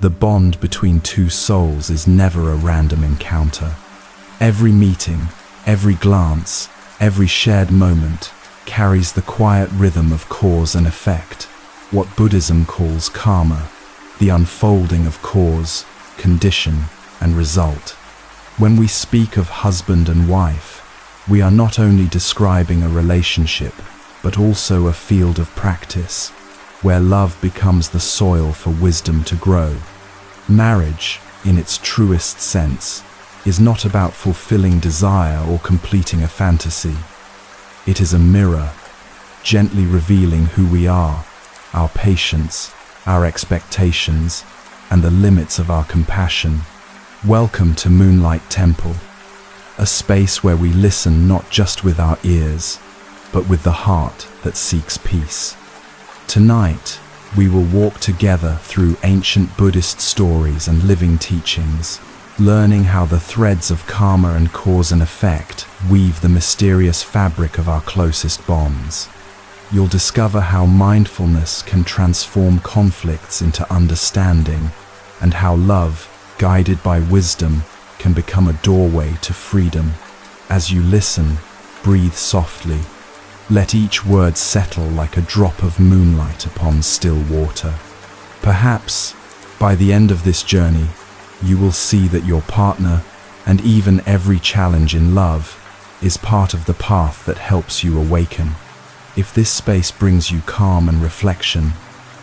The bond between two souls is never a random encounter. Every meeting, every glance, every shared moment carries the quiet rhythm of cause and effect, what Buddhism calls karma, the unfolding of cause, condition, and result. When we speak of husband and wife, we are not only describing a relationship, but also a field of practice, where love becomes the soil for wisdom to grow. Marriage, in its truest sense, is not about fulfilling desire or completing a fantasy. It is a mirror, gently revealing who we are, our patience, our expectations, and the limits of our compassion. Welcome to Moonlight Temple, a space where we listen not just with our ears, but with the heart that seeks peace. Tonight, we will walk together through ancient Buddhist stories and living teachings, learning how the threads of karma and cause and effect weave the mysterious fabric of our closest bonds. You'll discover how mindfulness can transform conflicts into understanding, and how love, guided by wisdom, can become a doorway to freedom. As you listen, breathe softly. Let each word settle like a drop of moonlight upon still water. Perhaps, by the end of this journey, you will see that your partner, and even every challenge in love, is part of the path that helps you awaken. If this space brings you calm and reflection,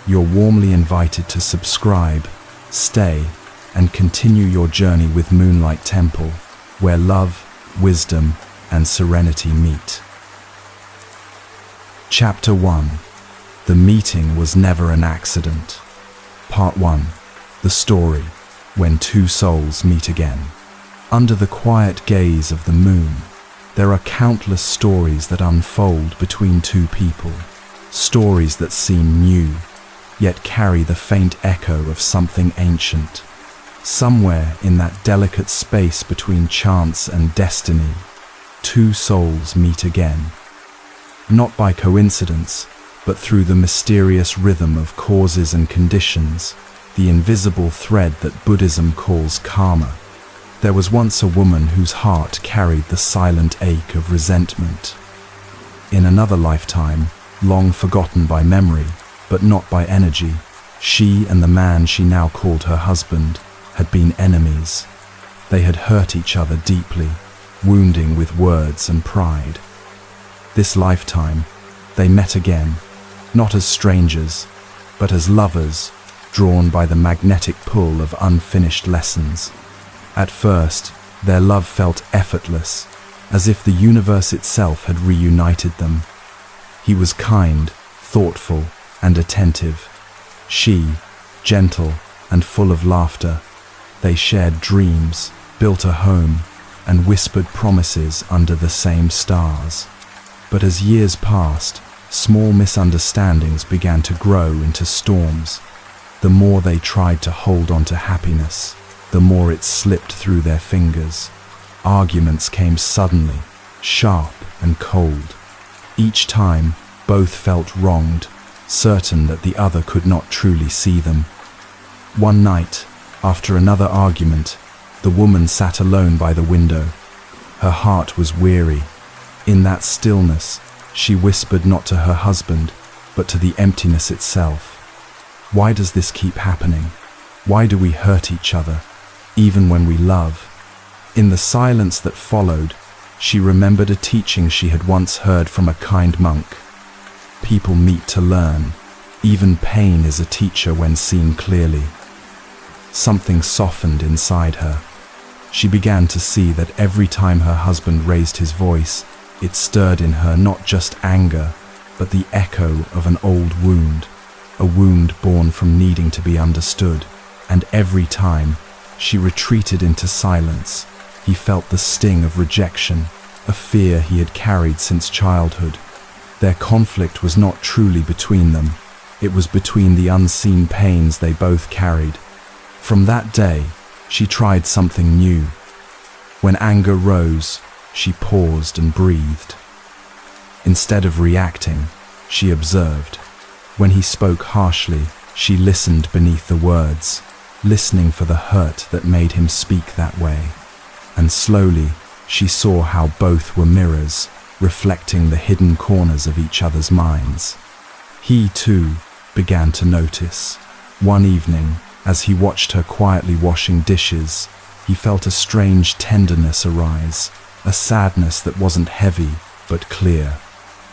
you're warmly invited to subscribe, stay, and continue your journey with Moonlight Temple, where love, wisdom, and serenity meet. Chapter 1. The meeting was never an accident. Part 1. The story, when two souls meet again. Under the quiet gaze of the moon, there are countless stories that unfold between two people, stories that seem new, yet carry the faint echo of something ancient. Somewhere in that delicate space between chance and destiny, two souls meet again. Not by coincidence, but through the mysterious rhythm of causes and conditions, the invisible thread that Buddhism calls karma. There was once a woman whose heart carried the silent ache of resentment. In another lifetime, long forgotten by memory, but not by energy, she and the man she now called her husband had been enemies. They had hurt each other deeply, wounding with words and pride. This lifetime, they met again, not as strangers, but as lovers, drawn by the magnetic pull of unfinished lessons. At first, their love felt effortless, as if the universe itself had reunited them. He was kind, thoughtful, and attentive. She, gentle and full of laughter. They shared dreams, built a home, and whispered promises under the same stars. But as years passed, small misunderstandings began to grow into storms. The more they tried to hold on to happiness, the more it slipped through their fingers. Arguments came suddenly, sharp and cold. Each time, both felt wronged, certain that the other could not truly see them. One night, after another argument, the woman sat alone by the window. Her heart was weary. In that stillness, she whispered not to her husband, but to the emptiness itself. Why does this keep happening? Why do we hurt each other, even when we love? In the silence that followed, she remembered a teaching she had once heard from a kind monk. People meet to learn. Even pain is a teacher when seen clearly. Something softened inside her. She began to see that every time her husband raised his voice, it stirred in her not just anger, but the echo of an old wound, a wound born from needing to be understood. And every time she retreated into silence, he felt the sting of rejection, a fear he had carried since childhood. Their conflict was not truly between them. It was between the unseen pains they both carried. From that day, she tried something new. When anger rose, she paused and breathed. Instead of reacting, she observed. When he spoke harshly, she listened beneath the words. listening for the hurt that made him speak that way. And slowly, she saw how both were mirrors, reflecting the hidden corners of each other's minds. He, too, began to notice. One evening, as he watched her quietly washing dishes, he felt a strange tenderness arise, a sadness that wasn't heavy, but clear.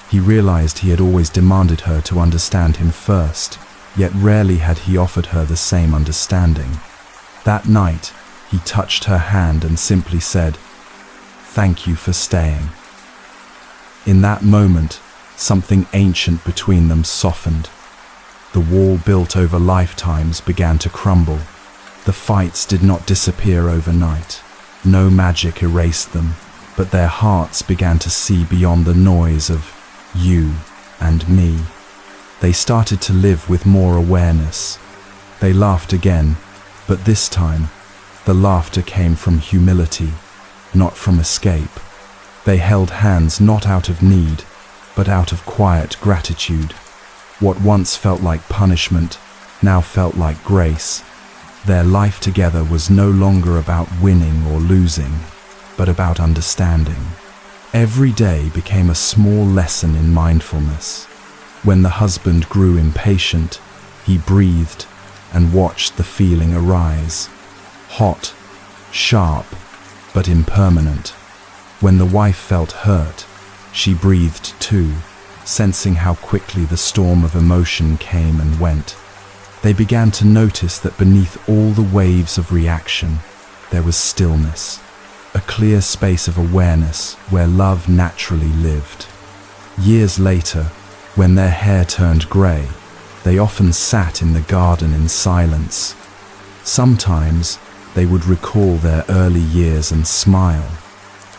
He realized he had always demanded her to understand him first, yet rarely had he offered her the same understanding. That night, he touched her hand and simply said, "Thank you for staying." In that moment, something ancient between them softened. The wall built over lifetimes began to crumble. The fights did not disappear overnight. No magic erased them, but their hearts began to see beyond the noise of you and me. They started to live with more awareness. They laughed again, but this time, the laughter came from humility, not from escape. They held hands not out of need, but out of quiet gratitude. What once felt like punishment now felt like grace. Their life together was no longer about winning or losing, but about understanding. Every day became a small lesson in mindfulness. When the husband grew impatient, he breathed and watched the feeling arise. Hot, sharp, but impermanent. When the wife felt hurt, she breathed too, sensing how quickly the storm of emotion came and went. They began to notice that beneath all the waves of reaction, there was stillness, a clear space of awareness where love naturally lived. Years later, when their hair turned grey, they often sat in the garden in silence. Sometimes they would recall their early years and smile.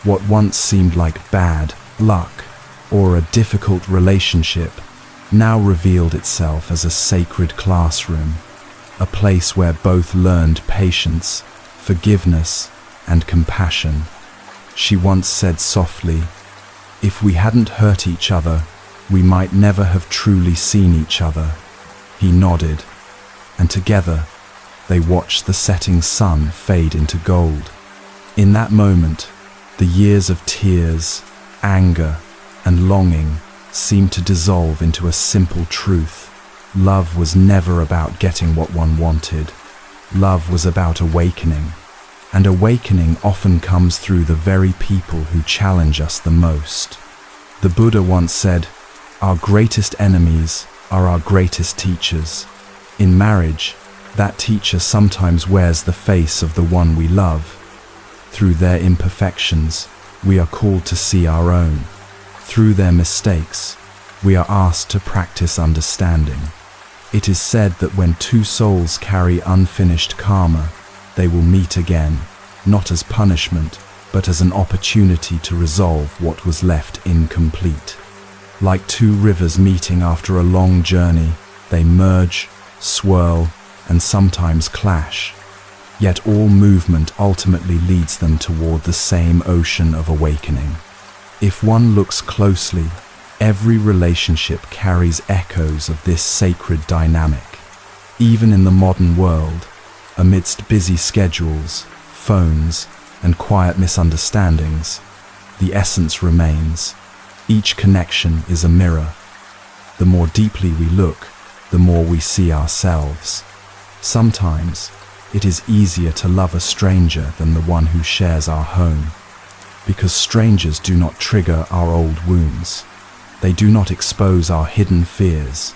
What once seemed like bad luck or a difficult relationship now revealed itself as a sacred classroom, a place where both learned patience, forgiveness, and compassion. She once said softly, "If we hadn't hurt each other, we might never have truly seen each other." He nodded, and together they watched the setting sun fade into gold. In that moment, the years of tears, anger, and longing seemed to dissolve into a simple truth. Love was never about getting what one wanted. Love was about awakening. And awakening often comes through the very people who challenge us the most. The Buddha once said, "Our greatest enemies are our greatest teachers." In marriage, that teacher sometimes wears the face of the one we love. Through their imperfections, we are called to see our own. Through their mistakes, we are asked to practice understanding. It is said that when two souls carry unfinished karma, they will meet again, not as punishment, but as an opportunity to resolve what was left incomplete. Like two rivers meeting after a long journey, they merge, swirl, and sometimes clash. Yet all movement ultimately leads them toward the same ocean of awakening. If one looks closely, every relationship carries echoes of this sacred dynamic. Even in the modern world, amidst busy schedules, phones, and quiet misunderstandings, the essence remains. Each connection is a mirror. The more deeply we look, the more we see ourselves. Sometimes, it is easier to love a stranger than the one who shares our home, because strangers do not trigger our old wounds. They do not expose our hidden fears.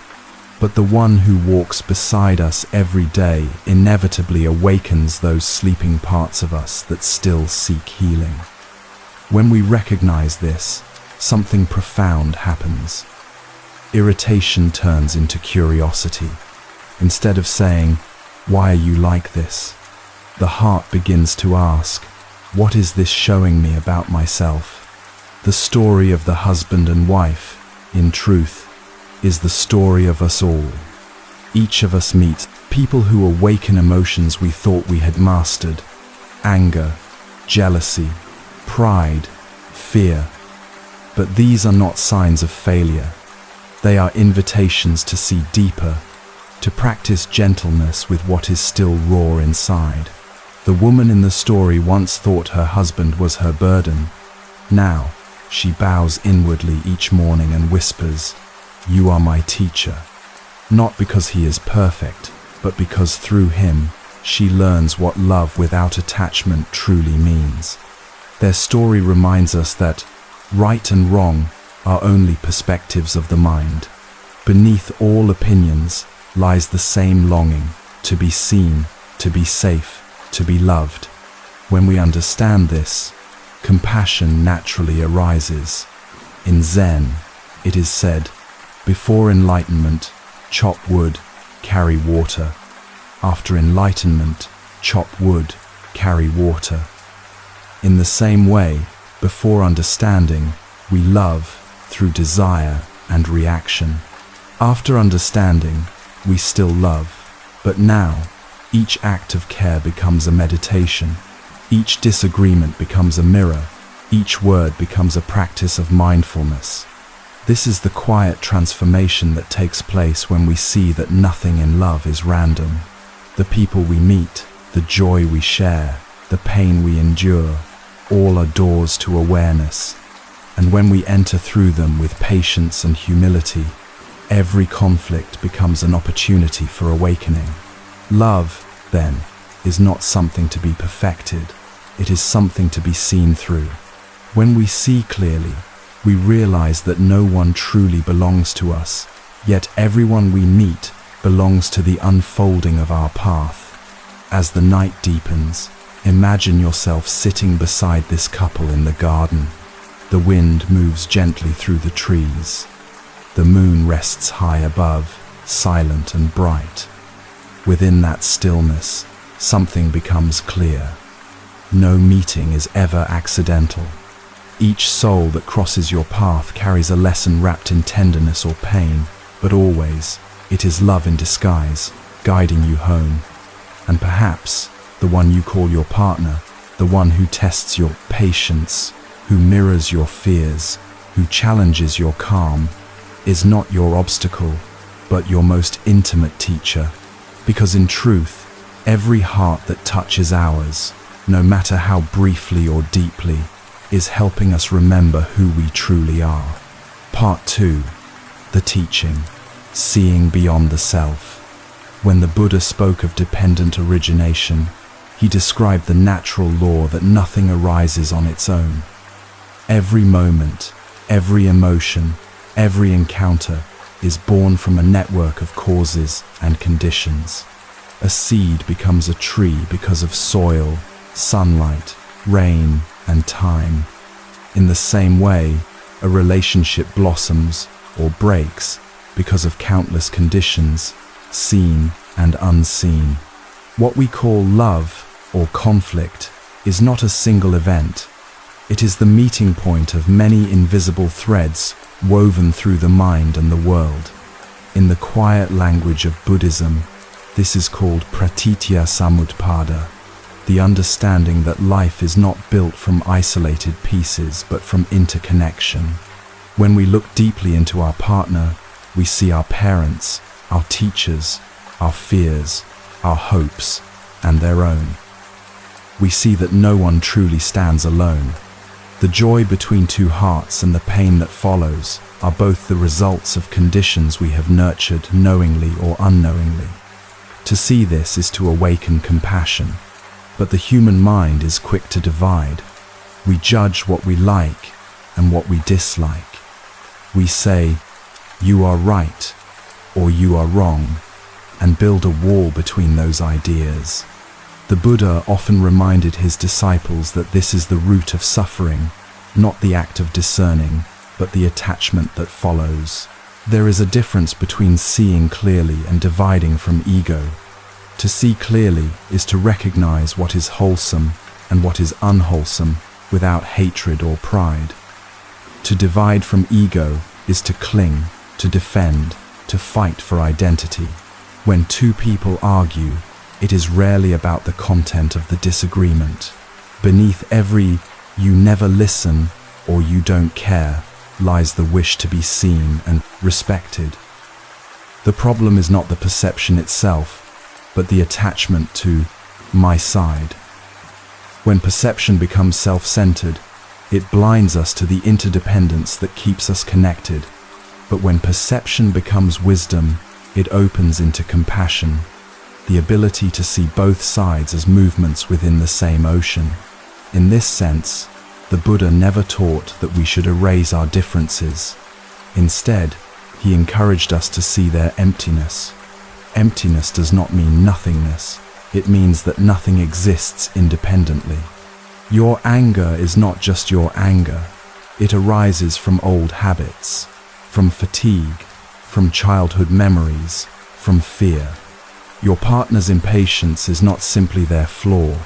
But the one who walks beside us every day inevitably awakens those sleeping parts of us that still seek healing. When we recognize this, something profound happens. Irritation turns into curiosity. Instead of saying, "Why are you like this?" the heart begins to ask, "What is this showing me about myself?" The story of the husband and wife, in truth, is the story of us all. Each of us meets people who awaken emotions we thought we had mastered: anger, jealousy, pride, fear. But these are not signs of failure. They are invitations to see deeper, to practice gentleness with what is still raw inside. The woman in the story once thought her husband was her burden. Now, she bows inwardly each morning and whispers, "You are my teacher." Not because he is perfect, but because through him, she learns what love without attachment truly means. Their story reminds us that right and wrong are only perspectives of the mind. Beneath all opinions lies the same longing to be seen, to be safe, to be loved. When we understand this, compassion naturally arises. In Zen, it is said, "Before enlightenment, chop wood, carry water. After enlightenment, chop wood, carry water." In the same way, before understanding, we love through desire and reaction. After understanding, we still love, but now, each act of care becomes a meditation. Each disagreement becomes a mirror. Each word becomes a practice of mindfulness. This is the quiet transformation that takes place when we see that nothing in love is random. The people we meet, the joy we share, the pain we endure, all are doors to awareness. And when we enter through them with patience and humility, every conflict becomes an opportunity for awakening. Love, then, is not something to be perfected. It is something to be seen through. When we see clearly, we realize that no one truly belongs to us, yet everyone we meet belongs to the unfolding of our path. As the night deepens, imagine yourself sitting beside this couple in the garden. The wind moves gently through the trees. The moon rests high above, silent and bright. Within that stillness, something becomes clear. No meeting is ever accidental. Each soul that crosses your path carries a lesson wrapped in tenderness or pain, but always, it is love in disguise, guiding you home. And perhaps, the one you call your partner, the one who tests your patience, who mirrors your fears, who challenges your calm, is not your obstacle, but your most intimate teacher. Because in truth, every heart that touches ours, no matter how briefly or deeply, is helping us remember who we truly are. Part 2. The teaching, seeing beyond the self. When the Buddha spoke of dependent origination, he described the natural law that nothing arises on its own. Every moment, every emotion, every encounter is born from a network of causes and conditions. A seed becomes a tree because of soil, sunlight, rain, and time. In the same way, a relationship blossoms or breaks because of countless conditions, seen and unseen. What we call love or conflict is not a single event. It is the meeting point of many invisible threads woven through the mind and the world. In the quiet language of Buddhism, this is called pratitya samutpada, the understanding that life is not built from isolated pieces but from interconnection. When we look deeply into our partner, we see our parents, our teachers, our fears, our hopes, and their own. We see that no one truly stands alone. The joy between two hearts and the pain that follows are both the results of conditions we have nurtured knowingly or unknowingly. To see this is to awaken compassion, but the human mind is quick to divide. We judge what we like and what we dislike. We say, "You are right," or "You are wrong," and build a wall between those ideas. The Buddha often reminded his disciples that this is the root of suffering, not the act of discerning, but the attachment that follows. There is a difference between seeing clearly and dividing from ego. To see clearly is to recognize what is wholesome and what is unwholesome without hatred or pride. To divide from ego is to cling, to defend, to fight for identity. When two people argue, it is rarely about the content of the disagreement. Beneath every "you never listen" or "you don't care" lies the wish to be seen and respected. The problem is not the perception itself, but the attachment to my side. When perception becomes self-centered, it blinds us to the interdependence that keeps us connected. But when perception becomes wisdom, it opens into compassion, the ability to see both sides as movements within the same ocean. In this sense, the Buddha never taught that we should erase our differences. Instead, he encouraged us to see their emptiness. Emptiness does not mean nothingness. It means that nothing exists independently. Your anger is not just your anger. It arises from old habits, from fatigue, from childhood memories, from fear. Your partner's impatience is not simply their flaw.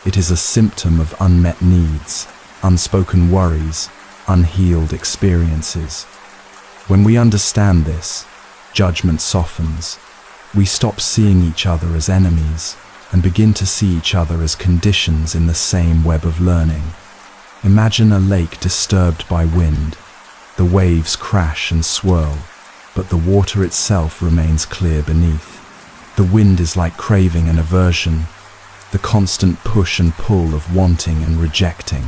It is a symptom of unmet needs, unspoken worries, unhealed experiences. When we understand this, judgment softens. We stop seeing each other as enemies and begin to see each other as conditions in the same web of learning. Imagine a lake disturbed by wind. The waves crash and swirl, but the water itself remains clear beneath. The wind is like craving and aversion, the constant push and pull of wanting and rejecting.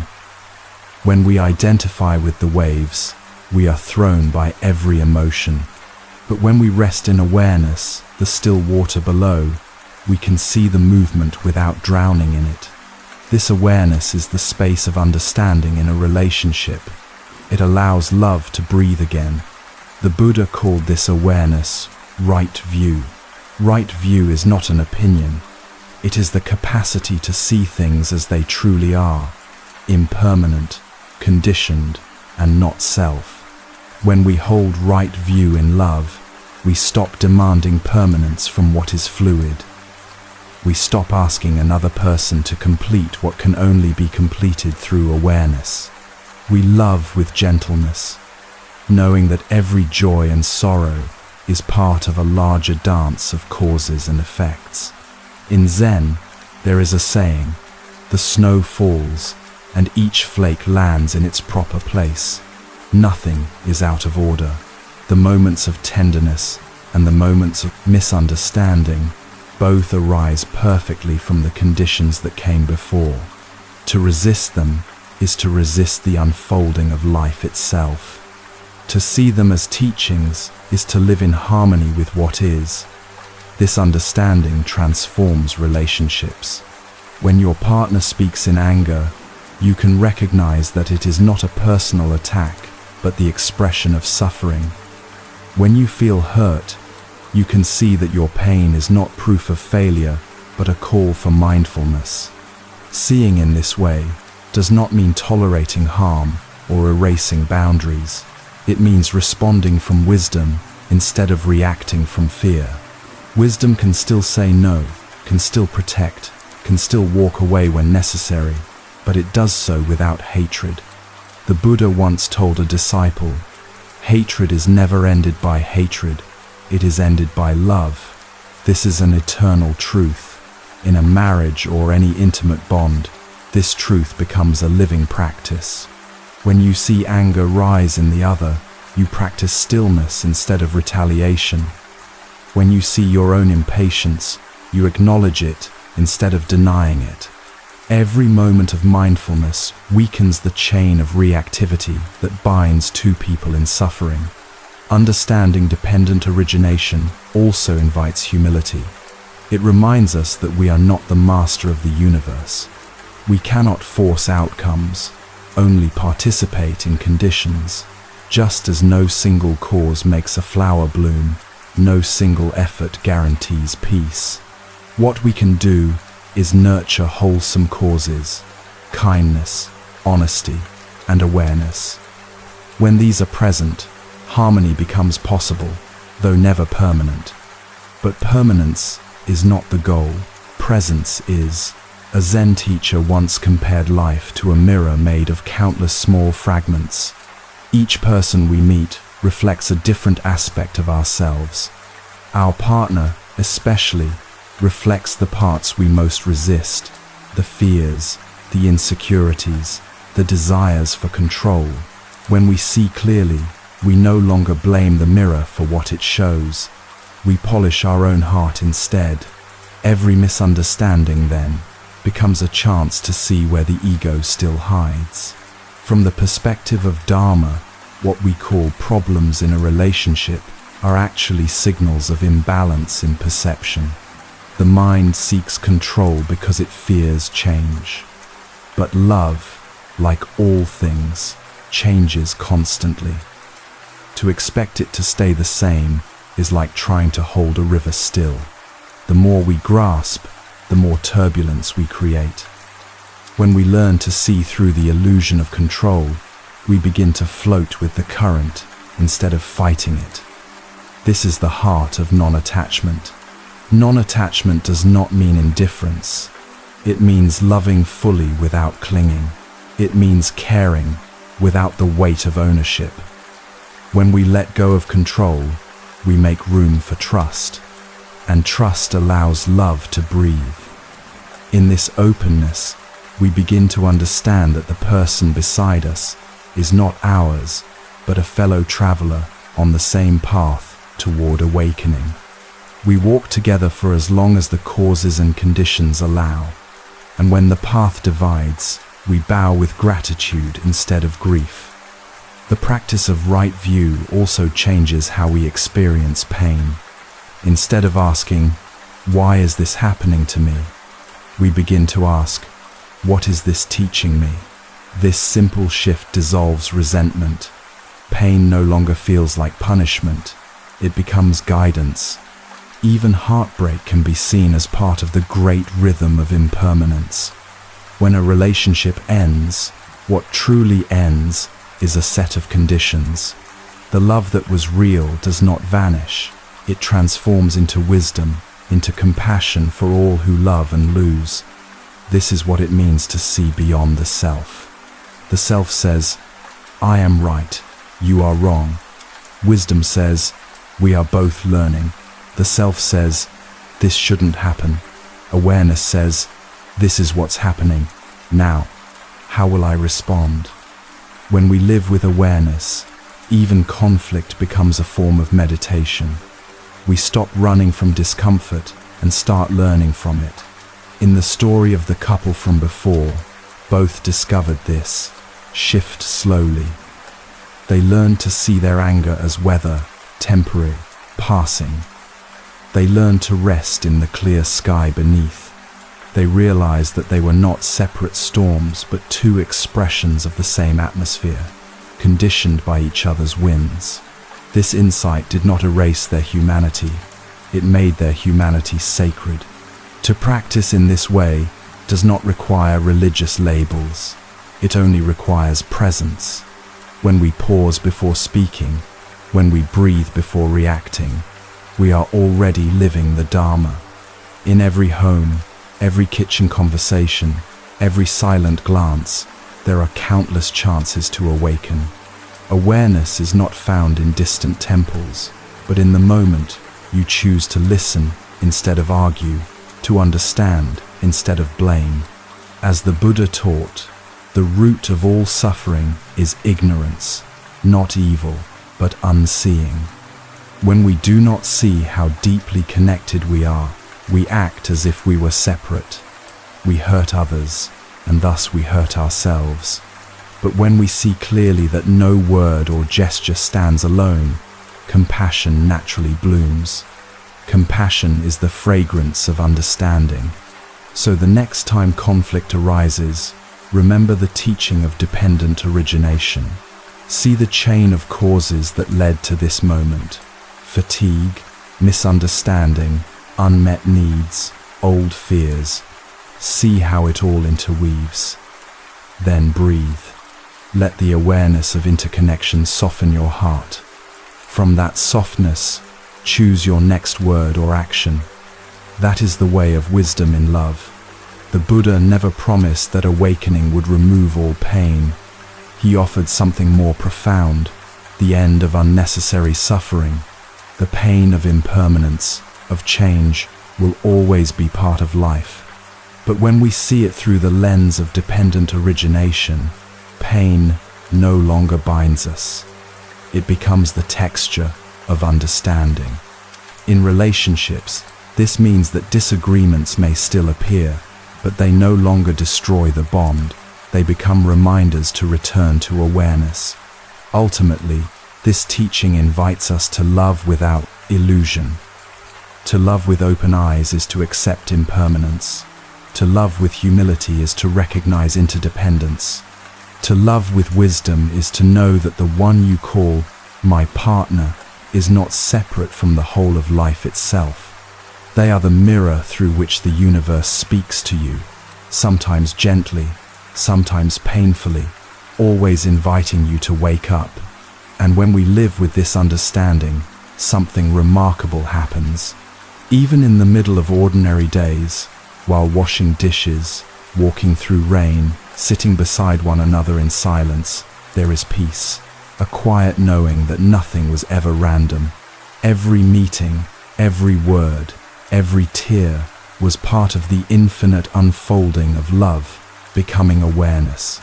When we identify with the waves, we are thrown by every emotion. But when we rest in awareness, the still water below, we can see the movement without drowning in it. This awareness is the space of understanding in a relationship. It allows love to breathe again. The Buddha called this awareness right view. Right view is not an opinion. It is the capacity to see things as they truly are, impermanent, conditioned, and not self. When we hold right view in love, we stop demanding permanence from what is fluid. We stop asking another person to complete what can only be completed through awareness. We love with gentleness, knowing that every joy and sorrow is part of a larger dance of causes and effects. In Zen, there is a saying, "The snow falls, and each flake lands in its proper place." Nothing is out of order. The moments of tenderness and the moments of misunderstanding both arise perfectly from the conditions that came before. To resist them is to resist the unfolding of life itself. To see them as teachings is to live in harmony with what is. This understanding transforms relationships. When your partner speaks in anger, you can recognize that it is not a personal attack, but the expression of suffering. When you feel hurt, you can see that your pain is not proof of failure, but a call for mindfulness. Seeing in this way does not mean tolerating harm or erasing boundaries. It means responding from wisdom instead of reacting from fear. Wisdom can still say no, can still protect, can still walk away when necessary, but it does so without hatred. The Buddha once told a disciple, "Hatred is never ended by hatred, it is ended by love." This is an eternal truth. In a marriage or any intimate bond, this truth becomes a living practice. When you see anger rise in the other, you practice stillness instead of retaliation. When you see your own impatience, you acknowledge it instead of denying it. Every moment of mindfulness weakens the chain of reactivity that binds two people in suffering. Understanding dependent origination also invites humility. It reminds us that we are not the master of the universe. We cannot force outcomes, only participate in conditions. Just as no single cause makes a flower bloom, no single effort guarantees peace. What we can do is nurture wholesome causes, kindness, honesty, and awareness. When these are present, harmony becomes possible, though never permanent. But permanence is not the goal, presence is. A Zen teacher once compared life to a mirror made of countless small fragments. Each person we meet reflects a different aspect of ourselves. Our partner, especially, reflects the parts we most resist, the fears, the insecurities, the desires for control. When we see clearly, we no longer blame the mirror for what it shows. We polish our own heart instead. Every misunderstanding, then, becomes a chance to see where the ego still hides. From the perspective of Dharma, what we call problems in a relationship are actually signals of imbalance in perception. The mind seeks control because it fears change. But love, like all things, changes constantly. To expect it to stay the same is like trying to hold a river still. The more we grasp, the more turbulence we create. When we learn to see through the illusion of control, we begin to float with the current instead of fighting it. This is the heart of non-attachment. Non-attachment does not mean indifference. It means loving fully without clinging. It means caring without the weight of ownership. When we let go of control, we make room for trust, and trust allows love to breathe. In this openness, we begin to understand that the person beside us is not ours, but a fellow traveler on the same path toward awakening. We walk together for as long as the causes and conditions allow, and when the path divides, we bow with gratitude instead of grief. The practice of right view also changes how we experience pain. Instead of asking, "Why is this happening to me?" we begin to ask, "What is this teaching me?" This simple shift dissolves resentment. Pain no longer feels like punishment. It becomes guidance. Even heartbreak can be seen as part of the great rhythm of impermanence. When a relationship ends, what truly ends is a set of conditions. The love that was real does not vanish. It transforms into wisdom, into compassion for all who love and lose. This is what it means to see beyond the self. The self says, "I am right, you are wrong." Wisdom says, "We are both learning." The self says, "This shouldn't happen." Awareness says, "This is what's happening. Now, how will I respond?" When we live with awareness, even conflict becomes a form of meditation. We stop running from discomfort and start learning from it. In the story of the couple from before, both discovered this. Shift slowly. They learned to see their anger as weather, temporary, passing. They learned to rest in the clear sky beneath. They realized that they were not separate storms, but two expressions of the same atmosphere, conditioned by each other's winds. This insight did not erase their humanity. It made their humanity sacred. To practice in this way does not require religious labels. It only requires presence. When we pause before speaking, when we breathe before reacting, we are already living the Dharma. In every home, every kitchen conversation, every silent glance, there are countless chances to awaken. Awareness is not found in distant temples, but in the moment you choose to listen instead of argue, to understand instead of blame. As the Buddha taught, the root of all suffering is ignorance, not evil, but unseeing. When we do not see how deeply connected we are, we act as if we were separate. We hurt others, and thus we hurt ourselves. But when we see clearly that no word or gesture stands alone, compassion naturally blooms. Compassion is the fragrance of understanding. So the next time conflict arises, remember the teaching of dependent origination. See the chain of causes that led to this moment. Fatigue, misunderstanding, unmet needs, old fears. See how it all interweaves. Then breathe. Let the awareness of interconnection soften your heart. From that softness, choose your next word or action. That is the way of wisdom in love. The Buddha never promised that awakening would remove all pain. He offered something more profound, the end of unnecessary suffering. The pain of impermanence, of change, will always be part of life. But when we see it through the lens of dependent origination, pain no longer binds us. It becomes the texture of understanding. In relationships, this means that disagreements may still appear, but they no longer destroy the bond. They become reminders to return to awareness. Ultimately, this teaching invites us to love without illusion. To love with open eyes is to accept impermanence. To love with humility is to recognize interdependence. To love with wisdom is to know that the one you call my partner is not separate from the whole of life itself. They are the mirror through which the universe speaks to you, sometimes gently, sometimes painfully, always inviting you to wake up. And when we live with this understanding, something remarkable happens. Even in the middle of ordinary days, while washing dishes, walking through rain, sitting beside one another in silence, there is peace, a quiet knowing that nothing was ever random. Every meeting, every word, every tear was part of the infinite unfolding of love, becoming awareness.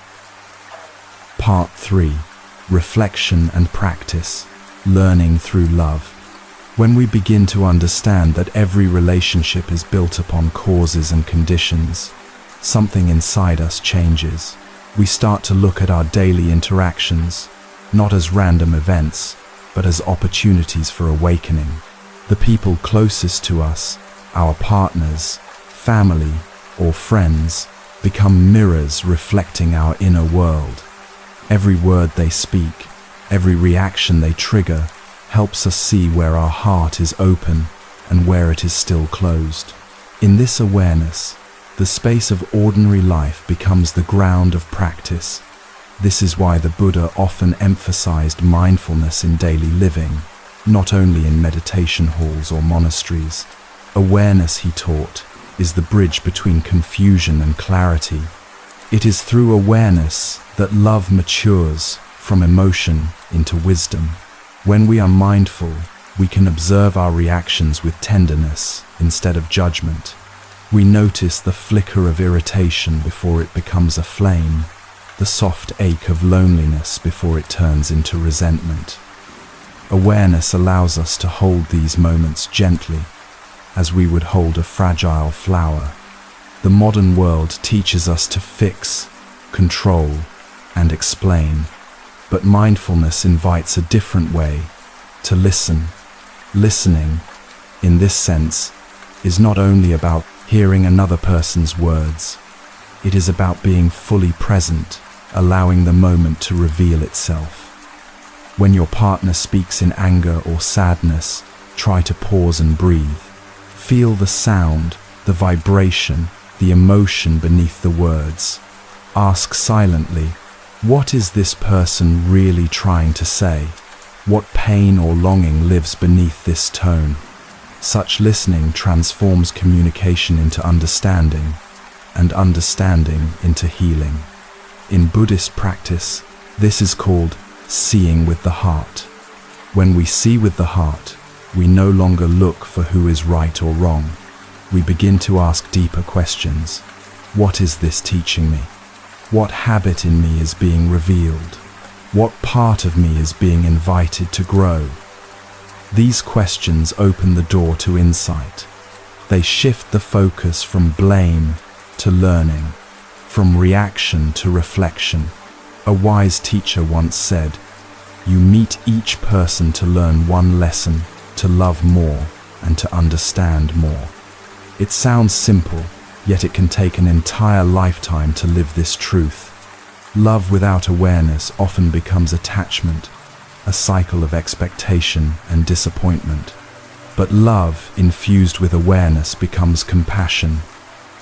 Part 3. Reflection and practice, learning through love. When we begin to understand that every relationship is built upon causes and conditions, something inside us changes. We start to look at our daily interactions, not as random events, but as opportunities for awakening. The people closest to us, our partners, family, or friends, become mirrors reflecting our inner world. Every word they speak, every reaction they trigger, helps us see where our heart is open and where it is still closed. In this awareness, the space of ordinary life becomes the ground of practice. This is why the Buddha often emphasized mindfulness in daily living, not only in meditation halls or monasteries. Awareness, he taught, is the bridge between confusion and clarity. It is through awareness that love matures from emotion into wisdom. When we are mindful, we can observe our reactions with tenderness instead of judgment. We notice the flicker of irritation before it becomes a flame, the soft ache of loneliness before it turns into resentment. Awareness allows us to hold these moments gently, as we would hold a fragile flower. The modern world teaches us to fix, control, and explain. But mindfulness invites a different way, to listen. Listening, in this sense, is not only about hearing another person's words. It is about being fully present, allowing the moment to reveal itself. When your partner speaks in anger or sadness, try to pause and breathe. Feel the sound, the vibration, the emotion beneath the words. Ask silently, what is this person really trying to say? What pain or longing lives beneath this tone? Such listening transforms communication into understanding, and understanding into healing. In Buddhist practice, this is called seeing with the heart. When we see with the heart, we no longer look for who is right or wrong. We begin to ask deeper questions. What is this teaching me? What habit in me is being revealed? What part of me is being invited to grow? These questions open the door to insight. They shift the focus from blame to learning, from reaction to reflection. A wise teacher once said, "You meet each person to learn one lesson, to love more, and to understand more." It sounds simple, yet it can take an entire lifetime to live this truth. Love without awareness often becomes attachment, a cycle of expectation and disappointment. But love infused with awareness becomes compassion,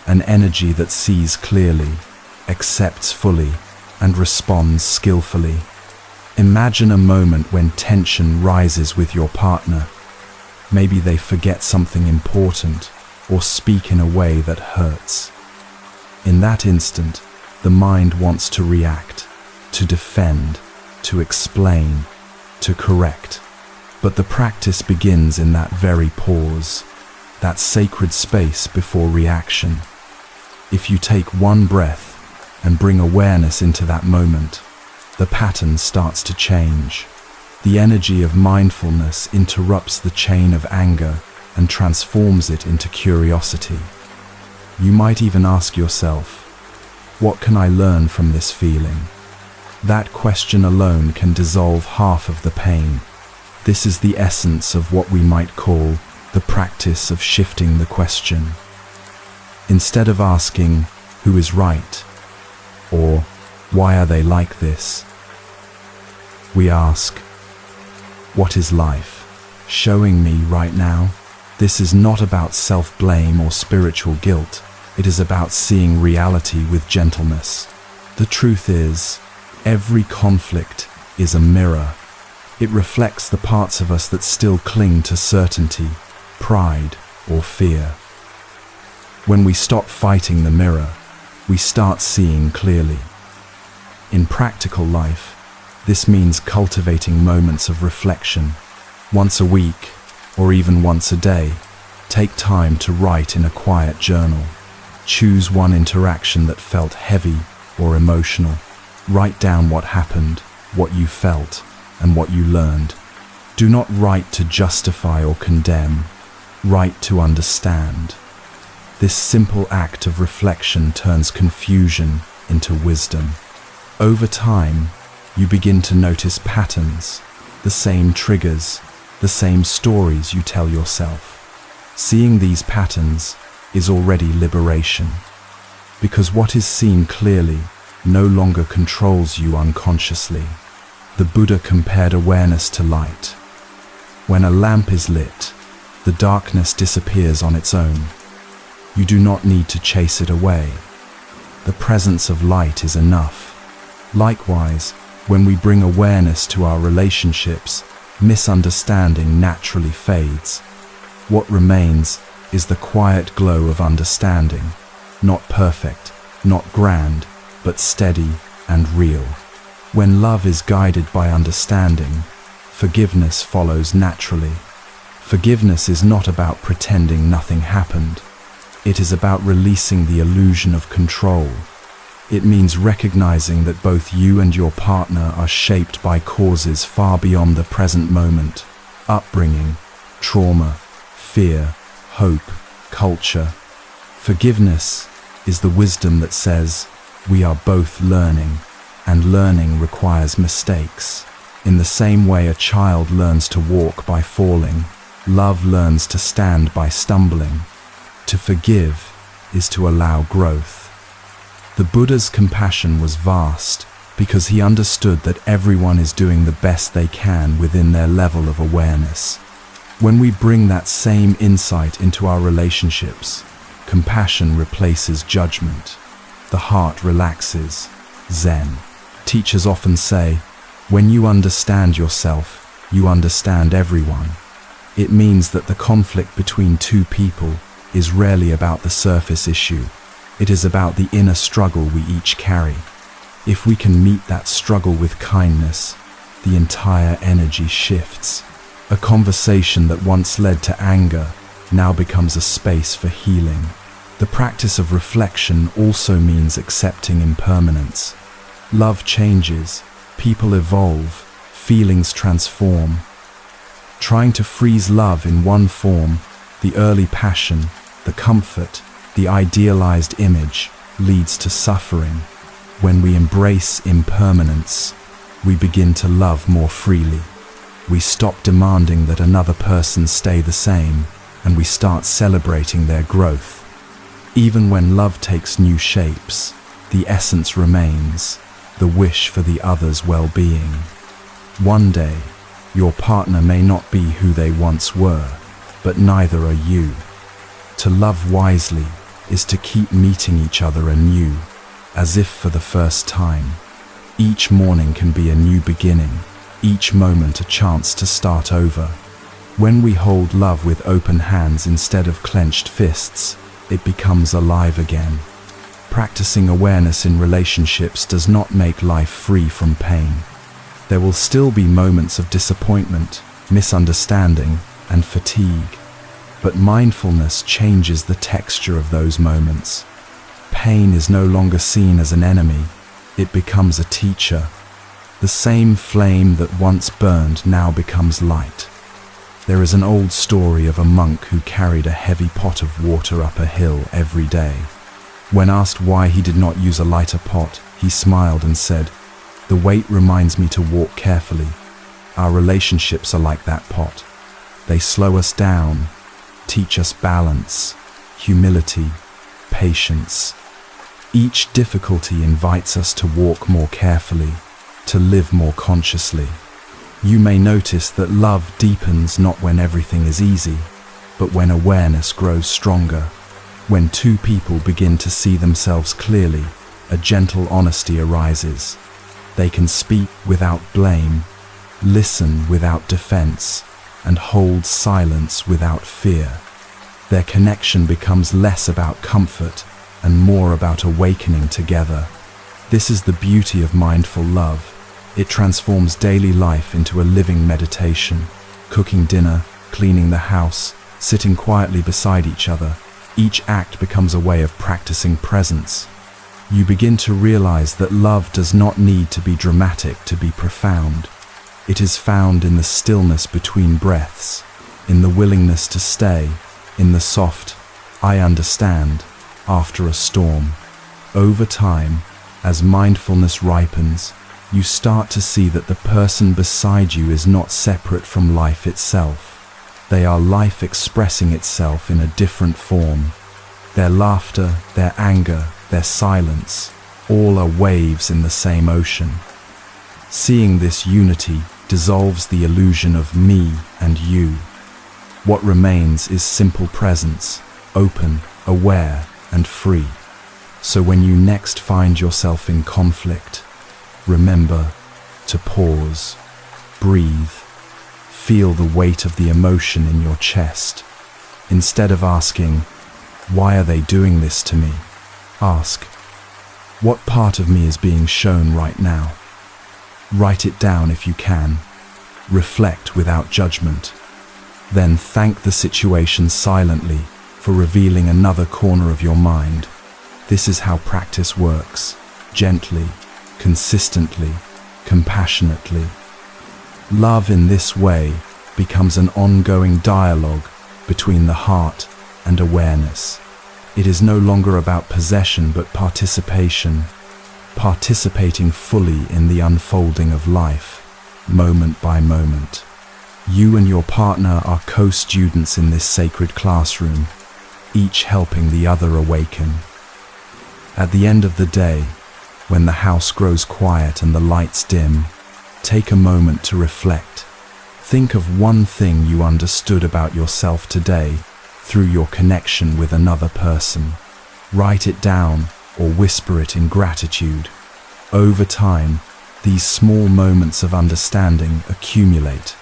an energy that sees clearly, accepts fully, and responds skillfully. Imagine a moment when tension rises with your partner. Maybe they forget something important or speak in a way that hurts. In that instant, the mind wants to react, to defend, to explain, to correct. But the practice begins in that very pause, that sacred space before reaction. If you take one breath and bring awareness into that moment, the pattern starts to change. The energy of mindfulness interrupts the chain of anger, and transforms it into curiosity. You might even ask yourself, what can I learn from this feeling? That question alone can dissolve half of the pain. This is the essence of what we might call the practice of shifting the question. Instead of asking, who is right? Or, why are they like this? We ask, what is life showing me right now? This is not about self-blame or spiritual guilt. It is about seeing reality with gentleness. The truth is, every conflict is a mirror. It reflects the parts of us that still cling to certainty, pride, or fear. When we stop fighting the mirror, we start seeing clearly. In practical life, this means cultivating moments of reflection. Once a week, or even once a day, take time to write in a quiet journal. Choose one interaction that felt heavy or emotional. Write down what happened, what you felt, and what you learned. Do not write to justify or condemn. Write to understand. This simple act of reflection turns confusion into wisdom. Over time, you begin to notice patterns, the same triggers, the same stories you tell yourself. Seeing these patterns is already liberation, because what is seen clearly no longer controls you unconsciously. The Buddha compared awareness to light. When a lamp is lit, the darkness disappears on its own. You do not need to chase it away. The presence of light is enough. Likewise, when we bring awareness to our relationships, misunderstanding naturally fades. What remains is the quiet glow of understanding, not perfect, not grand, but steady and real. When love is guided by understanding, forgiveness follows naturally. Forgiveness is not about pretending nothing happened. It is about releasing the illusion of control. It means recognizing that both you and your partner are shaped by causes far beyond the present moment. Upbringing, trauma, fear, hope, culture. Forgiveness is the wisdom that says, we are both learning, and learning requires mistakes. In the same way a child learns to walk by falling, love learns to stand by stumbling. To forgive is to allow growth. The Buddha's compassion was vast because he understood that everyone is doing the best they can within their level of awareness. When we bring that same insight into our relationships, compassion replaces judgment. The heart relaxes. Zen. Teachers often say, when you understand yourself, you understand everyone. It means that the conflict between two people is rarely about the surface issue. It is about the inner struggle we each carry. If we can meet that struggle with kindness, the entire energy shifts. A conversation that once led to anger now becomes a space for healing. The practice of reflection also means accepting impermanence. Love changes, people evolve, feelings transform. Trying to freeze love in one form, the early passion, the comfort, the idealized image, leads to suffering. When we embrace impermanence, we begin to love more freely. We stop demanding that another person stay the same, and we start celebrating their growth. Even when love takes new shapes, the essence remains, the wish for the other's well-being. One day, your partner may not be who they once were, but neither are you. To love wisely is to keep meeting each other anew, as if for the first time. Each morning can be a new beginning, each moment a chance to start over. When we hold love with open hands instead of clenched fists, it becomes alive again. Practicing awareness in relationships does not make life free from pain. There will still be moments of disappointment, misunderstanding, and fatigue. But mindfulness changes the texture of those moments. Pain is no longer seen as an enemy, it becomes a teacher. The same flame that once burned now becomes light. There is an old story of a monk who carried a heavy pot of water up a hill every day. When asked why he did not use a lighter pot, he smiled and said, "The weight reminds me to walk carefully. Our relationships are like that pot. They slow us down, teach us balance, humility, patience. Each difficulty invites us to walk more carefully, to live more consciously." You may notice that love deepens not when everything is easy, but when awareness grows stronger. When two people begin to see themselves clearly, a gentle honesty arises. They can speak without blame, listen without defense, and hold silence without fear. Their connection becomes less about comfort and more about awakening together. This is the beauty of mindful love. It transforms daily life into a living meditation. Cooking dinner, cleaning the house, sitting quietly beside each other. Each act becomes a way of practicing presence. You begin to realize that love does not need to be dramatic to be profound. It is found in the stillness between breaths, in the willingness to stay, in the soft, "I understand," after a storm. Over time, as mindfulness ripens, you start to see that the person beside you is not separate from life itself. They are life expressing itself in a different form. Their laughter, their anger, their silence, all are waves in the same ocean. Seeing this unity dissolves the illusion of me and you. What remains is simple presence, open, aware, and free. So when you next find yourself in conflict, remember to pause, breathe, feel the weight of the emotion in your chest. Instead of asking, "Why are they doing this to me?" ask, "What part of me is being shown right now?" Write it down if you can. Reflect without judgment. Then thank the situation silently for revealing another corner of your mind. This is how practice works, gently, consistently, compassionately. Love in this way becomes an ongoing dialogue between the heart and awareness. It is no longer about possession but participation, participating fully in the unfolding of life, moment by moment. You and your partner are co-students in this sacred classroom, each helping the other awaken. At the end of the day, when the house grows quiet and the lights dim, take a moment to reflect. Think of one thing you understood about yourself today through your connection with another person. Write it down or whisper it in gratitude. Over time, these small moments of understanding accumulate.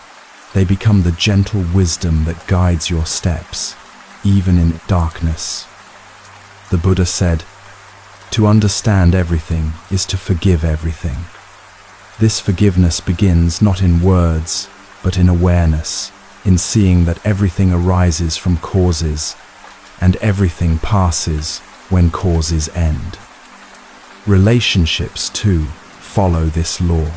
They become the gentle wisdom that guides your steps, even in darkness. The Buddha said, "To understand everything is to forgive everything." This forgiveness begins not in words, but in awareness, in seeing that everything arises from causes, and everything passes when causes end. Relationships, too, follow this law.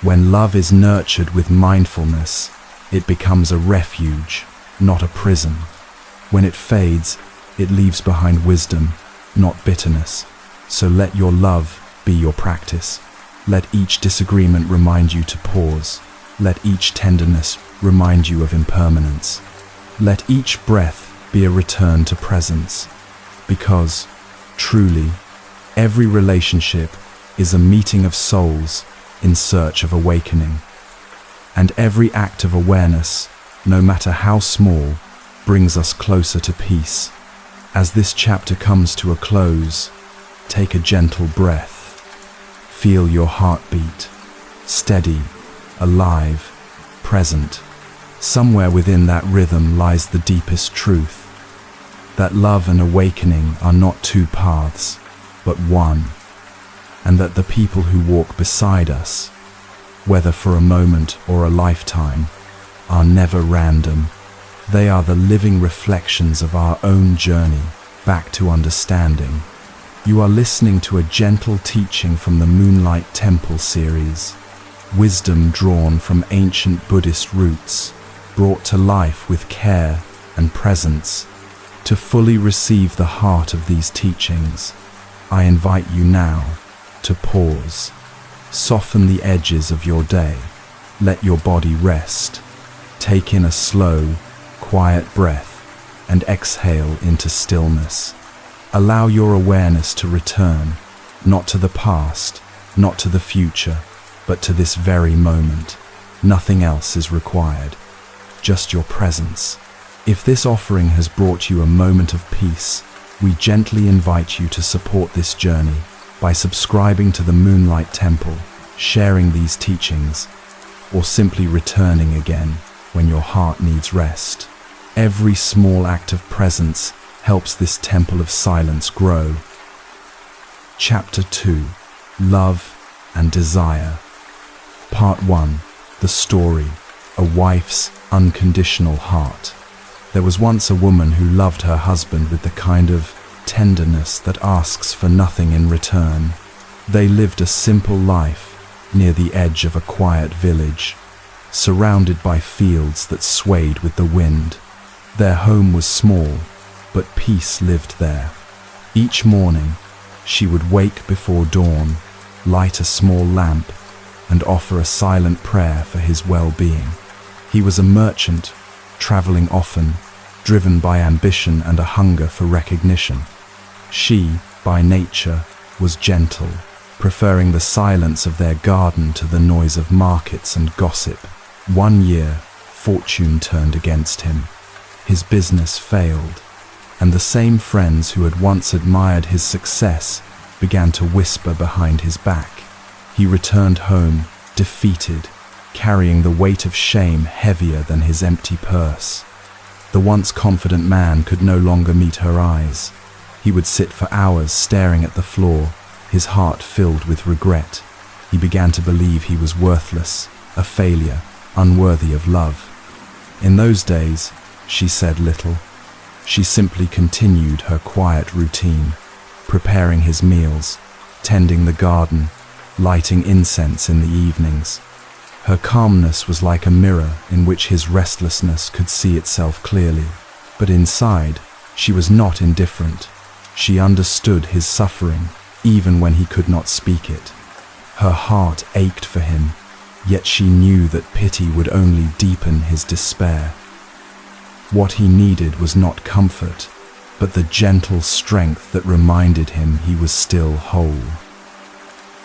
When love is nurtured with mindfulness, it becomes a refuge, not a prison. When it fades, it leaves behind wisdom, not bitterness. So let your love be your practice. Let each disagreement remind you to pause. Let each tenderness remind you of impermanence. Let each breath be a return to presence. Because, truly, every relationship is a meeting of souls in search of awakening. And every act of awareness, no matter how small, brings us closer to peace. As this chapter comes to a close, take a gentle breath. Feel your heartbeat, steady, alive, present. Somewhere within that rhythm lies the deepest truth, that love and awakening are not two paths, but one, and that the people who walk beside us, whether for a moment or a lifetime, are never random. They are the living reflections of our own journey back to understanding. You are listening to a gentle teaching from the Moonlight Temple series, wisdom drawn from ancient Buddhist roots, brought to life with care and presence. To fully receive the heart of these teachings, I invite you now to pause. Soften the edges of your day. Let your body rest. Take in a slow, quiet breath and exhale into stillness. Allow your awareness to return, not to the past, not to the future, but to this very moment. Nothing else is required, just your presence. If this offering has brought you a moment of peace, we gently invite you to support this journey by subscribing to the Moonlight Temple, sharing these teachings, or simply returning again when your heart needs rest. Every small act of presence helps this temple of silence grow. Chapter 2: Love and Desire. Part 1: The Story, a Wife's Unconditional Heart. There was once a woman who loved her husband with the kind of tenderness that asks for nothing in return. They lived a simple life near the edge of a quiet village, surrounded by fields that swayed with the wind. Their home was small, but peace lived there. Each morning, she would wake before dawn, light a small lamp, and offer a silent prayer for his well-being. He was a merchant, traveling often, driven by ambition and a hunger for recognition. She, by nature, was gentle, preferring the silence of their garden to the noise of markets and gossip. One year, fortune turned against him. His business failed, and the same friends who had once admired his success began to whisper behind his back. He returned home, defeated, carrying the weight of shame heavier than his empty purse. The once confident man could no longer meet her eyes. He would sit for hours staring at the floor, his heart filled with regret. He began to believe he was worthless, a failure, unworthy of love. In those days, she said little. She simply continued her quiet routine, preparing his meals, tending the garden, lighting incense in the evenings. Her calmness was like a mirror in which his restlessness could see itself clearly. But inside, she was not indifferent. She understood his suffering, even when he could not speak it. Her heart ached for him, yet she knew that pity would only deepen his despair. What he needed was not comfort, but the gentle strength that reminded him he was still whole.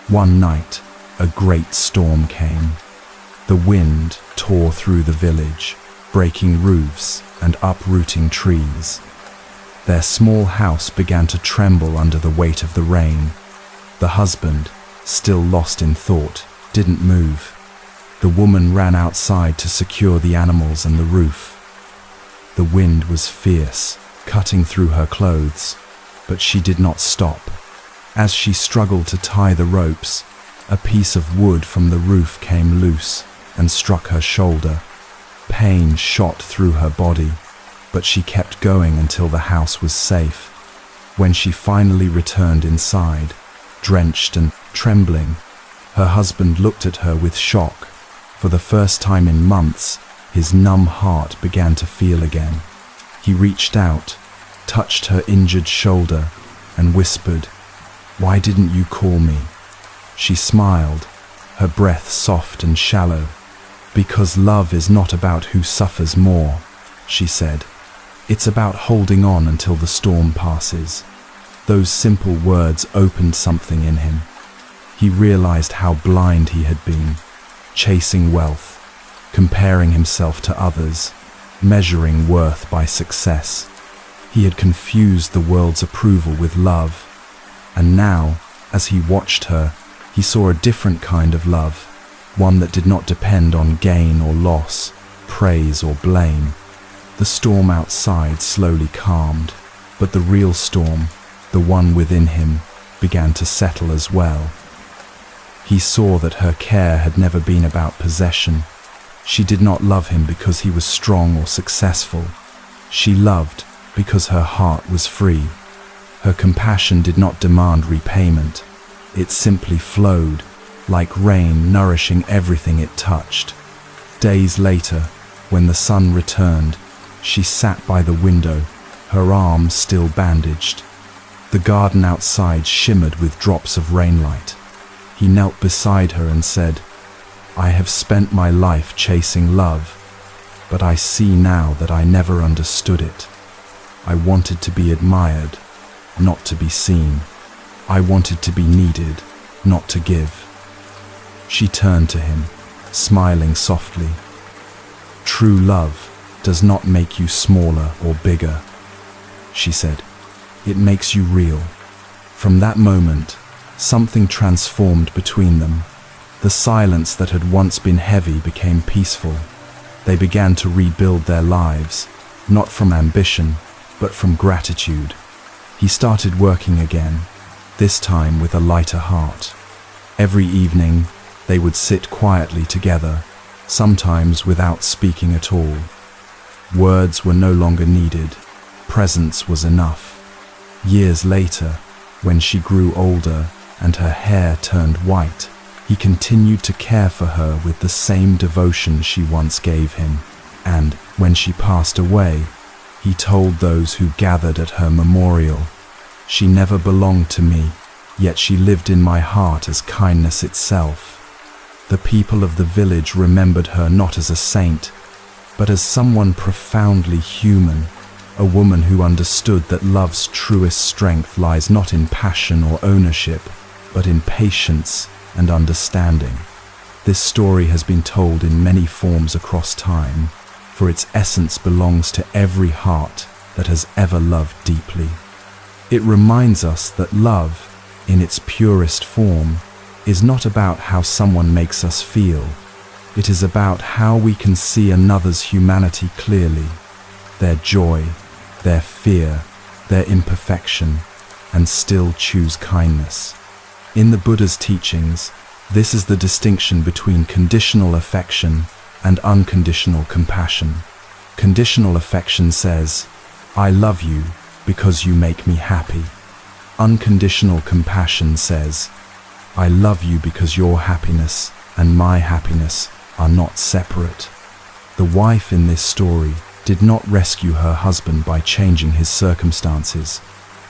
One night, a great storm came. The wind tore through the village, breaking roofs and uprooting trees. Their small house began to tremble under the weight of the rain. The husband, still lost in thought, didn't move. The woman ran outside to secure the animals and the roof. The wind was fierce, cutting through her clothes, but she did not stop. As she struggled to tie the ropes, a piece of wood from the roof came loose and struck her shoulder. Pain shot through her body, but she kept going until the house was safe. When she finally returned inside, drenched and trembling, her husband looked at her with shock. For the first time in months, his numb heart began to feel again. He reached out, touched her injured shoulder, and whispered, "Why didn't you call me?" She smiled, her breath soft and shallow. "Because love is not about who suffers more," she said. "It's about holding on until the storm passes." Those simple words opened something in him. He realized how blind he had been, chasing wealth, comparing himself to others, measuring worth by success. He had confused the world's approval with love, and now, as he watched her, he saw a different kind of love, one that did not depend on gain or loss, praise or blame. The storm outside slowly calmed, but the real storm, the one within him, began to settle as well. He saw that her care had never been about possession. She did not love him because he was strong or successful. She loved because her heart was free. Her compassion did not demand repayment. It simply flowed, like rain nourishing everything it touched. Days later, When the sun returned, she sat by the window, her arms still bandaged. The garden outside shimmered with drops of rainlight. He knelt beside her and said, "I have spent my life chasing love, but I see now that I never understood it. I wanted to be admired, not to be seen. I wanted to be needed, not to give." She turned to him, smiling softly. "True love does not make you smaller or bigger," she said. "It makes you real." From that moment, something transformed between them. The silence that had once been heavy became peaceful. They began to rebuild their lives, not from ambition, but from gratitude. He started working again, this time with a lighter heart. Every evening, they would sit quietly together, sometimes without speaking at all. Words were no longer needed. Presence was enough. Years later, when she grew older and her hair turned white, he continued to care for her with the same devotion she once gave him. And when she passed away, he told those who gathered at her memorial, "She never belonged to me, yet she lived in my heart as kindness itself." The people of the village remembered her not as a saint, but as someone profoundly human, a woman who understood that love's truest strength lies not in passion or ownership, but in patience and understanding. This story has been told in many forms across time, for its essence belongs to every heart that has ever loved deeply. It reminds us that love, in its purest form, is not about how someone makes us feel. It is about how we can see another's humanity clearly, their joy, their fear, their imperfection, and still choose kindness. In the Buddha's teachings, this is the distinction between conditional affection and unconditional compassion. Conditional affection says, "I love you because you make me happy." Unconditional compassion says, "I love you because your happiness and my happiness are not separate." The wife in this story did not rescue her husband by changing his circumstances.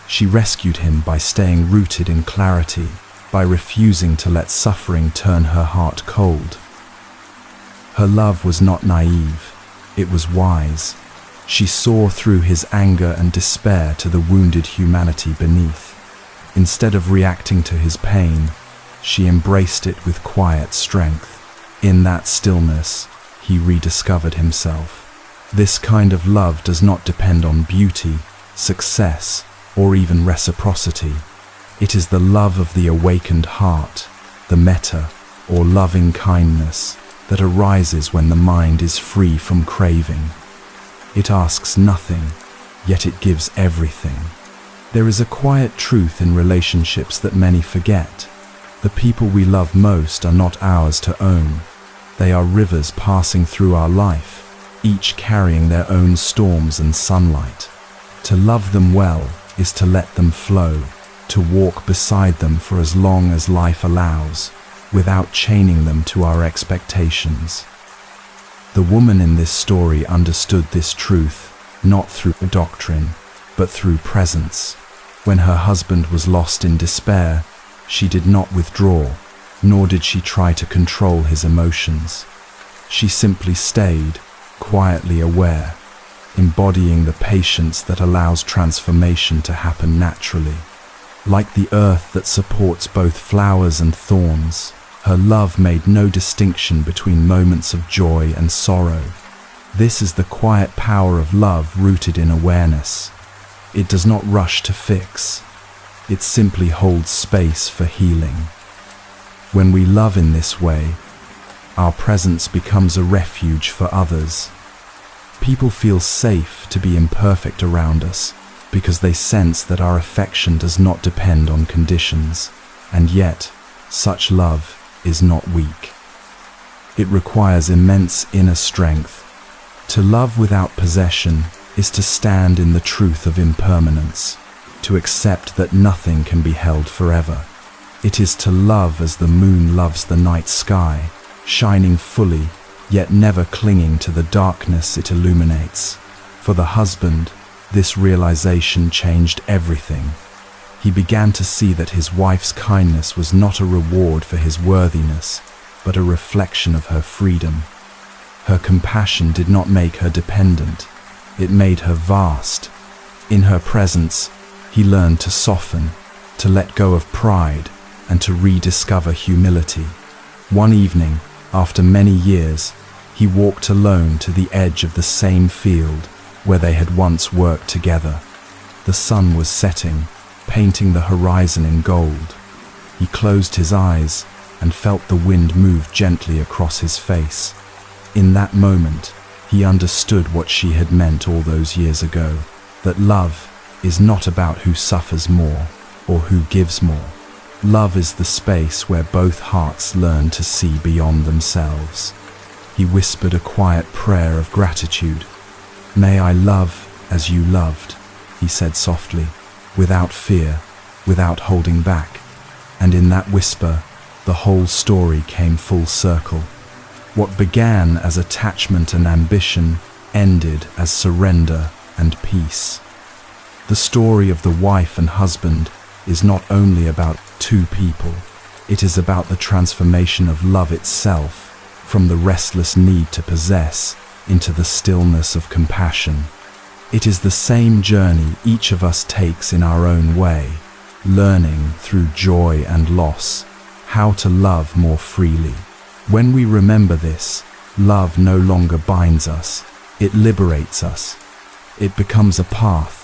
She rescued him by staying rooted in clarity, by refusing to let suffering turn her heart cold. Her love was not naive, it was wise. She saw through his anger and despair to the wounded humanity beneath. Instead of reacting to his pain, she embraced it with quiet strength. In that stillness, he rediscovered himself. This kind of love does not depend on beauty, success, or even reciprocity. It is the love of the awakened heart, the metta, or loving kindness, that arises when the mind is free from craving. It asks nothing, yet it gives everything. There is a quiet truth in relationships that many forget. The people we love most are not ours to own. They are rivers passing through our life, each carrying their own storms and sunlight. To love them well is to let them flow, to walk beside them for as long as life allows, without chaining them to our expectations. The woman in this story understood this truth, not through a doctrine, but through presence. When her husband was lost in despair, she did not withdraw, nor did she try to control his emotions. She simply stayed, quietly aware, embodying the patience that allows transformation to happen naturally. Like the earth that supports both flowers and thorns, her love made no distinction between moments of joy and sorrow. This is the quiet power of love rooted in awareness. It does not rush to fix. It simply holds space for healing. When we love in this way, our presence becomes a refuge for others. People feel safe to be imperfect around us because they sense that our affection does not depend on conditions, and yet, such love is not weak. It requires immense inner strength. To love without possession is to stand in the truth of impermanence, to accept that nothing can be held forever. It is to love as the moon loves the night sky, shining fully, yet never clinging to the darkness it illuminates. For the husband, this realization changed everything. He began to see that his wife's kindness was not a reward for his worthiness, but a reflection of her freedom. Her compassion did not make her dependent, it made her vast. In her presence, he learned to soften, to let go of pride, and to rediscover humility. One evening, after many years, he walked alone to the edge of the same field where they had once worked together. The sun was setting, painting the horizon in gold. He closed his eyes and felt the wind move gently across his face. In that moment, he understood what she had meant all those years ago, that love is not about who suffers more or who gives more. Love is the space where both hearts learn to see beyond themselves. He whispered a quiet prayer of gratitude. "May I love as you loved," he said softly, without fear, without holding back. And in that whisper, the whole story came full circle. What began as attachment and ambition ended as surrender and peace. The story of the wife and husband is not only about two people, it is about the transformation of love itself, from the restless need to possess into the stillness of compassion. It is the same journey each of us takes in our own way, learning through joy and loss how to love more freely. When we remember this, love no longer binds us, it liberates us. It becomes a path,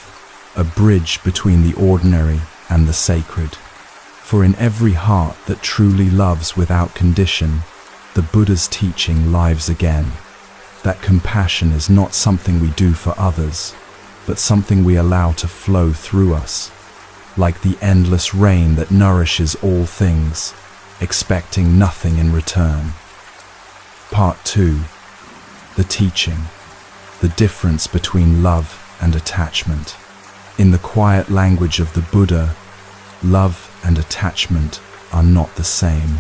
a bridge between the ordinary and the sacred. For in every heart that truly loves without condition, the Buddha's teaching lives again. That compassion is not something we do for others, but something we allow to flow through us, like the endless rain that nourishes all things, expecting nothing in return. Part 2. The teaching. The difference between love and attachment. In the quiet language of the Buddha, love and attachment are not the same.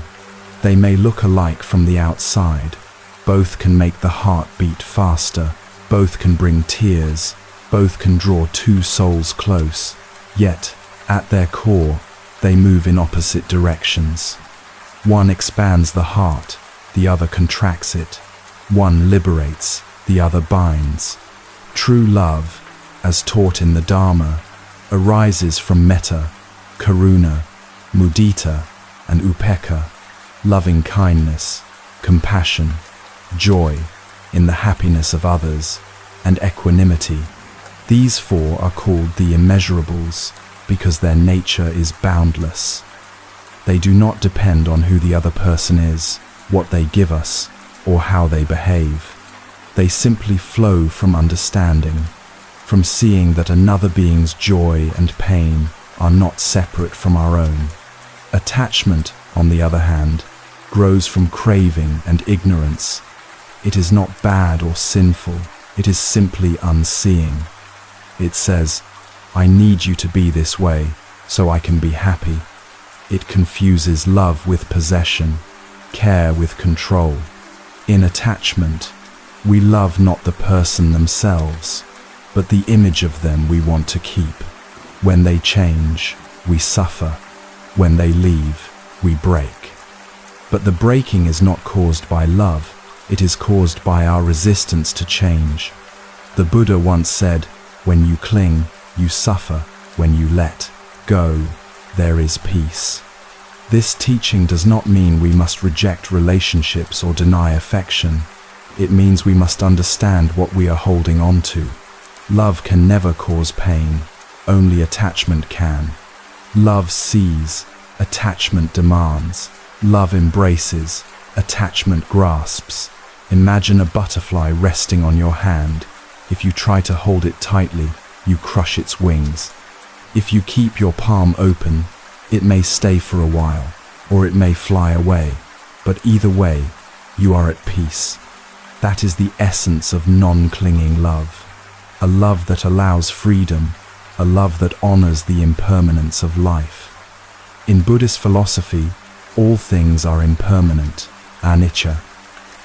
They may look alike from the outside. Both can make the heart beat faster. Both can bring tears. Both can draw two souls close. Yet, at their core, they move in opposite directions. One expands the heart, the other contracts it. One liberates, the other binds. True love, as taught in the Dharma, arises from metta, karuna, mudita, and upekkha, loving kindness, compassion, joy in the happiness of others, and equanimity. These four are called the immeasurables because their nature is boundless. They do not depend on who the other person is, what they give us, or how they behave. They simply flow from understanding, from seeing that another being's joy and pain are not separate from our own. Attachment, on the other hand, grows from craving and ignorance. It is not bad or sinful, it is simply unseeing. It says, "I need you to be this way, so I can be happy." It confuses love with possession, care with control. In attachment, we love not the person themselves, but the image of them we want to keep. When they change, we suffer. When they leave, we break. But the breaking is not caused by love, it is caused by our resistance to change. The Buddha once said, "When you cling, you suffer. When you let go, there is peace." This teaching does not mean we must reject relationships or deny affection. It means we must understand what we are holding on to. Love can never cause pain, only attachment can. Love sees, attachment demands. Love embraces, attachment grasps. Imagine a butterfly resting on your hand. If you try to hold it tightly, you crush its wings. If you keep your palm open, it may stay for a while, or it may fly away. But either way, you are at peace. That is the essence of non-clinging love. A love that allows freedom, a love that honors the impermanence of life. In Buddhist philosophy, all things are impermanent, anicca.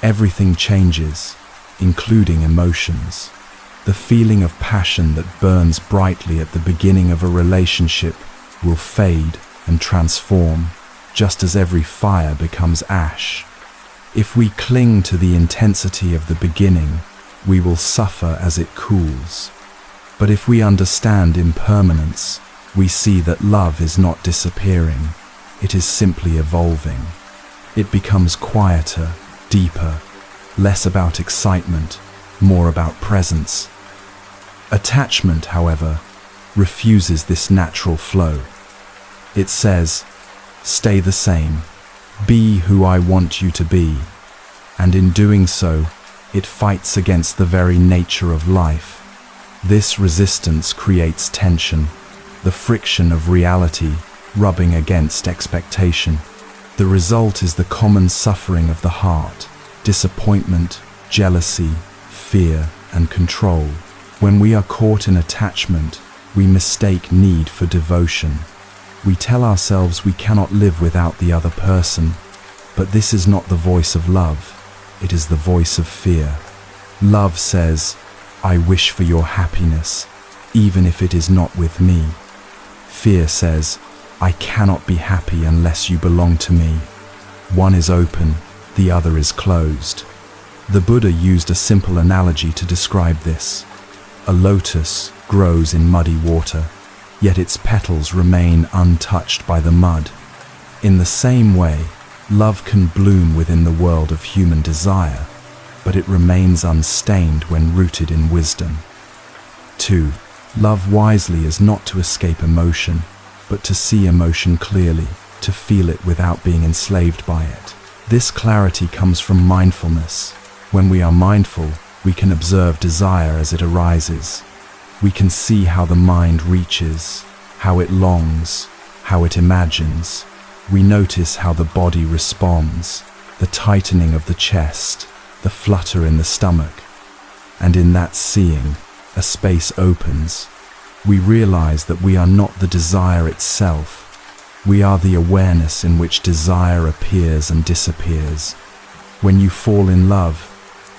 everything changes, including emotions. The feeling of passion that burns brightly at the beginning of a relationship will fade and transform, just as every fire becomes ash. If we cling to the intensity of the beginning, we will suffer as it cools. But if we understand impermanence, we see that love is not disappearing, it is simply evolving. It becomes quieter, deeper, less about excitement, more about presence. Attachment, however, refuses this natural flow. It says, "Stay the same, be who I want you to be," and in doing so, it fights against the very nature of life. This resistance creates tension, the friction of reality rubbing against expectation. The result is the common suffering of the heart, disappointment, jealousy, fear, and control. When we are caught in attachment, we mistake need for devotion. We tell ourselves we cannot live without the other person, but this is not the voice of love, it is the voice of fear. Love says, "I wish for your happiness, even if it is not with me." Fear says, "I cannot be happy unless you belong to me." One is open, the other is closed. The Buddha used a simple analogy to describe this. A lotus grows in muddy water, yet its petals remain untouched by the mud. In the same way, love can bloom within the world of human desire, but it remains unstained when rooted in wisdom. 2. Love wisely is not to escape emotion, but to see emotion clearly, to feel it without being enslaved by it. This clarity comes from mindfulness. When we are mindful, we can observe desire as it arises. We can see how the mind reaches, how it longs, how it imagines. We notice how the body responds, the tightening of the chest, the flutter in the stomach. And in that seeing, a space opens. We realize that we are not the desire itself. We are the awareness in which desire appears and disappears. When you fall in love,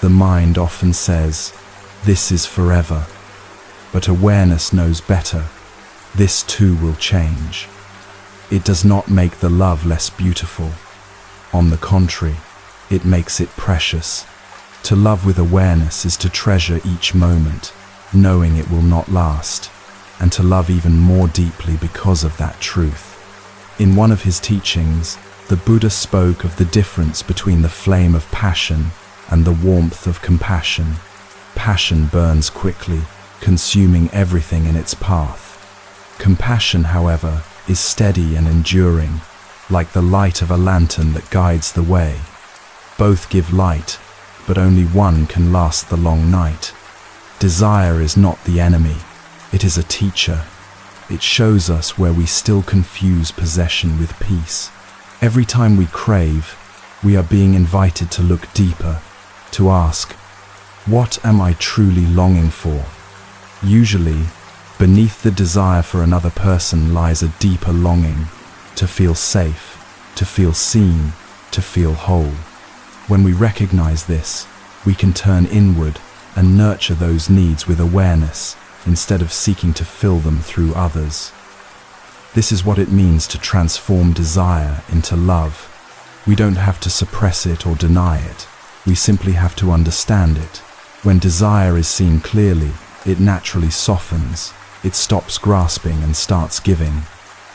the mind often says, "This is forever." But awareness knows better. This too will change. It does not make the love less beautiful. On the contrary, it makes it precious. To love with awareness is to treasure each moment, knowing it will not last, and to love even more deeply because of that truth. In one of his teachings, the Buddha spoke of the difference between the flame of passion and the warmth of compassion. Passion burns quickly, consuming everything in its path. Compassion, however, is steady and enduring, like the light of a lantern that guides the way. Both give light, but only one can last the long night. Desire is not the enemy, it is a teacher. It shows us where we still confuse possession with peace. Every time we crave, we are being invited to look deeper, to ask, what am I truly longing for? Usually, beneath the desire for another person lies a deeper longing, to feel safe, to feel seen, to feel whole. When we recognize this, we can turn inward and nurture those needs with awareness, instead of seeking to fill them through others. This is what it means to transform desire into love. We don't have to suppress it or deny it. We simply have to understand it. When desire is seen clearly, it naturally softens. It stops grasping and starts giving.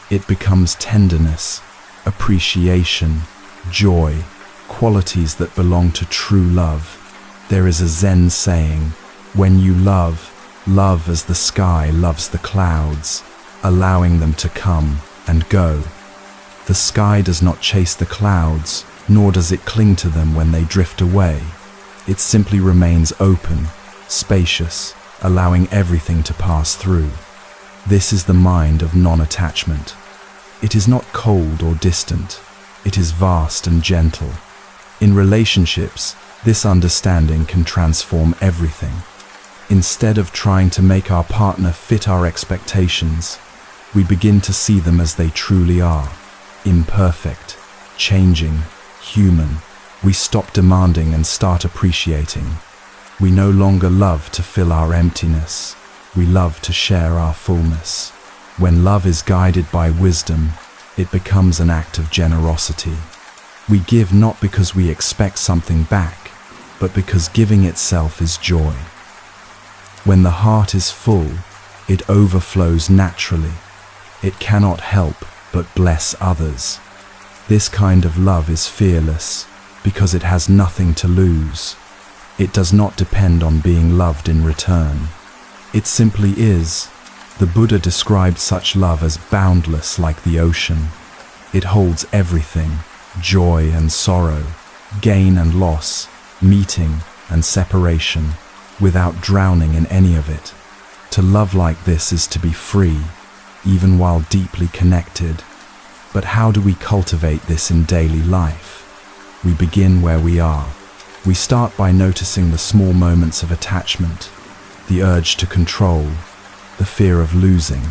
It becomes tenderness, appreciation, joy, qualities that belong to true love. There is a Zen saying, "When you love, love as the sky loves the clouds, allowing them to come and go." The sky does not chase the clouds, nor does it cling to them when they drift away. It simply remains open, spacious, allowing everything to pass through. This is the mind of non-attachment. It is not cold or distant. It is vast and gentle. In relationships, this understanding can transform everything. Instead of trying to make our partner fit our expectations, we begin to see them as they truly are, imperfect, changing, human. We stop demanding and start appreciating. We no longer love to fill our emptiness. We love to share our fullness. When love is guided by wisdom, it becomes an act of generosity. We give not because we expect something back, but because giving itself is joy. When the heart is full, it overflows naturally. It cannot help but bless others. This kind of love is fearless because it has nothing to lose. It does not depend on being loved in return. It simply is. The Buddha described such love as boundless like the ocean. It holds everything, joy and sorrow, gain and loss, meeting and separation, without drowning in any of it. To love like this is to be free, even while deeply connected. But how do we cultivate this in daily life? We begin where we are. We start by noticing the small moments of attachment, the urge to control, the fear of losing,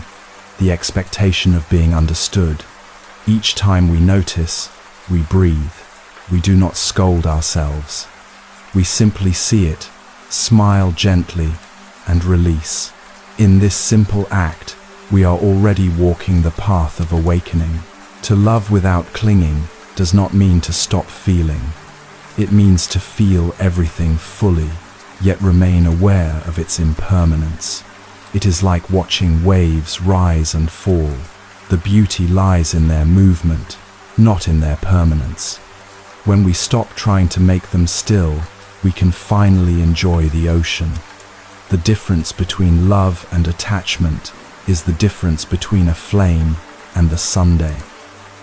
the expectation of being understood. Each time we notice, we breathe. We do not scold ourselves. We simply see it, smile gently, and release. In this simple act, we are already walking the path of awakening. To love without clinging does not mean to stop feeling. It means to feel everything fully, yet remain aware of its impermanence. It is like watching waves rise and fall. The beauty lies in their movement, not in their permanence. When we stop trying to make them still, we can finally enjoy the ocean. The difference between love and attachment is the difference between a flame and the sunday.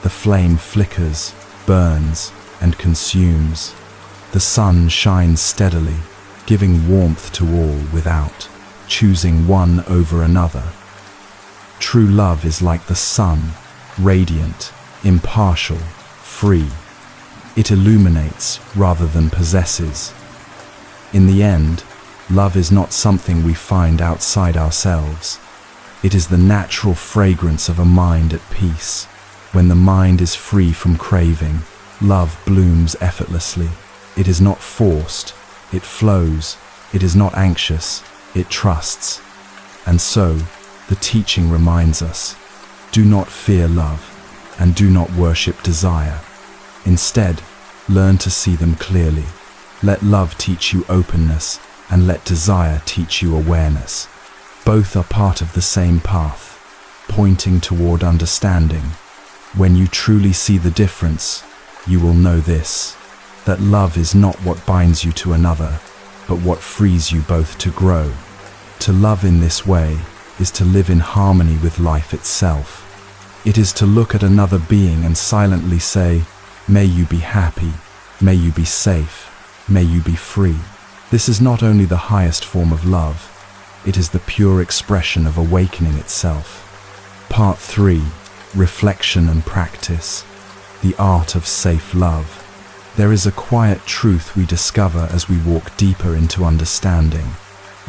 The flame flickers, burns, and consumes. The sun shines steadily, giving warmth to all without, choosing one over another. True love is like the sun, radiant, impartial, free. It illuminates rather than possesses. In the end, love is not something we find outside ourselves. It is the natural fragrance of a mind at peace. When the mind is free from craving, love blooms effortlessly. It is not forced, it flows. It is not anxious, it trusts. And so, the teaching reminds us, do not fear love, and do not worship desire. Instead, learn to see them clearly. Let love teach you openness, and let desire teach you awareness. Both are part of the same path, pointing toward understanding. When you truly see the difference, you will know this, that love is not what binds you to another, but what frees you both to grow. To love in this way is to live in harmony with life itself. It is to look at another being and silently say, may you be happy, may you be safe, may you be free. This is not only the highest form of love, it is the pure expression of awakening itself. Part 3. Reflection and practice. The art of safe love. There is a quiet truth we discover as we walk deeper into understanding.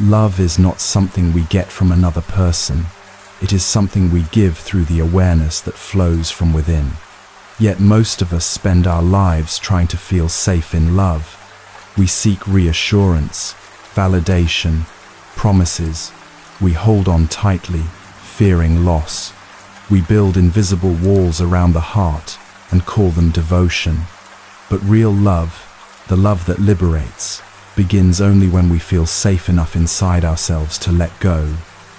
Love is not something we get from another person. It is something we give through the awareness that flows from within. Yet most of us spend our lives trying to feel safe in love. We seek reassurance, validation, promises. We hold on tightly, fearing loss. We build invisible walls around the heart and call them devotion. But real love, the love that liberates, begins only when we feel safe enough inside ourselves to let go.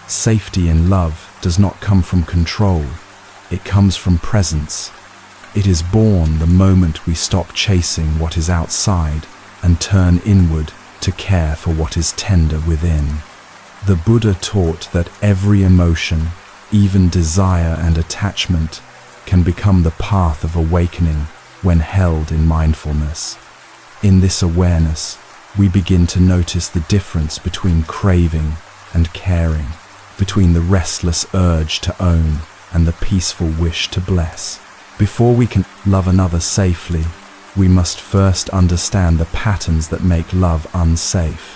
Safety in love does not come from control. It comes from presence. It is born the moment we stop chasing what is outside and turn inward to care for what is tender within. The Buddha taught that every emotion, even desire and attachment, can become the path of awakening when held in mindfulness. In this awareness, we begin to notice the difference between craving and caring, between the restless urge to own and the peaceful wish to bless. Before we can love another safely, we must first understand the patterns that make love unsafe.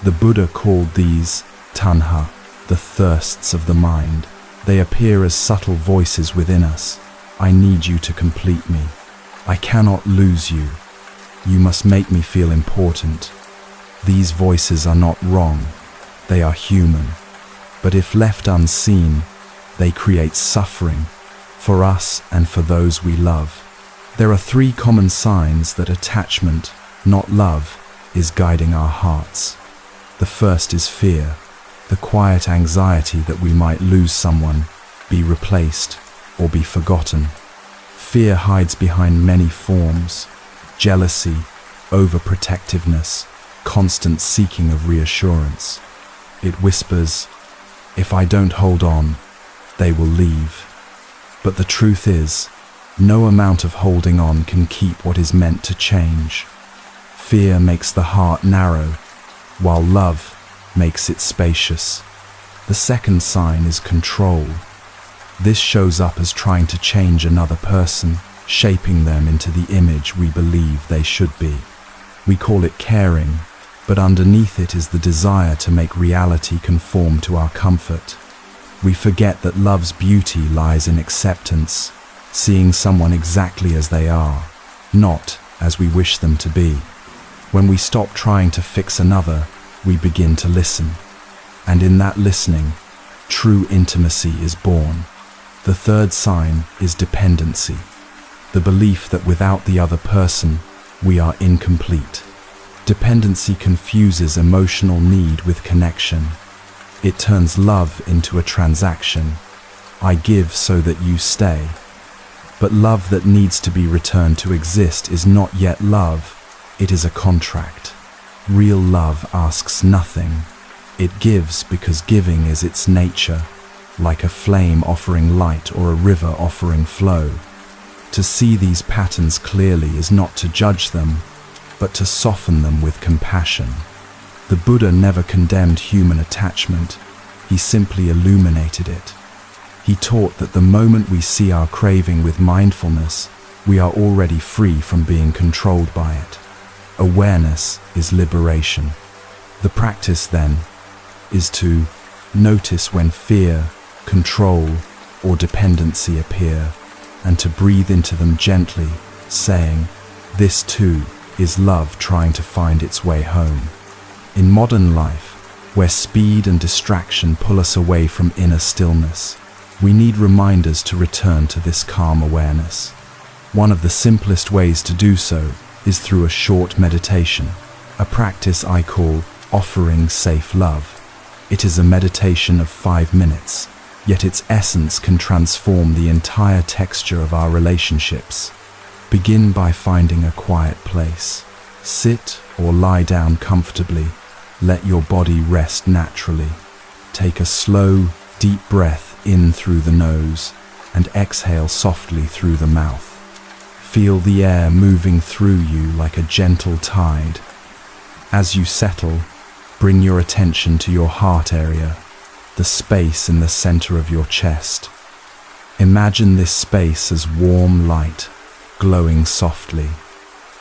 The Buddha called these tanha, the thirsts of the mind. They appear as subtle voices within us. I need you to complete me. I cannot lose you. You must make me feel important. These voices are not wrong. They are human. But if left unseen, they create suffering for us and for those we love. There are 3 common signs that attachment, not love, is guiding our hearts. The first is fear, the quiet anxiety that we might lose someone, be replaced, or be forgotten. Fear hides behind many forms: jealousy, overprotectiveness, constant seeking of reassurance. It whispers, "If I don't hold on, they will leave." But the truth is, no amount of holding on can keep what is meant to change. Fear makes the heart narrow, while love makes it spacious. The second sign is control. This shows up as trying to change another person, shaping them into the image we believe they should be. We call it caring, but underneath it is the desire to make reality conform to our comfort. We forget that love's beauty lies in acceptance, seeing someone exactly as they are, not as we wish them to be. When we stop trying to fix another, we begin to listen. And in that listening, true intimacy is born. The third sign is dependency, the belief that without the other person, we are incomplete. Dependency confuses emotional need with connection. It turns love into a transaction. I give so that you stay. But love that needs to be returned to exist is not yet love, it is a contract. Real love asks nothing. It gives because giving is its nature, like a flame offering light or a river offering flow. To see these patterns clearly is not to judge them, but to soften them with compassion. The Buddha never condemned human attachment, he simply illuminated it. He taught that the moment we see our craving with mindfulness, we are already free from being controlled by it. Awareness is liberation. The practice, then, is to notice when fear, control, or dependency appear, and to breathe into them gently, saying, "This too is love trying to find its way home." In modern life, where speed and distraction pull us away from inner stillness, we need reminders to return to this calm awareness. One of the simplest ways to do so is through a short meditation, a practice I call offering safe love. It is a meditation of 5 minutes, yet its essence can transform the entire texture of our relationships. Begin by finding a quiet place. Sit or lie down comfortably. Let your body rest naturally. Take a slow, deep breath in through the nose and exhale softly through the mouth. Feel the air moving through you like a gentle tide. As you settle, bring your attention to your heart area, the space in the center of your chest. Imagine this space as warm light, glowing softly.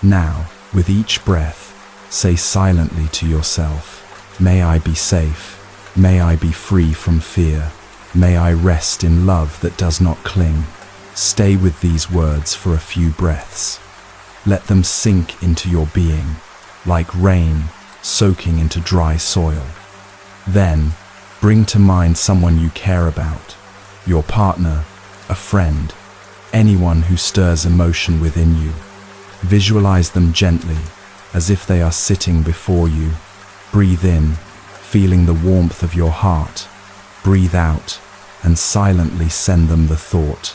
Now, with each breath, say silently to yourself, "May I be safe, may I be free from fear, may I rest in love that does not cling." Stay with these words for a few breaths. Let them sink into your being, like rain soaking into dry soil. Then, bring to mind someone you care about, your partner, a friend, anyone who stirs emotion within you. Visualize them gently, as if they are sitting before you. Breathe in, feeling the warmth of your heart. Breathe out, and silently send them the thought,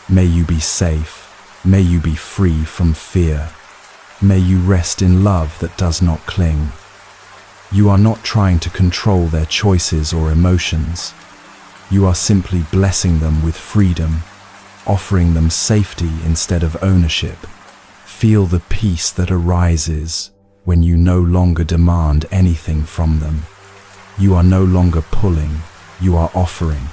"May you be safe, may you be free from fear. May you rest in love that does not cling." You are not trying to control their choices or emotions. You are simply blessing them with freedom, offering them safety instead of ownership. Feel the peace that arises when you no longer demand anything from them. You are no longer pulling, you are offering.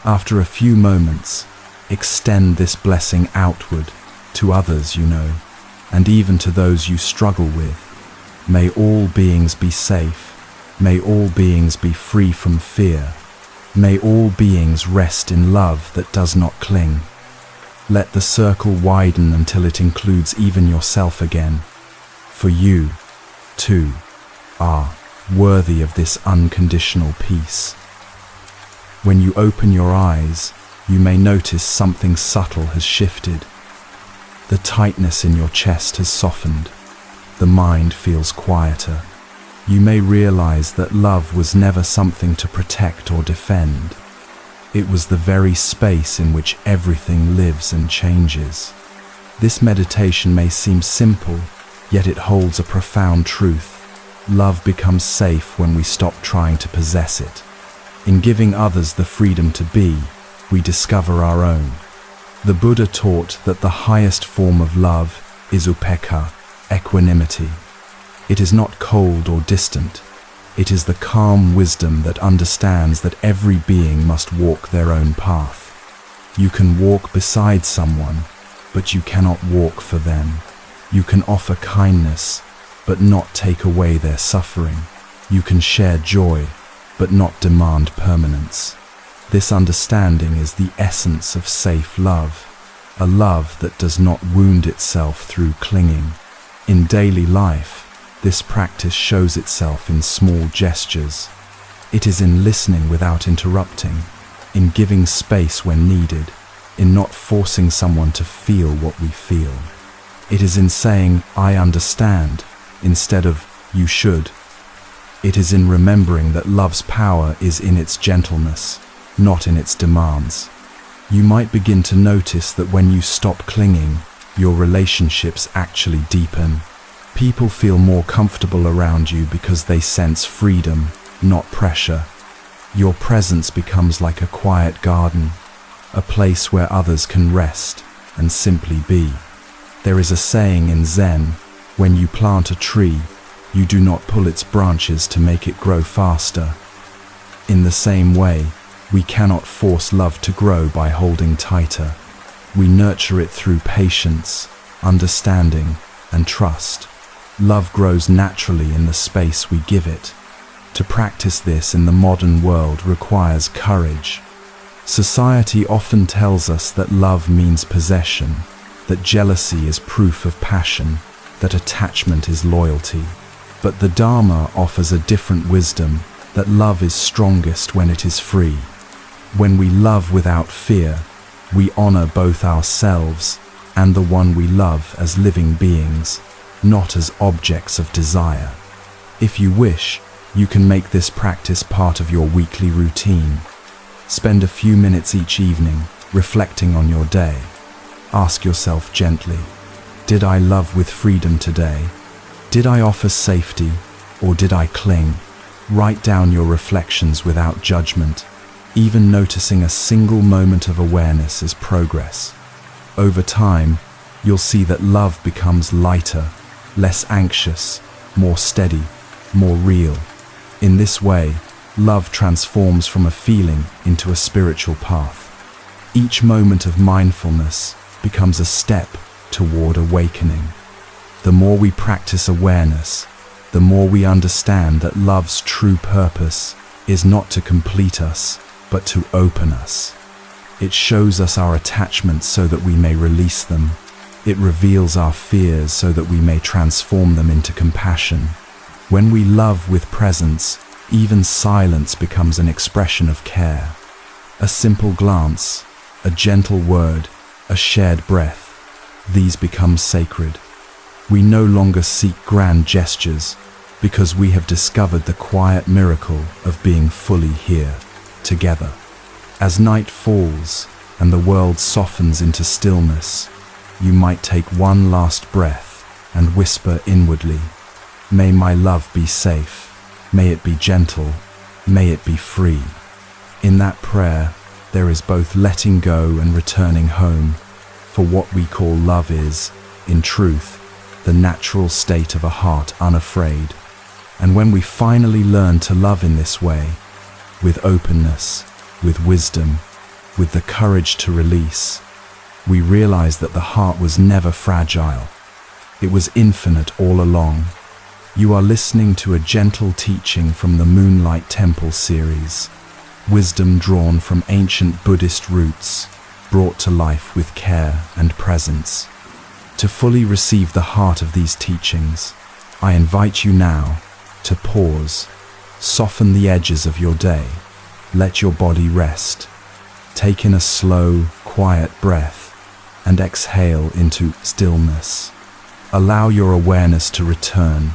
After a few moments, extend this blessing outward to others you know, and even to those you struggle with. May all beings be safe. May all beings be free from fear. May all beings rest in love that does not cling. Let the circle widen until it includes even yourself again. For you, too, are worthy of this unconditional peace. When you open your eyes, you may notice something subtle has shifted. The tightness in your chest has softened. The mind feels quieter. You may realize that love was never something to protect or defend. It was the very space in which everything lives and changes. This meditation may seem simple, yet it holds a profound truth. Love becomes safe when we stop trying to possess it. In giving others the freedom to be, we discover our own. The Buddha taught that the highest form of love is upekkha, equanimity. It is not cold or distant. It is the calm wisdom that understands that every being must walk their own path. You can walk beside someone, but you cannot walk for them. You can offer kindness, but not take away their suffering. You can share joy, but not demand permanence. This understanding is the essence of safe love, a love that does not wound itself through clinging. In daily life, this practice shows itself in small gestures. It is in listening without interrupting, in giving space when needed, in not forcing someone to feel what we feel. It is in saying, "I understand," instead of "you should." It is in remembering that love's power is in its gentleness, not in its demands. You might begin to notice that when you stop clinging, your relationships actually deepen. People feel more comfortable around you because they sense freedom, not pressure. Your presence becomes like a quiet garden, a place where others can rest and simply be. There is a saying in Zen, when you plant a tree, you do not pull its branches to make it grow faster. In the same way, we cannot force love to grow by holding tighter. We nurture it through patience, understanding, and trust. Love grows naturally in the space we give it. To practice this in the modern world requires courage. Society often tells us that love means possession, that jealousy is proof of passion, that attachment is loyalty. But the Dharma offers a different wisdom, that love is strongest when it is free. When we love without fear, we honor both ourselves and the one we love as living beings, not as objects of desire. If you wish, you can make this practice part of your weekly routine. Spend a few minutes each evening reflecting on your day. Ask yourself gently, did I love with freedom today? Did I offer safety, or did I cling? Write down your reflections without judgment. Even noticing a single moment of awareness is progress. Over time, you'll see that love becomes lighter, less anxious, more steady, more real. In this way, love transforms from a feeling into a spiritual path. Each moment of mindfulness becomes a step toward awakening. The more we practice awareness, the more we understand that love's true purpose is not to complete us, but to open us. It shows us our attachments so that we may release them. It reveals our fears so that we may transform them into compassion. When we love with presence, even silence becomes an expression of care. A simple glance, a gentle word, a shared breath, these become sacred. We no longer seek grand gestures because we have discovered the quiet miracle of being fully here, together. As night falls and the world softens into stillness, you might take one last breath and whisper inwardly, "May my love be safe, may it be gentle, may it be free." In that prayer, there is both letting go and returning home, for what we call love is, in truth, the natural state of a heart unafraid. And when we finally learn to love in this way, with openness, with wisdom, with the courage to release, we realize that the heart was never fragile. It was infinite all along. You are listening to a gentle teaching from the Moonlight Temple series, wisdom drawn from ancient Buddhist roots, brought to life with care and presence. To fully receive the heart of these teachings, I invite you now to pause, soften the edges of your day, let your body rest. Take in a slow, quiet breath and exhale into stillness. Allow your awareness to return,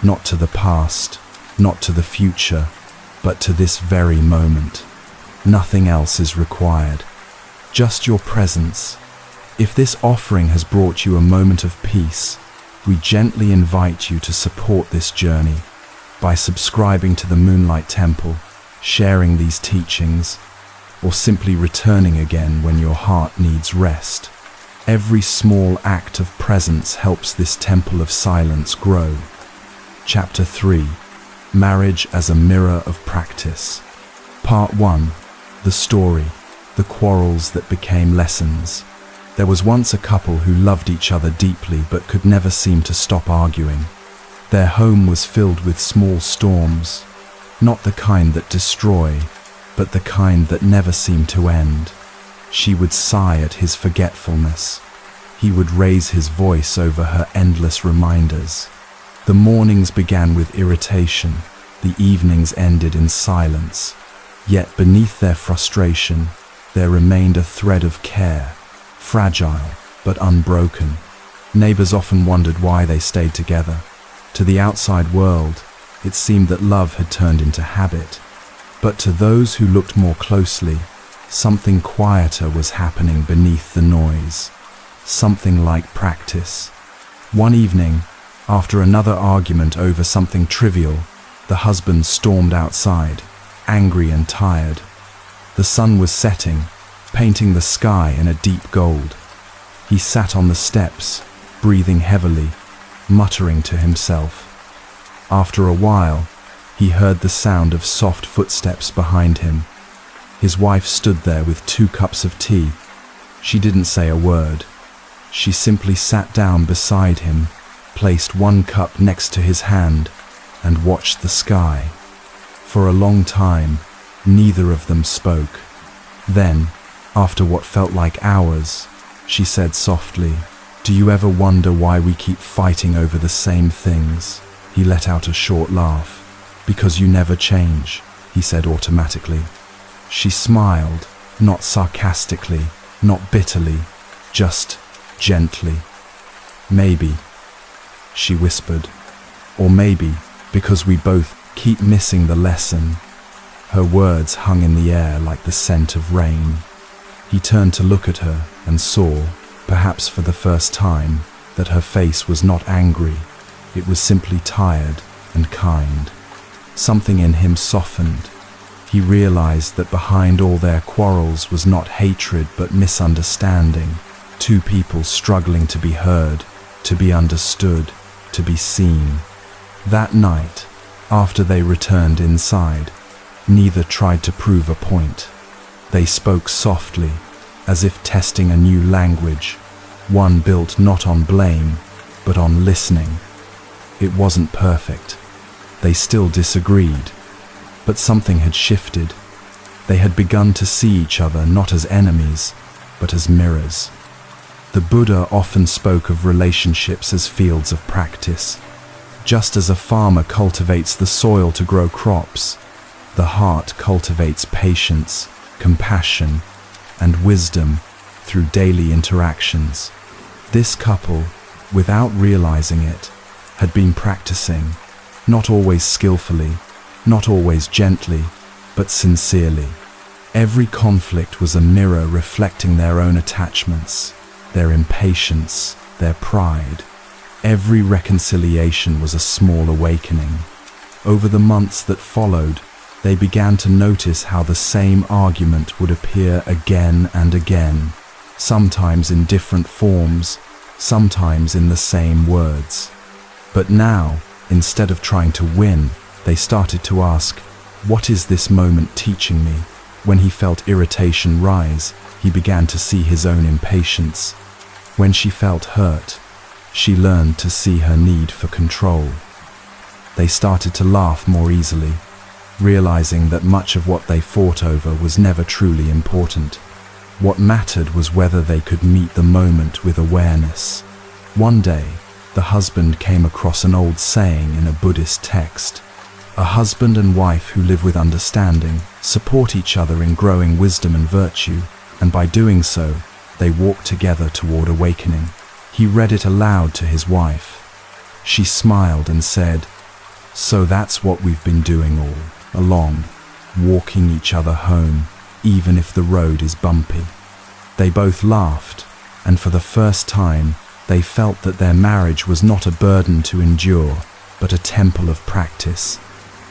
not to the past, not to the future, but to this very moment. Nothing else is required, just your presence. If this offering has brought you a moment of peace, we gently invite you to support this journey by subscribing to the Moonlight Temple, sharing these teachings, or simply returning again when your heart needs rest. Every small act of presence helps this temple of silence grow. Chapter 3: Marriage as a Mirror of Practice. Part 1: The Story, the Quarrels that Became Lessons. There was once a couple who loved each other deeply but could never seem to stop arguing. Their home was filled with small storms, not the kind that destroy, but the kind that never seemed to end. She would sigh at his forgetfulness. He would raise his voice over her endless reminders. The mornings began with irritation, the evenings ended in silence. Yet beneath their frustration, there remained a thread of care, fragile but unbroken. Neighbors often wondered why they stayed together. To the outside world, it seemed that love had turned into habit. But to those who looked more closely, something quieter was happening beneath the noise. Something like practice. One evening, after another argument over something trivial, the husband stormed outside, angry and tired. The sun was setting, painting the sky in a deep gold. He sat on the steps, breathing heavily, muttering to himself. After a while, he heard the sound of soft footsteps behind him. His wife stood there with 2 cups of tea. She didn't say a word. She simply sat down beside him, placed 1 cup next to his hand, and watched the sky. For a long time, neither of them spoke. Then, after what felt like hours, she said softly, "Do you ever wonder why we keep fighting over the same things?" He let out a short laugh. "Because you never change," he said automatically. She smiled, not sarcastically, not bitterly, just gently. "Maybe," she whispered, "or maybe because we both keep missing the lesson." Her words hung in the air like the scent of rain. He turned to look at her and saw, perhaps for the first time, that her face was not angry. It was simply tired and kind. Something in him softened. He realized that behind all their quarrels was not hatred but misunderstanding. 2 people struggling to be heard, to be understood, to be seen. That night, after they returned inside, neither tried to prove a point. They spoke softly, as if testing a new language, one built not on blame, but on listening. It wasn't perfect. They still disagreed, but something had shifted. They had begun to see each other not as enemies, but as mirrors. The Buddha often spoke of relationships as fields of practice. Just as a farmer cultivates the soil to grow crops, the heart cultivates patience, compassion, and wisdom through daily interactions. This couple, without realizing it, had been practicing, not always skillfully, not always gently, but sincerely. Every conflict was a mirror reflecting their own attachments, their impatience, their pride. Every reconciliation was a small awakening. Over the months that followed, they began to notice how the same argument would appear again and again, sometimes in different forms, sometimes in the same words. But now, instead of trying to win, they started to ask, "What is this moment teaching me?" When he felt irritation rise, he began to see his own impatience. When she felt hurt, she learned to see her need for control. They started to laugh more easily, realizing that much of what they fought over was never truly important. What mattered was whether they could meet the moment with awareness. One day, the husband came across an old saying in a Buddhist text: a husband and wife who live with understanding support each other in growing wisdom and virtue, and by doing so, they walk together toward awakening. He read it aloud to his wife. She smiled and said, "So that's what we've been doing all along, walking each other home, even if the road is bumpy." They both laughed, and for the first time, they felt that their marriage was not a burden to endure, but a temple of practice,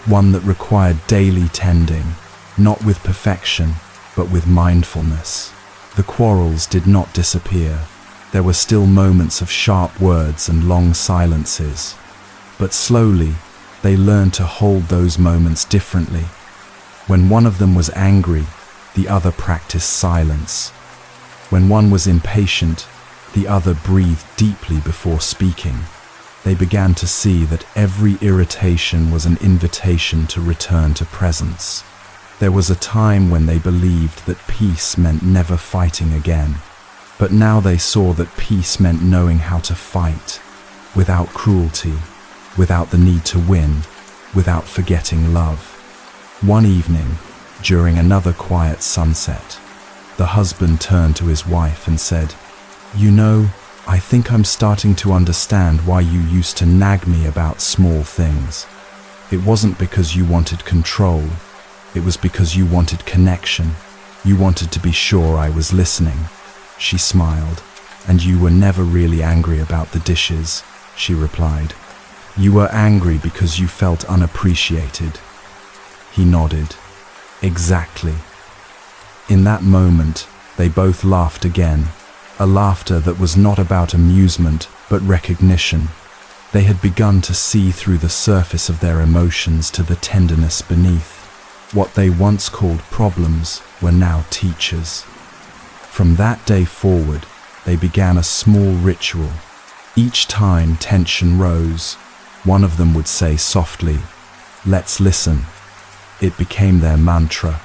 one that required daily tending, not with perfection, but with mindfulness. The quarrels did not disappear. There were still moments of sharp words and long silences, but slowly, they learned to hold those moments differently. When one of them was angry, the other practiced silence. When one was impatient, the other breathed deeply before speaking. They began to see that every irritation was an invitation to return to presence. There was a time when they believed that peace meant never fighting again, but now they saw that peace meant knowing how to fight, without cruelty, without the need to win, without forgetting love. One evening, during another quiet sunset, the husband turned to his wife and said, "You know, I think I'm starting to understand why you used to nag me about small things. It wasn't because you wanted control. It was because you wanted connection. You wanted to be sure I was listening." She smiled. "And you were never really angry about the dishes," she replied. "You were angry because you felt unappreciated." He nodded. "Exactly." In that moment, they both laughed again, a laughter that was not about amusement, but recognition. They had begun to see through the surface of their emotions to the tenderness beneath. What they once called problems were now teachers. From that day forward, they began a small ritual. Each time tension rose, one of them would say softly, "Let's listen." It became their mantra.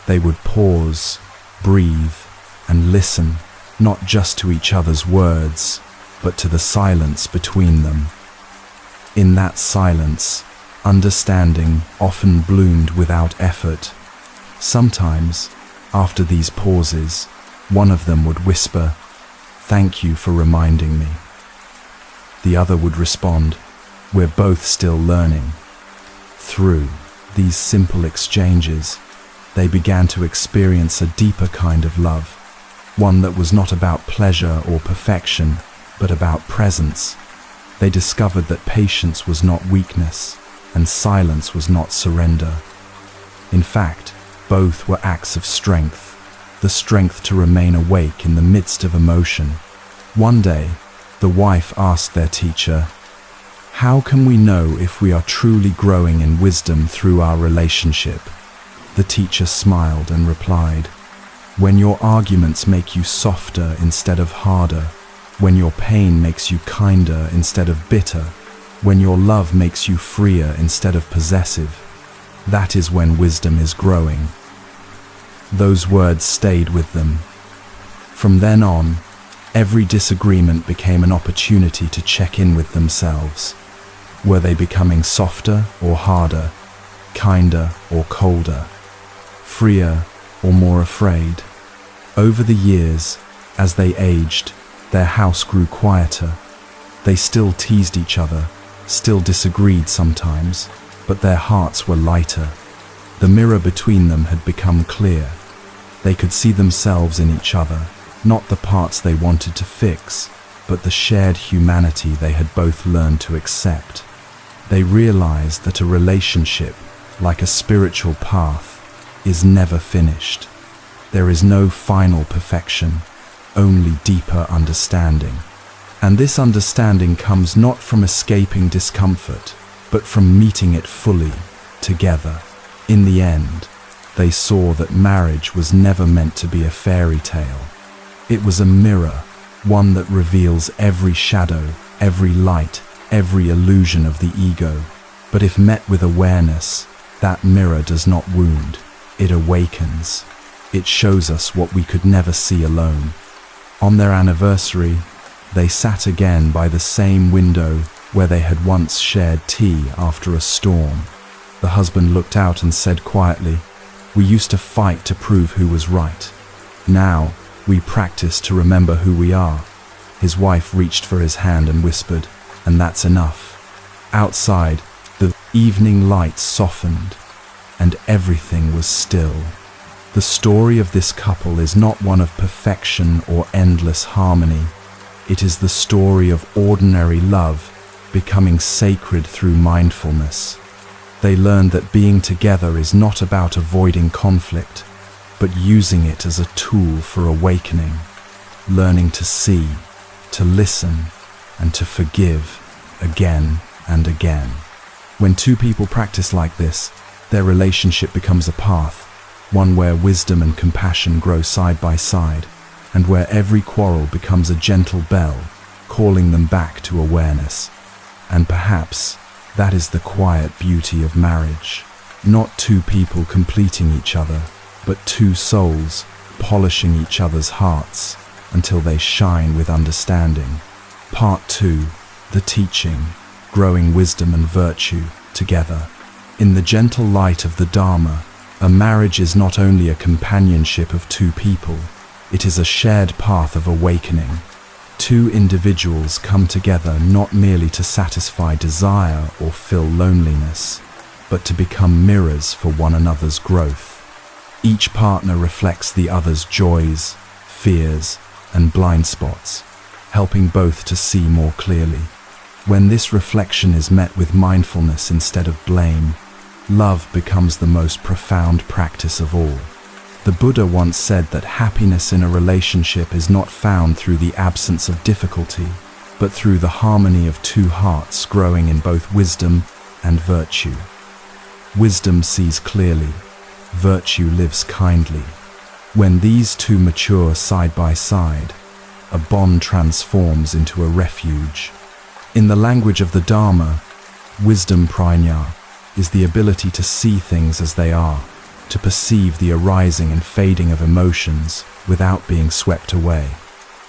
They would pause, breathe, and listen, not just to each other's words, but to the silence between them. In that silence, understanding often bloomed without effort. Sometimes, after these pauses, one of them would whisper, "Thank you for reminding me." The other would respond, "We're both still learning." Through these simple exchanges, they began to experience a deeper kind of love, one that was not about pleasure or perfection, but about presence. They discovered that patience was not weakness, and silence was not surrender. In fact, both were acts of strength, the strength to remain awake in the midst of emotion. One day, the wife asked their teacher, "How can we know if we are truly growing in wisdom through our relationship?" The teacher smiled and replied, "When your arguments make you softer instead of harder, when your pain makes you kinder instead of bitter, when your love makes you freer instead of possessive, that is when wisdom is growing." Those words stayed with them. From then on, every disagreement became an opportunity to check in with themselves. Were they becoming softer or harder, kinder or colder, freer or more afraid? Over the years, as they aged, their house grew quieter. They still teased each other, still disagreed sometimes, but their hearts were lighter. The mirror between them had become clear. They could see themselves in each other, not the parts they wanted to fix, but the shared humanity they had both learned to accept. They realized that a relationship, like a spiritual path, is never finished. There is no final perfection, only deeper understanding. And this understanding comes not from escaping discomfort, but from meeting it fully, together. In the end, they saw that marriage was never meant to be a fairy tale. It was a mirror, one that reveals every shadow, every light, every illusion of the ego. But if met with awareness, that mirror does not wound, it awakens. It shows us what we could never see alone. On their anniversary, They sat again by the same window where they had once shared tea after a storm. The husband looked out and said quietly, "We used to fight to prove who was right. Now we practice to remember who we are." His wife reached for his hand and whispered, "And that's enough." Outside, the evening light softened, and everything was still. The story of this couple is not one of perfection or endless harmony. It is the story of ordinary love becoming sacred through mindfulness. They learned that being together is not about avoiding conflict, but using it as a tool for awakening, learning to see, to listen, and to forgive again and again. When two people practice like this, their relationship becomes a path, one where wisdom and compassion grow side by side, and where every quarrel becomes a gentle bell, calling them back to awareness. And perhaps that is the quiet beauty of marriage. Not two people completing each other, but two souls polishing each other's hearts until they shine with understanding. Part 2. The teaching, growing wisdom and virtue together. In the gentle light of the Dharma, a marriage is not only a companionship of two people, it is a shared path of awakening. Two individuals come together not merely to satisfy desire or fill loneliness, but to become mirrors for one another's growth. Each partner reflects the other's joys, fears, and blind spots, helping both to see more clearly. When this reflection is met with mindfulness instead of blame, love becomes the most profound practice of all. The Buddha once said that happiness in a relationship is not found through the absence of difficulty, but through the harmony of two hearts growing in both wisdom and virtue. Wisdom sees clearly, virtue lives kindly. When these two mature side by side, a bond transforms into a refuge. In the language of the Dharma, wisdom prajna is the ability to see things as they are, to perceive the arising and fading of emotions without being swept away.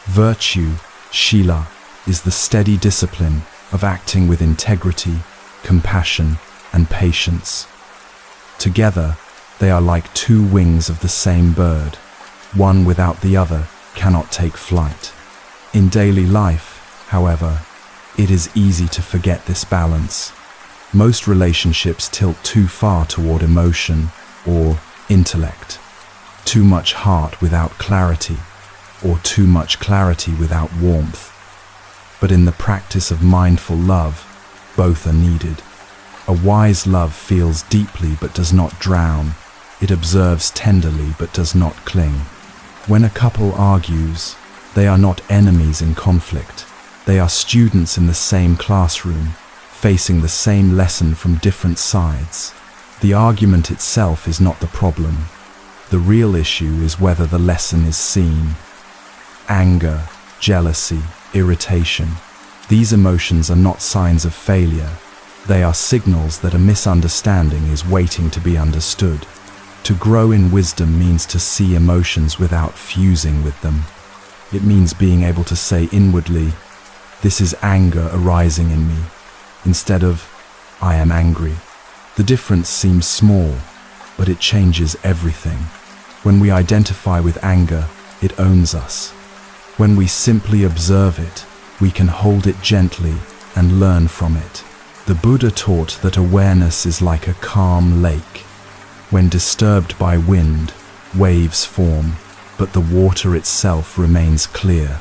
Virtue, shila, is the steady discipline of acting with integrity, compassion, and patience. Together, they are like two wings of the same bird. One without the other cannot take flight. In daily life, however, it is easy to forget this balance. Most relationships tilt too far toward emotion or intellect, too much heart without clarity, or too much clarity without warmth. But in the practice of mindful love, both are needed. A wise love feels deeply but does not drown. It observes tenderly but does not cling. When a couple argues, they are not enemies in conflict. They are students in the same classroom, facing the same lesson from different sides. The argument itself is not the problem. The real issue is whether the lesson is seen. Anger, jealousy, irritation. These emotions are not signs of failure. They are signals that a misunderstanding is waiting to be understood. To grow in wisdom means to see emotions without fusing with them. It means being able to say inwardly, "This is anger arising in me," instead of, "I am angry." The difference seems small, but it changes everything. When we identify with anger, it owns us. When we simply observe it, we can hold it gently and learn from it. The Buddha taught that awareness is like a calm lake. When disturbed by wind, waves form, but the water itself remains clear.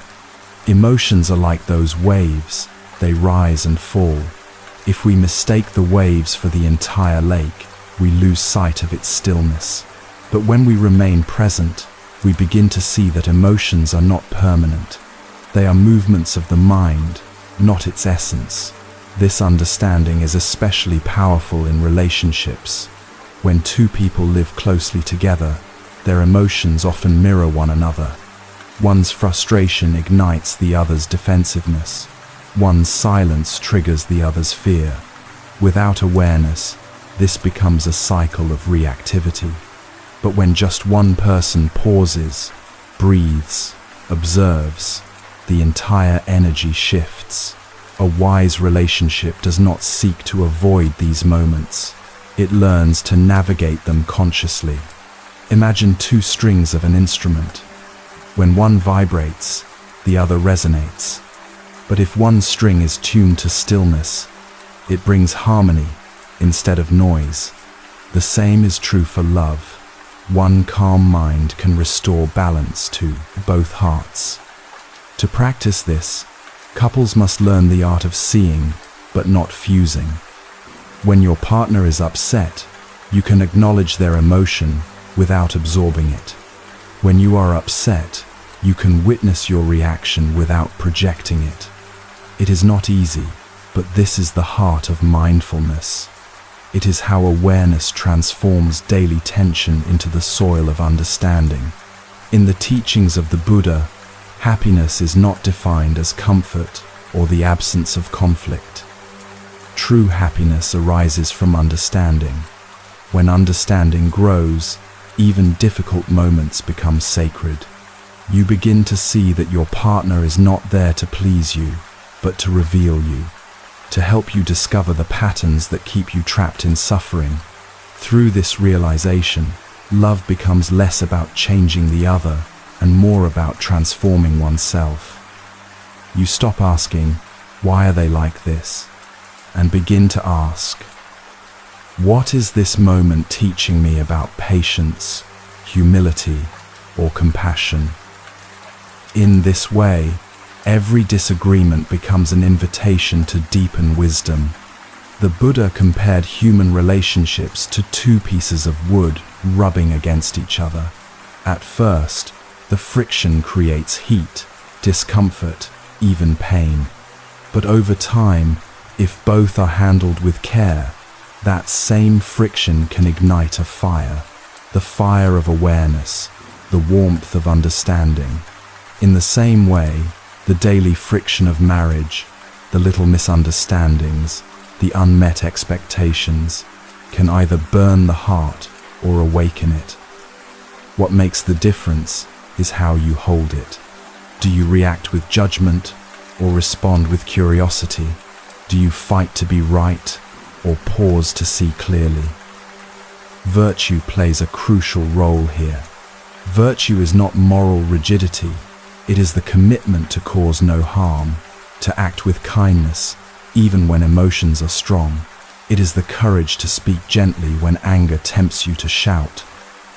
Emotions are like those waves, they rise and fall. If we mistake the waves for the entire lake, we lose sight of its stillness. But when we remain present, we begin to see that emotions are not permanent. They are movements of the mind, not its essence. This understanding is especially powerful in relationships. When two people live closely together, their emotions often mirror one another. One's frustration ignites the other's defensiveness. One's silence triggers the other's fear. Without awareness, this becomes a cycle of reactivity. But when just one person pauses, breathes, observes, the entire energy shifts. A wise relationship does not seek to avoid these moments. It learns to navigate them consciously. Imagine two strings of an instrument. When one vibrates, the other resonates. But if one string is tuned to stillness, it brings harmony instead of noise. The same is true for love. One calm mind can restore balance to both hearts. To practice this, couples must learn the art of seeing, but not fusing. When your partner is upset, you can acknowledge their emotion without absorbing it. When you are upset, you can witness your reaction without projecting it. It is not easy, but this is the heart of mindfulness. It is how awareness transforms daily tension into the soil of understanding. In the teachings of the Buddha, happiness is not defined as comfort or the absence of conflict. True happiness arises from understanding. When understanding grows, even difficult moments become sacred. You begin to see that your partner is not there to please you, but to reveal you, to help you discover the patterns that keep you trapped in suffering. Through this realization, love becomes less about changing the other and more about transforming oneself. You stop asking, "Why are they like this?" and begin to ask, "What is this moment teaching me about patience, humility, or compassion?" In this way, every disagreement becomes an invitation to deepen wisdom. The Buddha compared human relationships to two pieces of wood rubbing against each other. At first, the friction creates heat, discomfort, even pain. But over time, if both are handled with care, that same friction can ignite a fire, the fire of awareness, the warmth of understanding. In the same way, the daily friction of marriage, the little misunderstandings, the unmet expectations, can either burn the heart or awaken it. What makes the difference is how you hold it. Do you react with judgment or respond with curiosity? Do you fight to be right or pause to see clearly? Virtue plays a crucial role here. Virtue is not moral rigidity. It is the commitment to cause no harm, to act with kindness, even when emotions are strong. It is the courage to speak gently when anger tempts you to shout.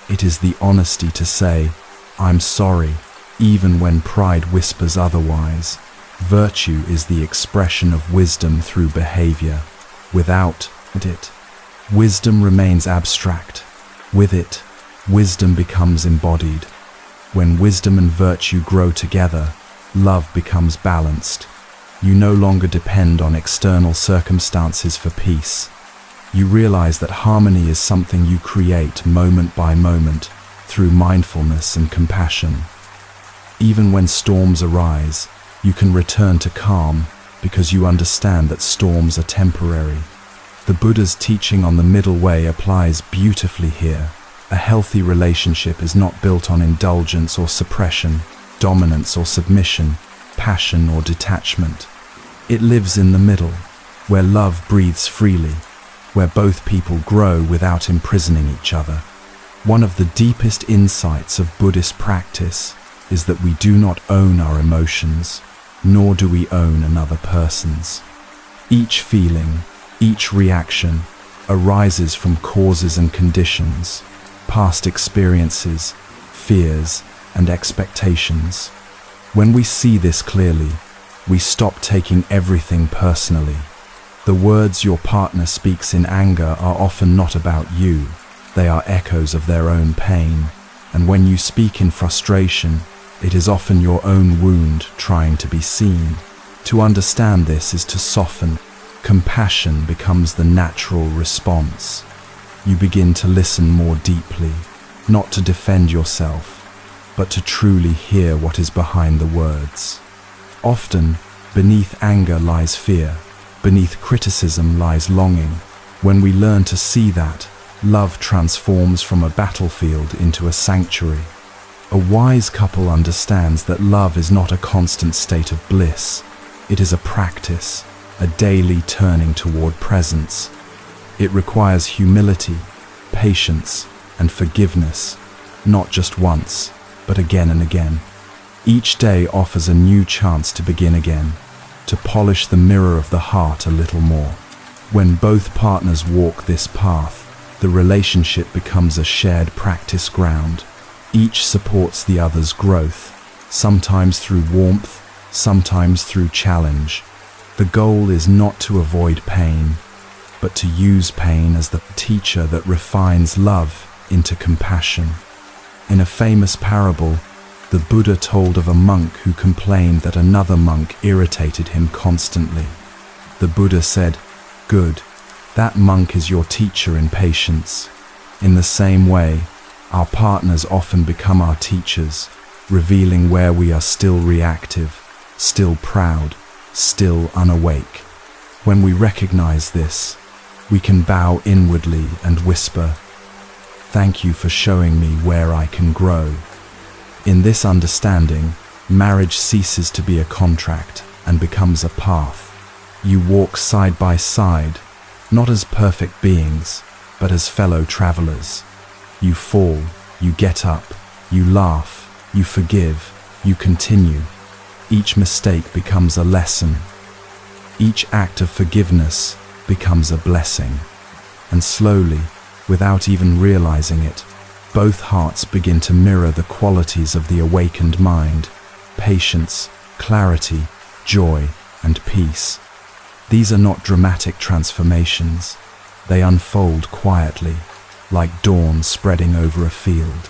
It is the honesty to say, "I'm sorry," even when pride whispers otherwise. Virtue is the expression of wisdom through behavior. Without it, wisdom remains abstract. With it, wisdom becomes embodied. When wisdom and virtue grow together, love becomes balanced. You no longer depend on external circumstances for peace. You realize that harmony is something you create moment by moment through mindfulness and compassion. Even when storms arise, you can return to calm because you understand that storms are temporary. The Buddha's teaching on the middle way applies beautifully here. A healthy relationship is not built on indulgence or suppression, dominance or submission, passion or detachment. It lives in the middle, where love breathes freely, where both people grow without imprisoning each other. One of the deepest insights of Buddhist practice is that we do not own our emotions, nor do we own another person's. Each feeling, each reaction, arises from causes and conditions, past experiences, fears, and expectations. When we see this clearly, we stop taking everything personally. The words your partner speaks in anger are often not about you. They are echoes of their own pain. And when you speak in frustration, it is often your own wound trying to be seen. To understand this is to soften. Compassion becomes the natural response. You begin to listen more deeply, not to defend yourself, but to truly hear what is behind the words. Often, beneath anger lies fear, beneath criticism lies longing. When we learn to see that, love transforms from a battlefield into a sanctuary. A wise couple understands that love is not a constant state of bliss. It is a practice, a daily turning toward presence. It requires humility, patience, and forgiveness, not just once, but again and again. Each day offers a new chance to begin again, to polish the mirror of the heart a little more. When both partners walk this path, the relationship becomes a shared practice ground. Each supports the other's growth, sometimes through warmth, sometimes through challenge. The goal is not to avoid pain, but to use pain as the teacher that refines love into compassion. In a famous parable, the Buddha told of a monk who complained that another monk irritated him constantly. The Buddha said, "Good, that monk is your teacher in patience." In the same way, our partners often become our teachers, revealing where we are still reactive, still proud, still unawake. When we recognize this, we can bow inwardly and whisper, "Thank you for showing me where I can grow." In this understanding, marriage ceases to be a contract and becomes a path. You walk side by side, not as perfect beings, but as fellow travelers. You fall, you get up, you laugh, you forgive, you continue. Each mistake becomes a lesson. Each act of forgiveness becomes a blessing. And slowly, without even realizing it, both hearts begin to mirror the qualities of the awakened mind: patience, clarity, joy, and peace. These are not dramatic transformations. They unfold quietly, like dawn spreading over a field.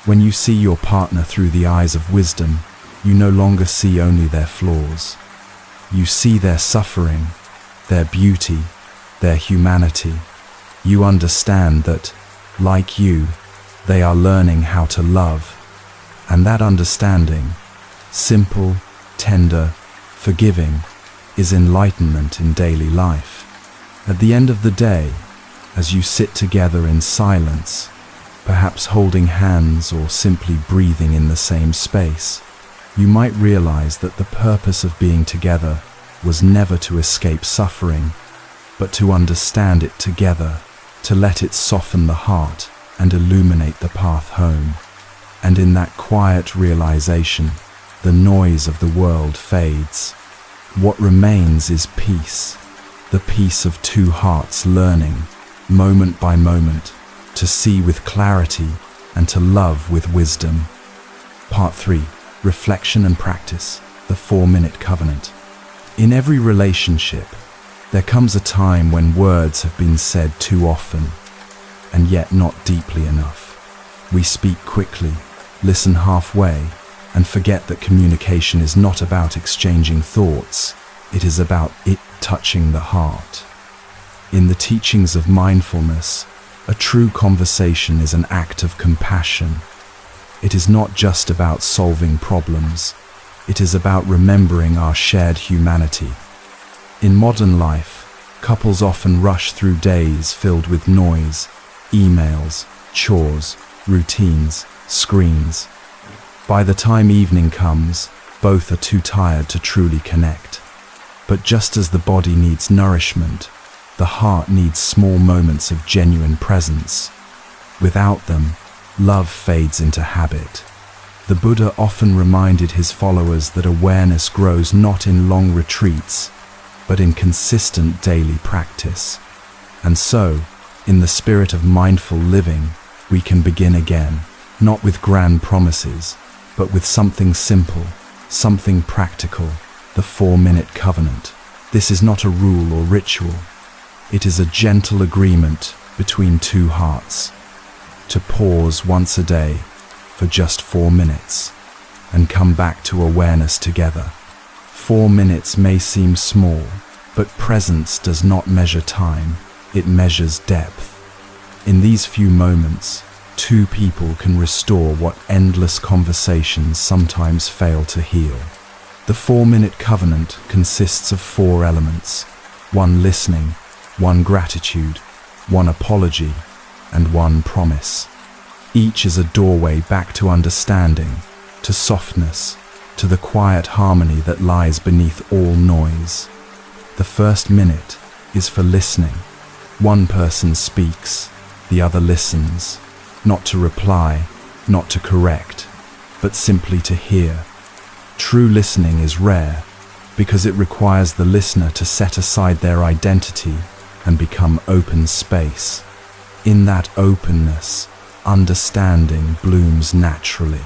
When you see your partner through the eyes of wisdom, you no longer see only their flaws. You see their suffering, their beauty, their humanity. You understand that, like you, they are learning how to love. And that understanding, simple, tender, forgiving, is enlightenment in daily life. At the end of the day, as you sit together in silence, perhaps holding hands or simply breathing in the same space, you might realize that the purpose of being together was never to escape suffering, but to understand it together, to let it soften the heart and illuminate the path home. And in that quiet realization, the noise of the world fades. What remains is peace, the peace of two hearts learning, moment by moment, to see with clarity and to love with wisdom. Part 3. Reflection and practice, the 4-minute covenant. In every relationship, there comes a time when words have been said too often, and yet not deeply enough. We speak quickly, listen halfway, and forget that communication is not about exchanging thoughts, it is about it touching the heart. In the teachings of mindfulness, a true conversation is an act of compassion. It is not just about solving problems, it is about remembering our shared humanity. In modern life, couples often rush through days filled with noise, emails, chores, routines, screens. By the time evening comes, both are too tired to truly connect. But just as the body needs nourishment, the heart needs small moments of genuine presence. Without them, love fades into habit. The Buddha often reminded his followers that awareness grows not in long retreats, but in consistent daily practice. And so, in the spirit of mindful living, we can begin again, not with grand promises, but with something simple, something practical, the 4-minute covenant. This is not a rule or ritual. It is a gentle agreement between two hearts, to pause once a day for just 4 minutes and come back to awareness together. 4 minutes may seem small, but presence does not measure time, it measures depth. In these few moments, two people can restore what endless conversations sometimes fail to heal. The 4-minute covenant consists of 4 elements: 1 listening, 1 gratitude, 1 apology, and 1 promise. Each is a doorway back to understanding, to softness, to the quiet harmony that lies beneath all noise. The first minute is for listening. One person speaks, the other listens, not to reply, not to correct, but simply to hear. True listening is rare because it requires the listener to set aside their identity and become open space. In that openness, understanding blooms naturally.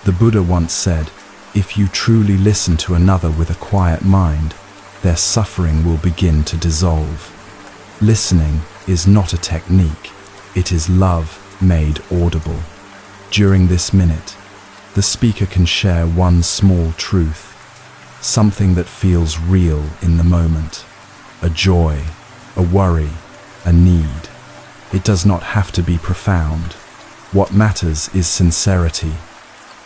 The Buddha once said, "If you truly listen to another with a quiet mind, their suffering will begin to dissolve." Listening is not a technique, it is love made audible. During this minute, the speaker can share one small truth, something that feels real in the moment, a joy, a worry, a need. It does not have to be profound. What matters is sincerity.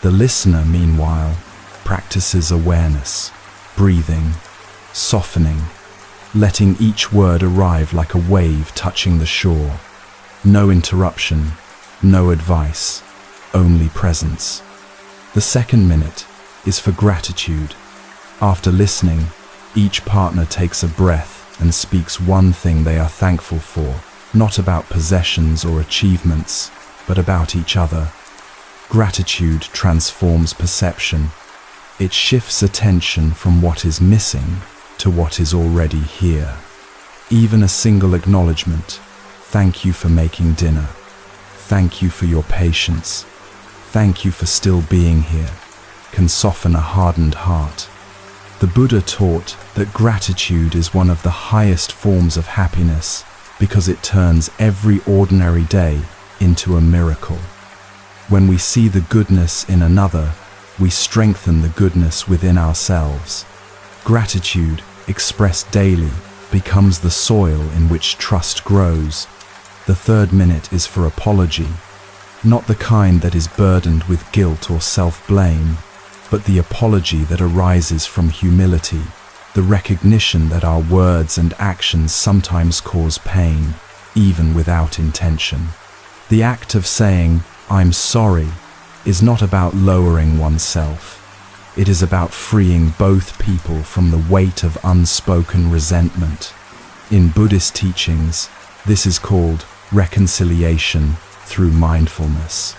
The listener, meanwhile, practices awareness, breathing, softening, letting each word arrive like a wave touching the shore. No interruption, no advice, only presence. The second minute is for gratitude. After listening, each partner takes a breath and speaks one thing they are thankful for, not about possessions or achievements, but about each other. Gratitude transforms perception. It shifts attention from what is missing to what is already here. Even a single acknowledgement, "Thank you for making dinner. Thank you for your patience. Thank you for still being here," can soften a hardened heart. The Buddha taught that gratitude is one of the highest forms of happiness because it turns every ordinary day into a miracle. When we see the goodness in another, we strengthen the goodness within ourselves. Gratitude, expressed daily, becomes the soil in which trust grows. The third minute is for apology, not the kind that is burdened with guilt or self-blame, but the apology that arises from humility, the recognition that our words and actions sometimes cause pain, even without intention. The act of saying, "I'm sorry," is not about lowering oneself. It is about freeing both people from the weight of unspoken resentment. In Buddhist teachings, this is called reconciliation through mindfulness.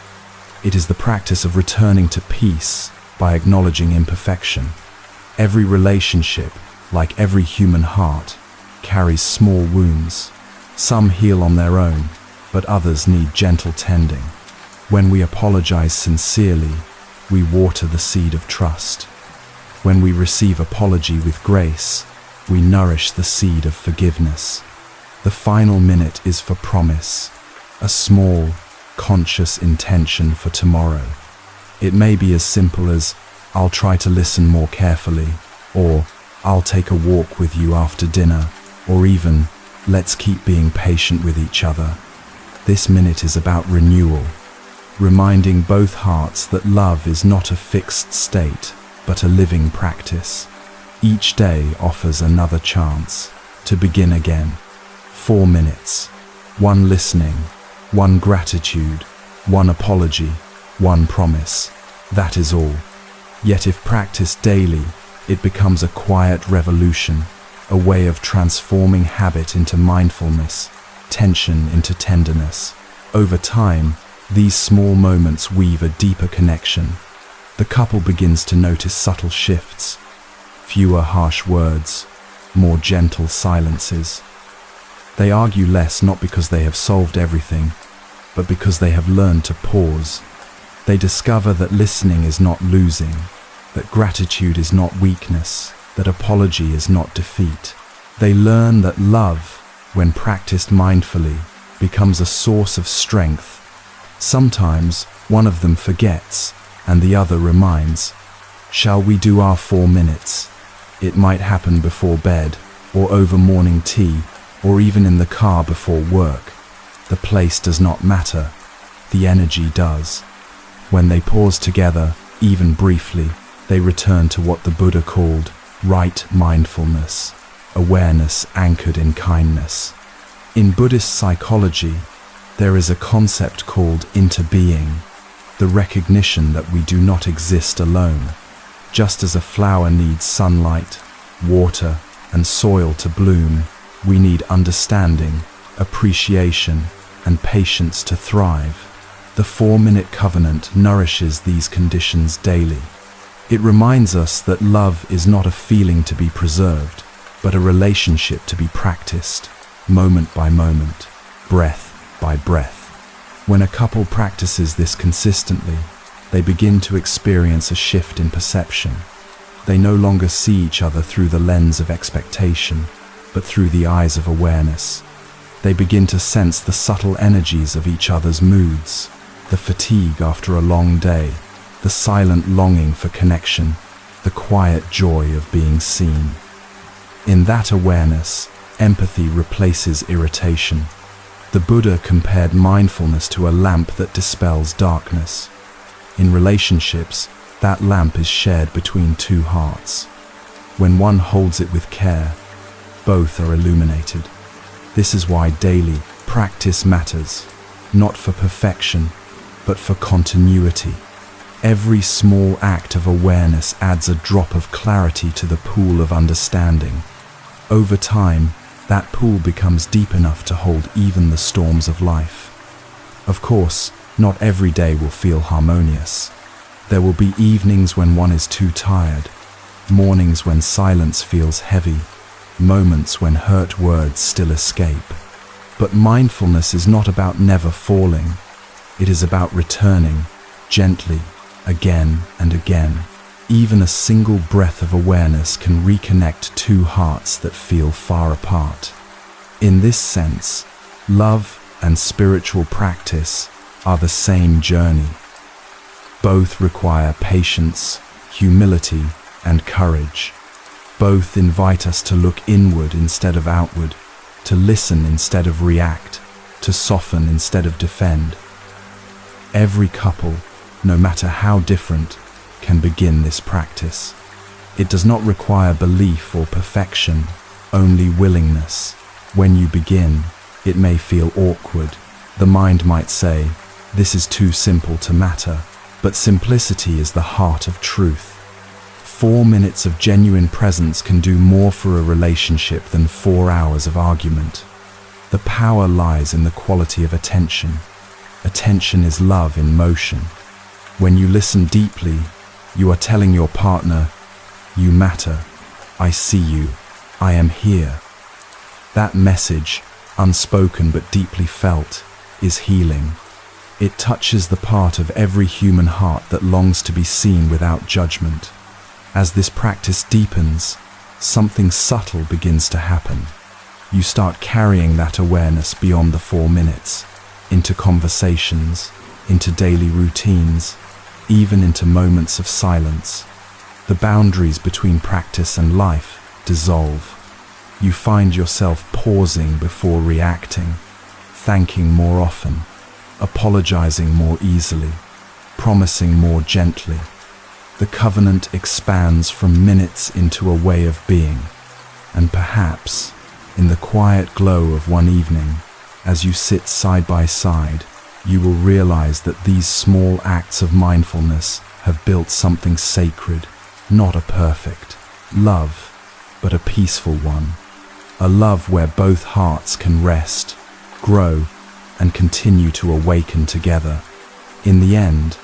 It is the practice of returning to peace by acknowledging imperfection. Every relationship, like every human heart, carries small wounds. Some heal on their own, but others need gentle tending. When we apologize sincerely, we water the seed of trust. When we receive apology with grace, we nourish the seed of forgiveness. The final minute is for promise, a small, conscious intention for tomorrow. It may be as simple as, "I'll try to listen more carefully," or "I'll take a walk with you after dinner," or even, "Let's keep being patient with each other." This minute is about renewal, reminding both hearts that love is not a fixed state, but a living practice. Each day offers another chance to begin again. 4 minutes, one listening, one gratitude, one apology, one promise. That is all. Yet if practiced daily, it becomes a quiet revolution, a way of transforming habit into mindfulness, tension into tenderness. Over time, these small moments weave a deeper connection. The couple begins to notice subtle shifts, fewer harsh words, more gentle silences. They argue less not because they have solved everything, but because they have learned to pause. They discover that listening is not losing, that gratitude is not weakness, that apology is not defeat. They learn that love, when practiced mindfully, becomes a source of strength. Sometimes one of them forgets and the other reminds. "Shall we do our 4 minutes?" It might happen before bed, or over morning tea, or even in the car before work. The place does not matter, the energy does. When they pause together, even briefly, they return to what the Buddha called right mindfulness, awareness anchored in kindness. In Buddhist psychology, There is a concept called interbeing, the recognition that we do not exist alone. Just as a flower needs sunlight, water, and soil to bloom, we need understanding, appreciation, and patience to thrive. The 4-minute covenant nourishes these conditions daily. It reminds us that love is not a feeling to be preserved, but a relationship to be practiced, moment by moment, breath by breath. When a couple practices this consistently, they begin to experience a shift in perception. They no longer see each other through the lens of expectation, but through the eyes of awareness. They begin to sense the subtle energies of each other's moods, the fatigue after a long day, the silent longing for connection, the quiet joy of being seen. In that awareness, empathy replaces irritation. The Buddha compared mindfulness to a lamp that dispels darkness. In relationships, that lamp is shared between two hearts. When one holds it with care, both are illuminated. This is why daily practice matters, not for perfection, but for continuity. Every small act of awareness adds a drop of clarity to the pool of understanding. Over time, that pool becomes deep enough to hold even the storms of life. Of course, not every day will feel harmonious. There will be evenings when one is too tired, mornings when silence feels heavy, moments when hurt words still escape. But mindfulness is not about never falling. It is about returning, gently, again and again. Even a single breath of awareness can reconnect two hearts that feel far apart. In this sense, love and spiritual practice are the same journey. Both require patience, humility, and courage. Both invite us to look inward instead of outward, to listen instead of react, to soften instead of defend. Every couple, no matter how different, can begin this practice. It does not require belief or perfection, only willingness. When you begin, it may feel awkward. The mind might say, "This is too simple to matter," but simplicity is the heart of truth. 4 minutes of genuine presence can do more for a relationship than 4 hours of argument. The power lies in the quality of attention. Attention is love in motion. When you listen deeply, you are telling your partner, "You matter, I see you, I am here." That message, unspoken but deeply felt, is healing. It touches the part of every human heart that longs to be seen without judgment. As this practice deepens, something subtle begins to happen. You start carrying that awareness beyond the 4 minutes, into conversations, into daily routines, even into moments of silence. The boundaries between practice and life dissolve. You find yourself pausing before reacting, thanking more often, apologizing more easily, promising more gently. The covenant expands from minutes into a way of being, and perhaps, in the quiet glow of one evening, as you sit side by side, you will realize that these small acts of mindfulness have built something sacred, not a perfect love, but a peaceful one. A love where both hearts can rest, grow, and continue to awaken together. In the end,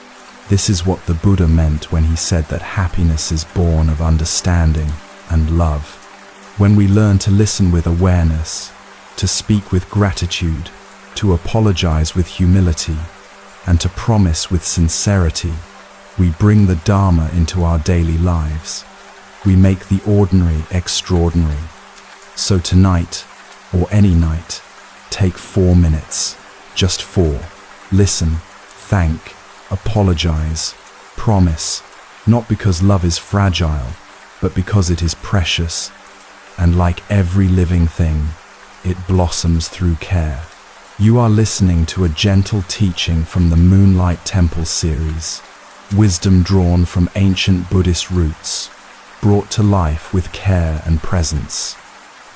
this is what the Buddha meant when he said that happiness is born of understanding and love. When we learn to listen with awareness, to speak with gratitude, to apologize with humility, and to promise with sincerity, we bring the Dharma into our daily lives. We make the ordinary extraordinary. So tonight, or any night, take 4 minutes, just 4. Listen, thank, apologize, promise, not because love is fragile, but because it is precious, and like every living thing, it blossoms through care. You are listening to a gentle teaching from the Moonlight Temple series, wisdom drawn from ancient Buddhist roots, brought to life with care and presence.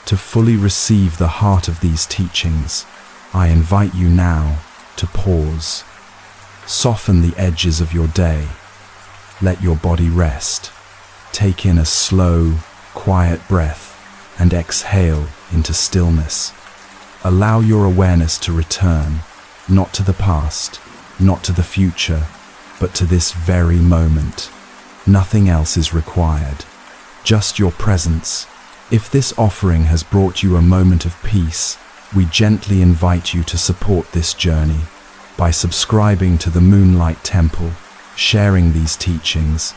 To fully receive the heart of these teachings, I invite you now to pause. Soften the edges of your day. Let your body rest. Take in a slow, quiet breath and exhale into stillness. Allow your awareness to return, not to the past, not to the future, but to this very moment. Nothing else is required, just your presence. If this offering has brought you a moment of peace, we gently invite you to support this journey by subscribing to the Moonlight Temple, sharing these teachings,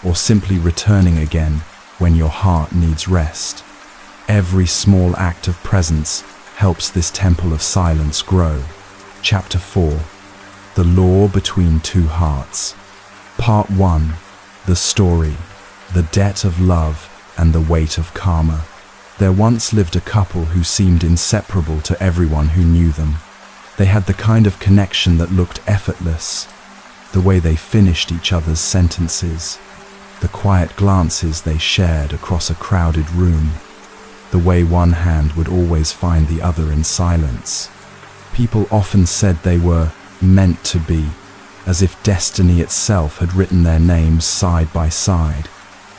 or simply returning again when your heart needs rest. Every small act of presence helps this temple of silence grow. Chapter 4. The Law Between Two Hearts. Part 1. The Story, the Debt of Love and the Weight of Karma. There once lived a couple who seemed inseparable to everyone who knew them. They had the kind of connection that looked effortless, the way they finished each other's sentences, the quiet glances they shared across a crowded room, the way one hand would always find the other in silence. People often said they were meant to be, as if destiny itself had written their names side by side.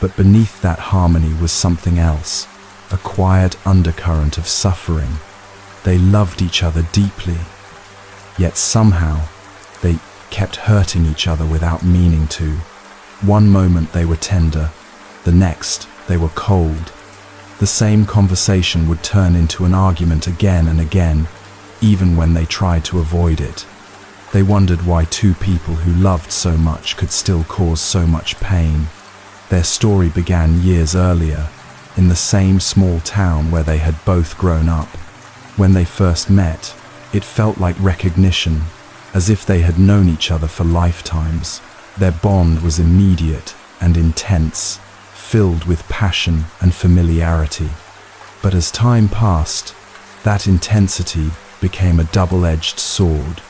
But beneath that harmony was something else, a quiet undercurrent of suffering. They loved each other deeply, yet somehow they kept hurting each other without meaning to. One moment they were tender, the next they were cold. The same conversation would turn into an argument again and again, even when they tried to avoid it. They wondered why two people who loved so much could still cause so much pain. Their story began years earlier, in the same small town where they had both grown up. When they first met, it felt like recognition, as if they had known each other for lifetimes. Their bond was immediate and intense, filled with passion and familiarity. But as time passed, that intensity became a double-edged sword.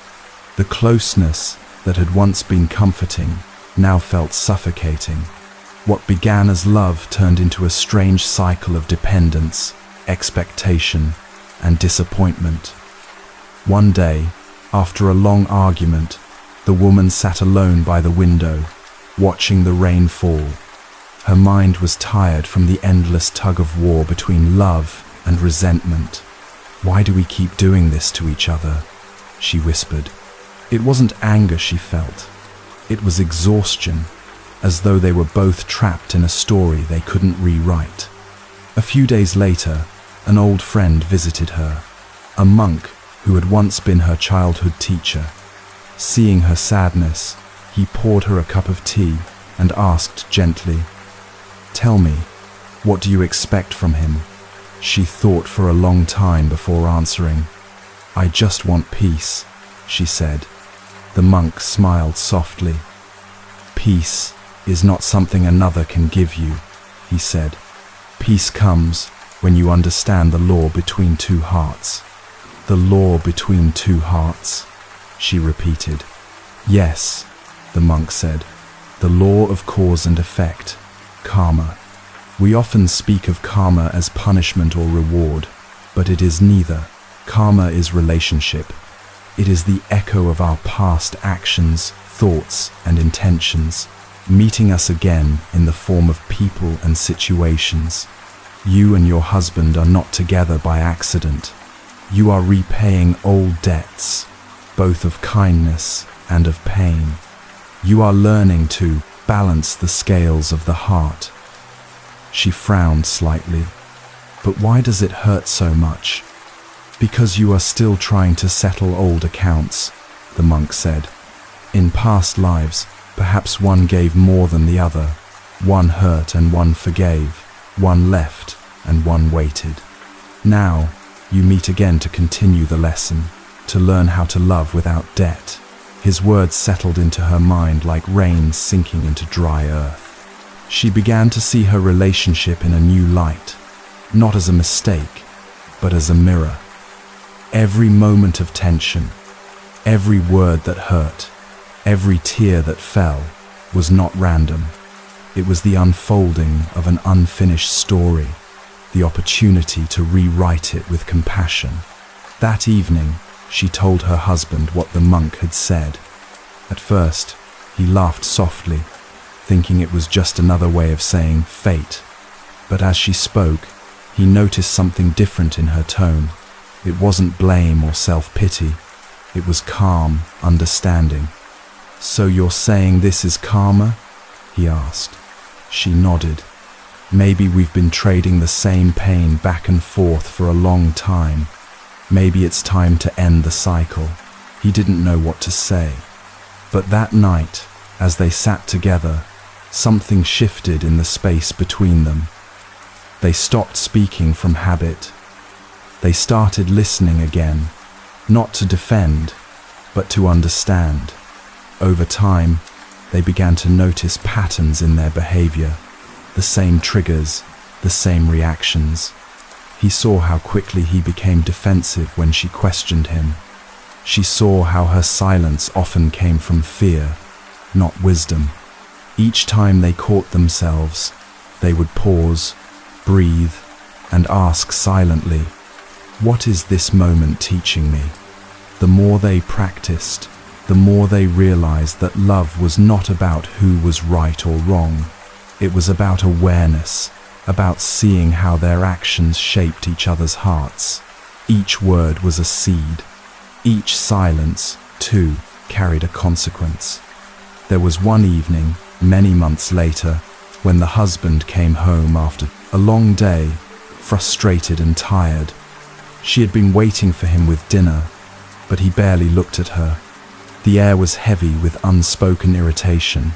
The closeness that had once been comforting now felt suffocating. What began as love turned into a strange cycle of dependence, expectation, and disappointment. One day, after a long argument, the woman sat alone by the window, watching the rain fall. Her mind was tired from the endless tug-of-war between love and resentment. "Why do we keep doing this to each other?" she whispered. It wasn't anger she felt. It was exhaustion, as though they were both trapped in a story they couldn't rewrite. A few days later, an old friend visited her, a monk who had once been her childhood teacher. Seeing her sadness, he poured her a cup of tea and asked gently, "Tell me, what do you expect from him?" She thought for a long time before answering. "I just want peace," she said. The monk smiled softly. "Peace is not something another can give you," he said. "Peace comes when you understand the law between two hearts." "The law between two hearts," she repeated. "Yes," the monk said. "The law of cause and effect, karma. We often speak of karma as punishment or reward, but it is neither. Karma is relationship. It is the echo of our past actions, thoughts, and intentions, meeting us again in the form of people and situations. You and your husband are not together by accident. You are repaying old debts, both of kindness and of pain. You are learning to balance the scales of the heart." She frowned slightly. "But why does it hurt so much?" "Because you are still trying to settle old accounts," the monk said. "In past lives, perhaps one gave more than the other. One hurt and one forgave. One left and one waited. Now, you meet again to continue the lesson, to learn how to love without debt." His words settled into her mind like rain sinking into dry earth. She began to see her relationship in a new light, not as a mistake, but as a mirror. Every moment of tension, every word that hurt, every tear that fell was not random. It was the unfolding of an unfinished story, the opportunity to rewrite it with compassion. That evening, She told her husband what the monk had said. At first, he laughed softly, thinking it was just another way of saying fate. But as she spoke, he noticed something different in her tone. It wasn't blame or self-pity. It was calm understanding. "So you're saying this is karma?" he asked. She nodded. "Maybe we've been trading the same pain back and forth for a long time. Maybe it's time to end the cycle." He didn't know what to say. But that night, as they sat together, something shifted in the space between them. They stopped speaking from habit. They started listening again, not to defend, but to understand. Over time, they began to notice patterns in their behavior, the same triggers, the same reactions. He saw how quickly he became defensive when she questioned him. She saw how her silence often came from fear, not wisdom. Each time they caught themselves, they would pause, breathe, and ask silently, "What is this moment teaching me?" The more they practiced, the more they realized that love was not about who was right or wrong. It was about awareness, about seeing how their actions shaped each other's hearts. Each word was a seed. Each silence, too, carried a consequence. There was one evening, many months later, when the husband came home after a long day, frustrated and tired. She had been waiting for him with dinner, but he barely looked at her. The air was heavy with unspoken irritation.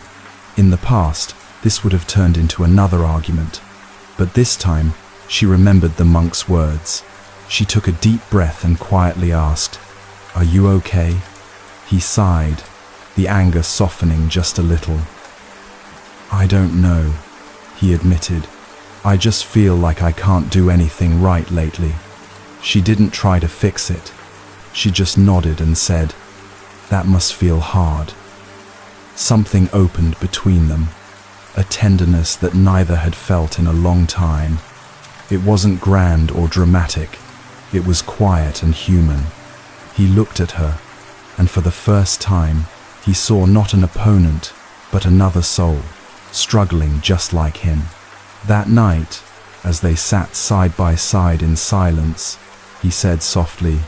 In the past, this would have turned into another argument, but this time, she remembered the monk's words. She took a deep breath and quietly asked, "Are you okay?" He sighed, the anger softening just a little. "I don't know," he admitted. "I just feel like I can't do anything right lately." She didn't try to fix it. She just nodded and said, "That must feel hard." Something opened between them, a tenderness that neither had felt in a long time. It wasn't grand or dramatic. It was quiet and human. He looked at her, and for the first time, he saw not an opponent, but another soul, struggling just like him. That night, as they sat side by side in silence, he said softly,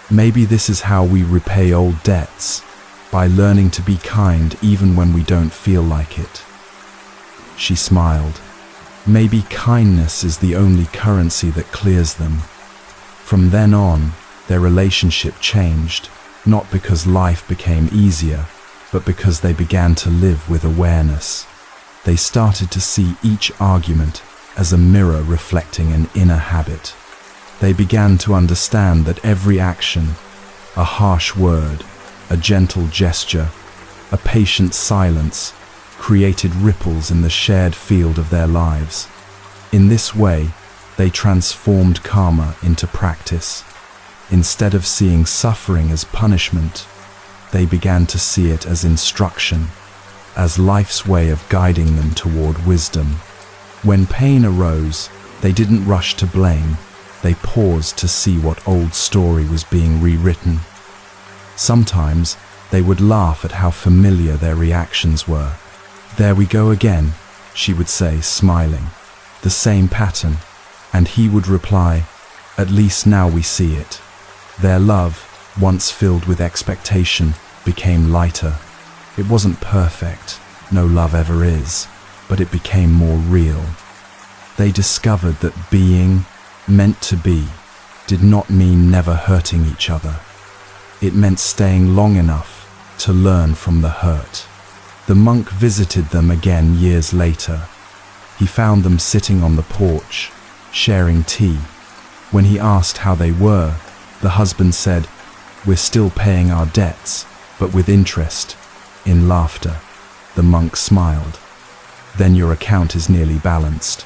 "Maybe this is how we repay old debts, by learning to be kind even when we don't feel like it." She smiled. Maybe kindness is the only currency that clears them. From then on, their relationship changed, not because life became easier, but because they began to live with awareness. They started to see each argument as a mirror reflecting an inner habit. They began to understand that every action, a harsh word, a gentle gesture, a patient silence, created ripples in the shared field of their lives. In this way, they transformed karma into practice. Instead of seeing suffering as punishment, they began to see it as instruction, as life's way of guiding them toward wisdom. When pain arose, they didn't rush to blame. They paused to see what old story was being rewritten. Sometimes they would laugh at how familiar their reactions were. "There we go again," she would say, smiling. "The same pattern." And he would reply, "At least now we see it." Their love, once filled with expectation, became lighter. It wasn't perfect, no love ever is, but it became more real. They discovered that being, meant to be, did not mean never hurting each other. It meant staying long enough to learn from the hurt. The monk visited them again years later. He found them sitting on the porch, sharing tea. When he asked how they were, the husband said, "We're still paying our debts, but with interest," in laughter. The monk smiled. "Then your account is nearly balanced."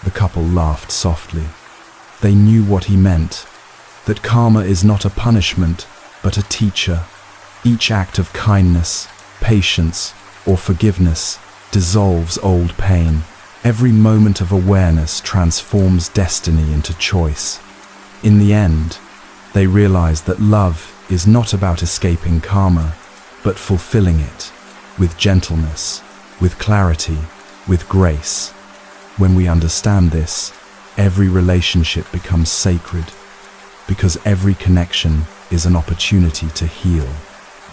The couple laughed softly. They knew what he meant, that karma is not a punishment, but a teacher. Each act of kindness, patience, or forgiveness dissolves old pain. Every moment of awareness transforms destiny into choice. In the end, They realize that love is not about escaping karma, but fulfilling it with gentleness, with clarity, with grace. When we understand this, every relationship becomes sacred, because every connection is an opportunity to heal.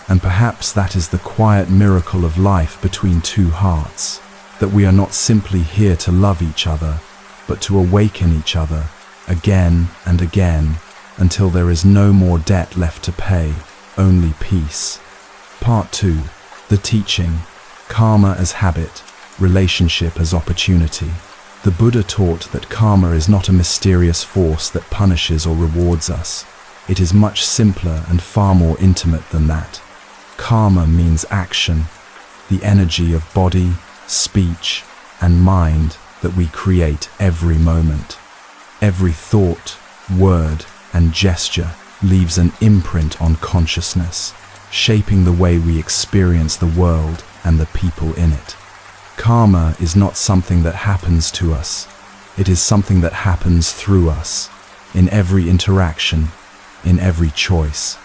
And perhaps that is the quiet miracle of life between two hearts, that we are not simply here to love each other, but to awaken each other again and again until there is no more debt left to pay, only peace. Part 2. The teaching, karma as habit, relationship as opportunity. The Buddha taught that karma is not a mysterious force that punishes or rewards us. It is much simpler and far more intimate than that. Karma means action, the energy of body, speech, and mind that we create every moment. Every thought, word, and gesture leaves an imprint on consciousness, shaping the way we experience the world and the people in it. Karma is not something that happens to us. It is something that happens through us, in every interaction, in every choice.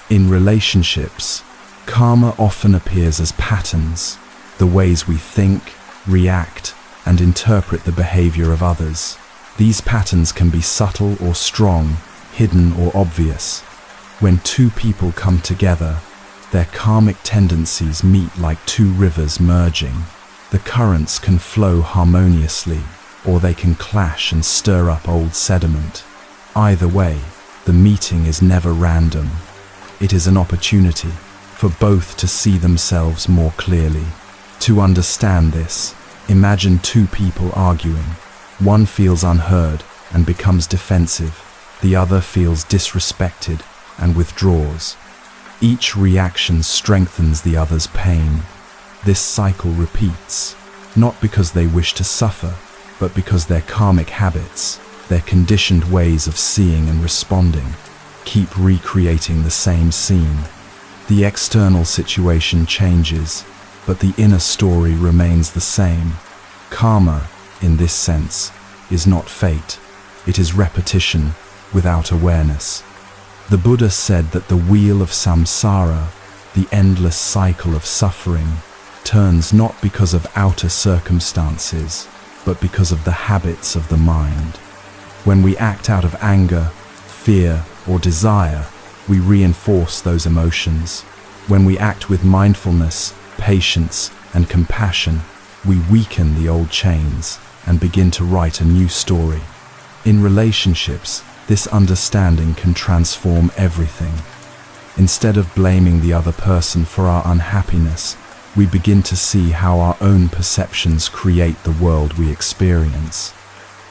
In relationships, karma often appears as patterns, the ways we think, react, and interpret the behavior of others. These patterns can be subtle or strong, hidden or obvious. When two people come together, their karmic tendencies meet like two rivers merging. The currents can flow harmoniously, or they can clash and stir up old sediment. Either way, the meeting is never random. It is an opportunity for both to see themselves more clearly. To understand this, imagine two people arguing. One feels unheard and becomes defensive. The other feels disrespected and withdraws. Each reaction strengthens the other's pain. This cycle repeats, not because they wish to suffer, but because their karmic habits, their conditioned ways of seeing and responding, keep recreating the same scene. The external situation changes, but the inner story remains the same. Karma, in this sense, is not fate. It is repetition without awareness. The Buddha said that the wheel of samsara, the endless cycle of suffering, turns not because of outer circumstances, but because of the habits of the mind. When we act out of anger, fear, or desire, we reinforce those emotions. When we act with mindfulness, patience, and compassion, we weaken the old chains and begin to write a new story. In relationships, this understanding can transform everything. Instead of blaming the other person for our unhappiness, we begin to see how our own perceptions create the world we experience.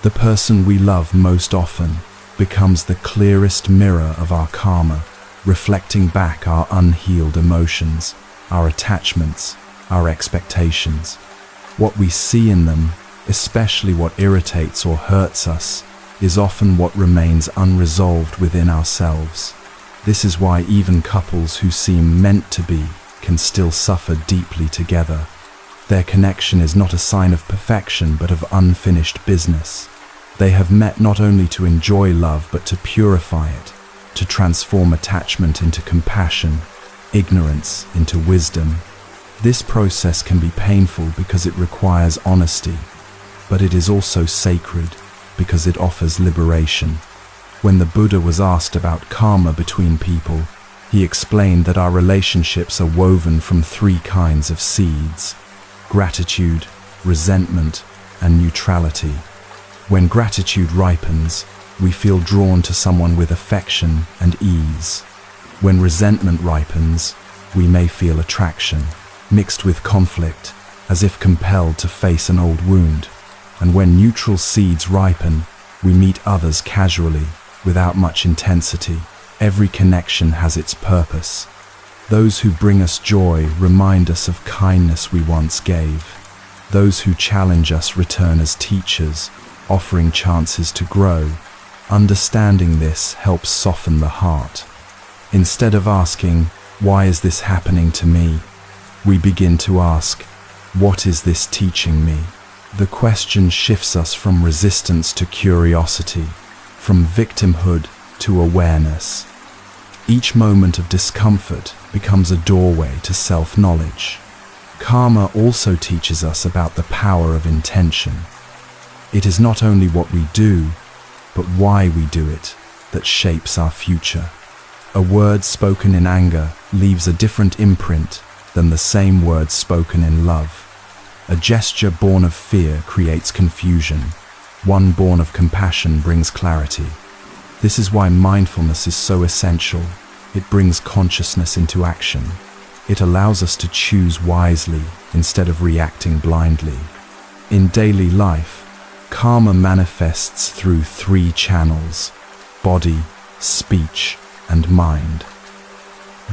The person we love most often becomes the clearest mirror of our karma, reflecting back our unhealed emotions, our attachments, our expectations. What we see in them, especially what irritates or hurts us, is often what remains unresolved within ourselves. This is why even couples who seem meant to be can still suffer deeply together. Their connection is not a sign of perfection but of unfinished business. They have met not only to enjoy love but to purify it, to transform attachment into compassion, ignorance into wisdom. This process can be painful because it requires honesty, but it is also sacred because it offers liberation. When the Buddha was asked about karma between people, he explained that our relationships are woven from three kinds of seeds: gratitude, resentment, and neutrality. When gratitude ripens, we feel drawn to someone with affection and ease. When resentment ripens, we may feel attraction, mixed with conflict, as if compelled to face an old wound. And when neutral seeds ripen, we meet others casually, without much intensity. Every connection has its purpose. Those who bring us joy remind us of kindness we once gave. Those who challenge us return as teachers, offering chances to grow. Understanding this helps soften the heart. Instead of asking, "Why is this happening to me?" we begin to ask, "What is this teaching me?" The question shifts us from resistance to curiosity, from victimhood to awareness. Each moment of discomfort becomes a doorway to self-knowledge. Karma also teaches us about the power of intention. It is not only what we do, but why we do it that shapes our future. A word spoken in anger leaves a different imprint than the same word spoken in love. A gesture born of fear creates confusion. One born of compassion brings clarity. This is why mindfulness is so essential. It brings consciousness into action. It allows us to choose wisely instead of reacting blindly. In daily life, karma manifests through 3 channels: body, speech, and mind.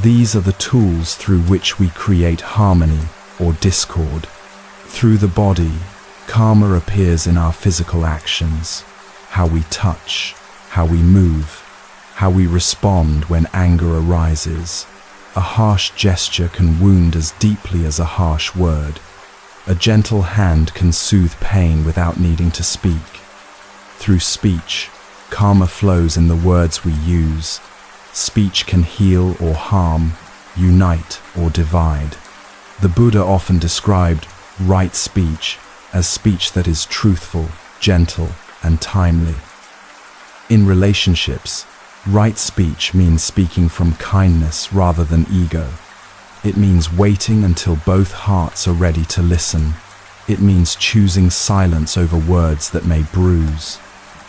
These are the tools through which we create harmony or discord. Through the body, karma appears in our physical actions, how we touch, how we move, how we respond when anger arises. A harsh gesture can wound as deeply as a harsh word. A gentle hand can soothe pain without needing to speak. Through speech, karma flows in the words we use. Speech can heal or harm, unite or divide. The Buddha often described right speech as speech that is truthful, gentle, and timely. In relationships, right speech means speaking from kindness rather than ego. It means waiting until both hearts are ready to listen. It means choosing silence over words that may bruise.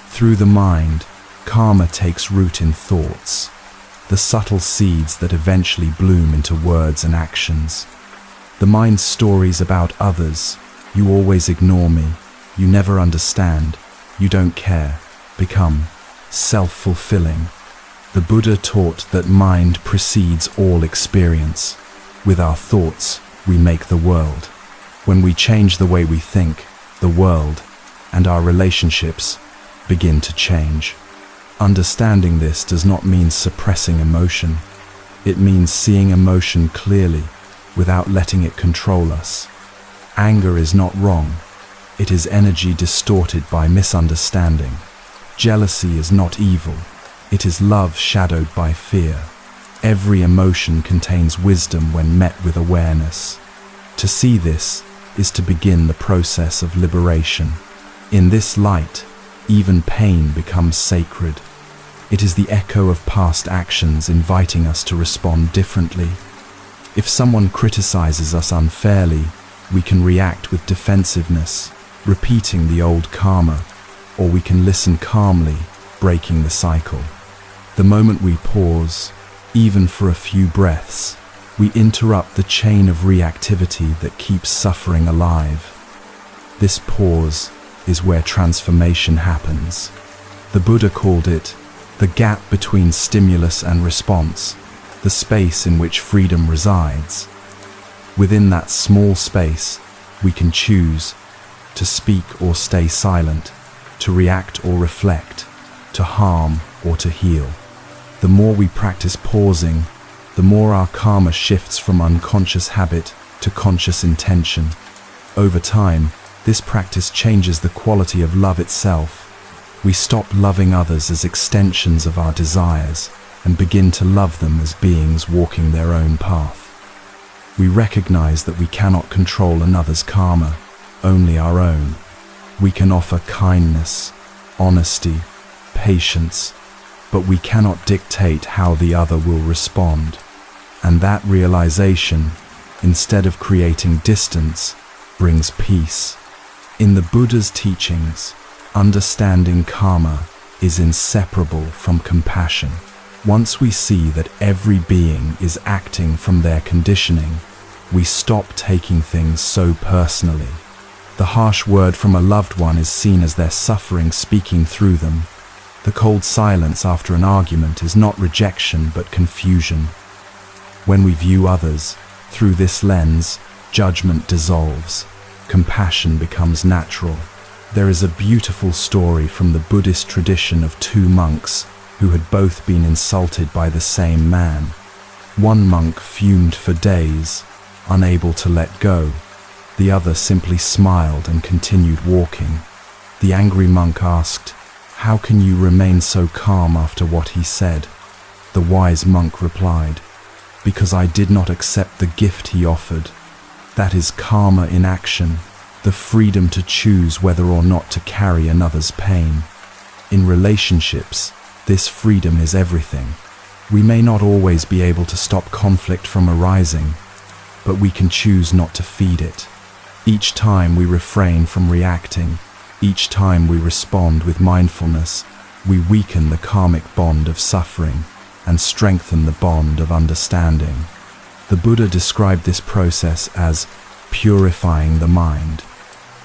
Through the mind, karma takes root in thoughts, the subtle seeds that eventually bloom into words and actions. The mind's stories about others, you always ignore me, you never understand, you don't care, become self-fulfilling. The Buddha taught that mind precedes all experience. With our thoughts, we make the world. When we change the way we think, the world and our relationships begin to change. Understanding this does not mean suppressing emotion. It means seeing emotion clearly without letting it control us. Anger is not wrong. It is energy distorted by misunderstanding. Jealousy is not evil. It is love shadowed by fear. Every emotion contains wisdom when met with awareness. To see this is to begin the process of liberation. In this light, even pain becomes sacred. It is the echo of past actions inviting us to respond differently. If someone criticizes us unfairly, we can react with defensiveness, repeating the old karma, or we can listen calmly, breaking the cycle. The moment we pause, even for a few breaths, we interrupt the chain of reactivity that keeps suffering alive. This pause is where transformation happens. The Buddha called it the gap between stimulus and response, the space in which freedom resides. Within that small space, we can choose to speak or stay silent, to react or reflect, to harm or to heal. The more we practice pausing, the more our karma shifts from unconscious habit to conscious intention. Over time, this practice changes the quality of love itself. We stop loving others as extensions of our desires and begin to love them as beings walking their own path. We recognize that we cannot control another's karma, only our own. We can offer kindness, honesty, patience, but we cannot dictate how the other will respond. And that realization, instead of creating distance, brings peace. In the Buddha's teachings, understanding karma is inseparable from compassion. Once we see that every being is acting from their conditioning, we stop taking things so personally. The harsh word from a loved one is seen as their suffering speaking through them. The cold silence after an argument is not rejection but confusion. When we view others through this lens, judgment dissolves. Compassion becomes natural. There is a beautiful story from the Buddhist tradition of 2 monks who had both been insulted by the same man. One monk fumed for days, unable to let go. The other simply smiled and continued walking. The angry monk asked, "How can you remain so calm after what he said?" The wise monk replied, "Because I did not accept the gift he offered." That is karma in action, the freedom to choose whether or not to carry another's pain. In relationships, this freedom is everything. We may not always be able to stop conflict from arising, but we can choose not to feed it. Each time we refrain from reacting, each time we respond with mindfulness, we weaken the karmic bond of suffering and strengthen the bond of understanding. The Buddha described this process as purifying the mind.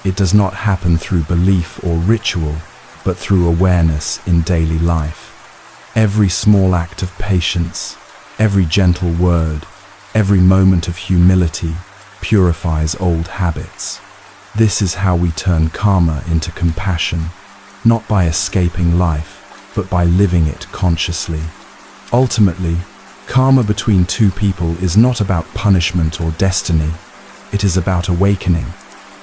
It does not happen through belief or ritual, but through awareness in daily life. Every small act of patience, every gentle word, every moment of humility purifies old habits. This is how we turn karma into compassion, not by escaping life, but by living it consciously. Ultimately, karma between two people is not about punishment or destiny. It is about awakening.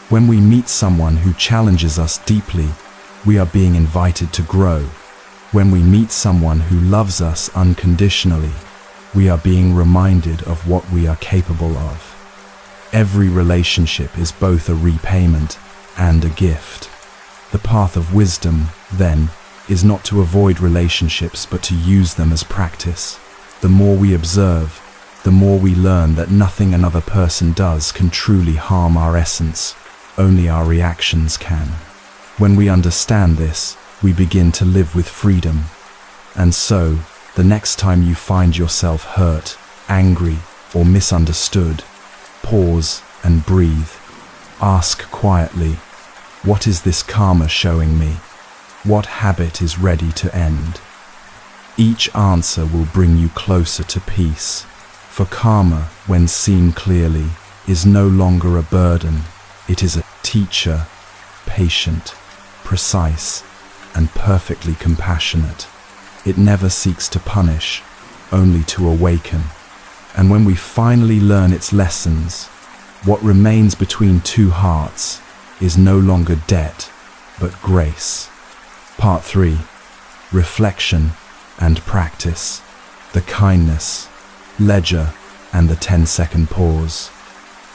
When we meet someone who challenges us deeply, we are being invited to grow. When we meet someone who loves us unconditionally, we are being reminded of what we are capable of. Every relationship is both a repayment and a gift. The path of wisdom, then, is not to avoid relationships but to use them as practice. The more we observe, the more we learn that nothing another person does can truly harm our essence. Only our reactions can. When we understand this, we begin to live with freedom. And so, the next time you find yourself hurt, angry, or misunderstood, pause and breathe. Ask quietly, what is this karma showing me? What habit is ready to end? Each answer will bring you closer to peace. For karma, when seen clearly, is no longer a burden. It is a teacher, patient, precise, and perfectly compassionate. It never seeks to punish, only to awaken. And when we finally learn its lessons, what remains between two hearts is no longer debt, but grace. Part 3. Reflection and practice. The kindness, ledger, and the 10-second pause.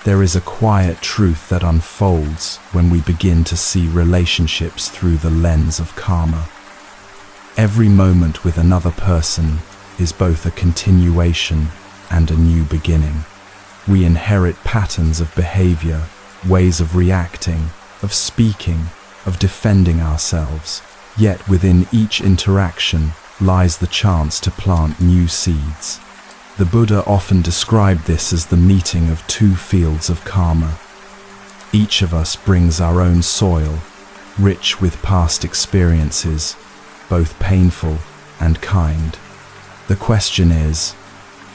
There is a quiet truth that unfolds when we begin to see relationships through the lens of karma. Every moment with another person is both a continuation and a new beginning. We inherit patterns of behavior, ways of reacting, of speaking, of defending ourselves. Yet within each interaction lies the chance to plant new seeds. The Buddha often described this as the meeting of two fields of karma. Each of us brings our own soil, rich with past experiences, both painful and kind. The question is,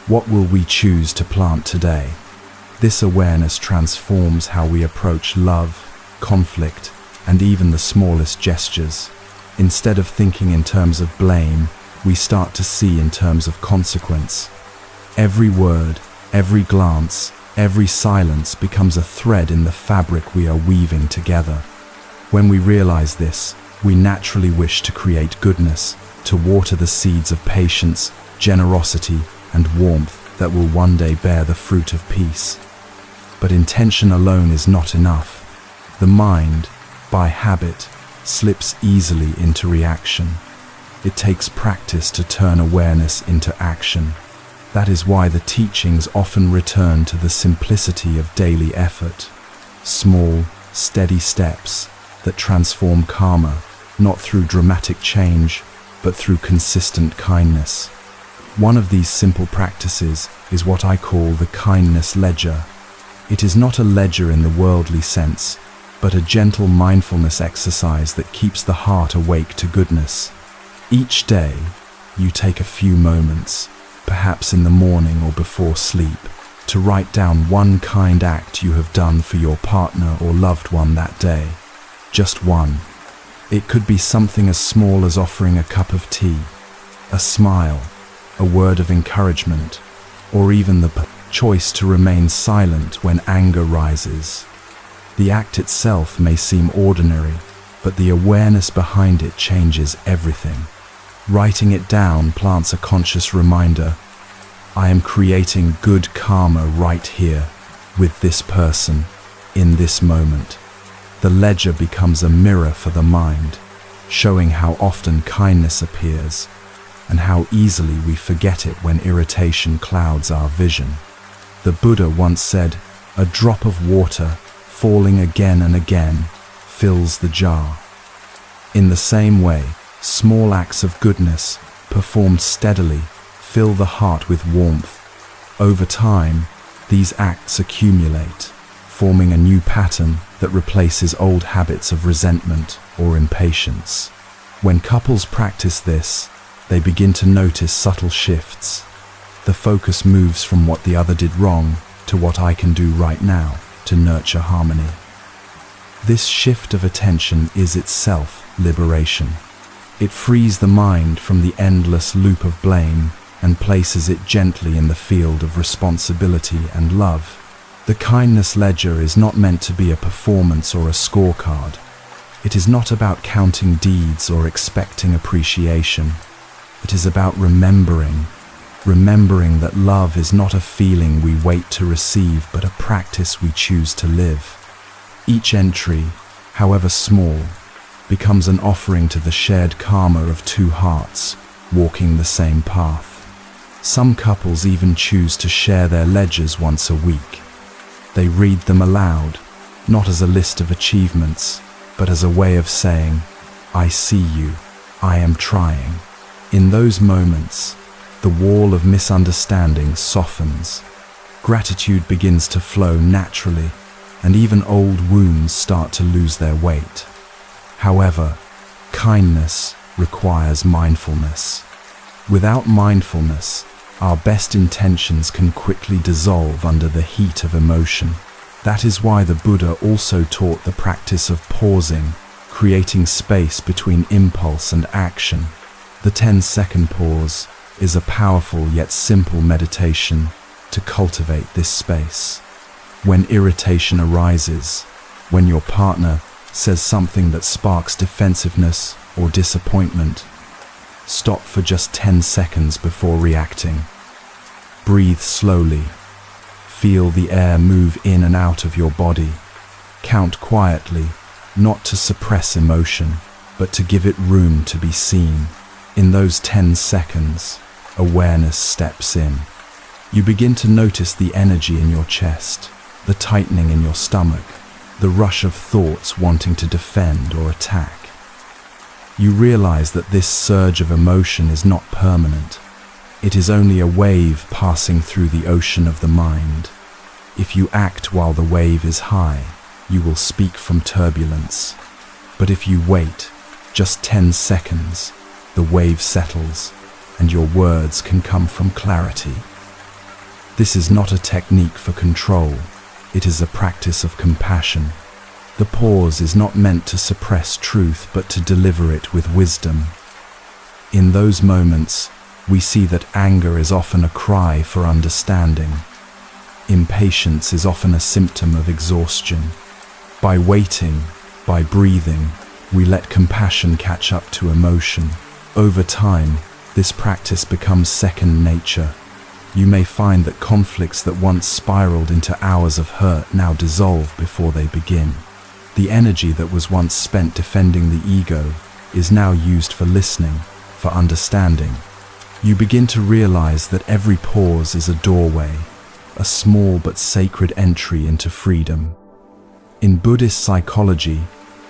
what will we choose to plant today? This awareness transforms how we approach love, conflict, and even the smallest gestures. Instead of thinking in terms of blame, we start to see in terms of consequence. Every word, every glance, every silence becomes a thread in the fabric we are weaving together. When we realize this, we naturally wish to create goodness, to water the seeds of patience, generosity, and warmth that will one day bear the fruit of peace. But intention alone is not enough. The mind, by habit, slips easily into reaction. It takes practice to turn awareness into action. That is why the teachings often return to the simplicity of daily effort. Small, steady steps that transform karma, not through dramatic change, but through consistent kindness. One of these simple practices is what I call the kindness ledger. It is not a ledger in the worldly sense, but a gentle mindfulness exercise that keeps the heart awake to goodness. Each day, you take a few moments, perhaps in the morning or before sleep, to write down one kind act you have done for your partner or loved one that day. Just one. It could be something as small as offering a cup of tea, a smile, a word of encouragement, or even the choice to remain silent when anger rises. The act itself may seem ordinary, but the awareness behind it changes everything. Writing it down plants a conscious reminder: I am creating good karma right here, with this person, in this moment. The ledger becomes a mirror for the mind, showing how often kindness appears, and how easily we forget it when irritation clouds our vision. The Buddha once said, "A drop of water, falling again and again, fills the jar." In the same way, small acts of goodness, performed steadily, fill the heart with warmth. Over time, these acts accumulate, forming a new pattern that replaces old habits of resentment or impatience. When couples practice this, they begin to notice subtle shifts. The focus moves from what the other did wrong to what I can do right now to nurture harmony. This shift of attention is itself liberation. It frees the mind from the endless loop of blame and places it gently in the field of responsibility and love. The kindness ledger is not meant to be a performance or a scorecard. It is not about counting deeds or expecting appreciation. It is about remembering that love is not a feeling we wait to receive, but a practice we choose to live. Each entry, however small, becomes an offering to the shared karma of two hearts walking the same path. Some couples even choose to share their ledgers once a week. They read them aloud, not as a list of achievements, but as a way of saying, "I see you, I am trying." In those moments, the wall of misunderstanding softens. Gratitude begins to flow naturally, and even old wounds start to lose their weight. However, kindness requires mindfulness. Without mindfulness, our best intentions can quickly dissolve under the heat of emotion. That is why the Buddha also taught the practice of pausing, creating space between impulse and action. The 10-second pause is a powerful yet simple meditation to cultivate this space. When irritation arises, when your partner says something that sparks defensiveness or disappointment, stop for just 10 seconds before reacting. Breathe slowly. Feel the air move in and out of your body. Count quietly, not to suppress emotion, but to give it room to be seen. In those 10 seconds, awareness steps in. You begin to notice the energy in your chest, the tightening in your stomach, the rush of thoughts wanting to defend or attack. You realize that this surge of emotion is not permanent. It is only a wave passing through the ocean of the mind. If you act while the wave is high, you will speak from turbulence. But if you wait just 10 seconds, the wave settles, and your words can come from clarity. This is not a technique for control. It is a practice of compassion. The pause is not meant to suppress truth, but to deliver it with wisdom. In those moments, we see that anger is often a cry for understanding. Impatience is often a symptom of exhaustion. By waiting, by breathing, we let compassion catch up to emotion. Over time, this practice becomes second nature. You may find that conflicts that once spiraled into hours of hurt now dissolve before they begin. The energy that was once spent defending the ego is now used for listening, for understanding. You begin to realize that every pause is a doorway, a small but sacred entry into freedom. In Buddhist psychology,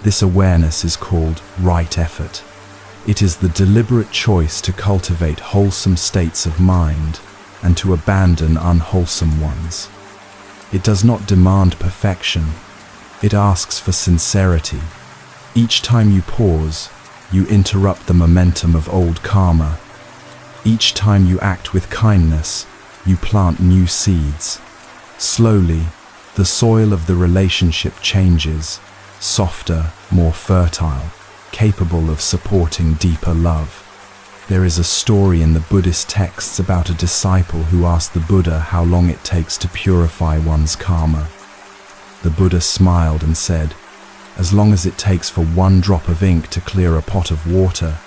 this awareness is called right effort. It is the deliberate choice to cultivate wholesome states of mind and to abandon unwholesome ones. It does not demand perfection. It asks for sincerity. Each time you pause, you interrupt the momentum of old karma. Each time you act with kindness, you plant new seeds. Slowly, the soil of the relationship changes, softer, more fertile, capable of supporting deeper love. There is a story in the Buddhist texts about a disciple who asked the Buddha how long it takes to purify one's karma. The Buddha smiled and said, as long as it takes for one drop of ink to clear a pot of water.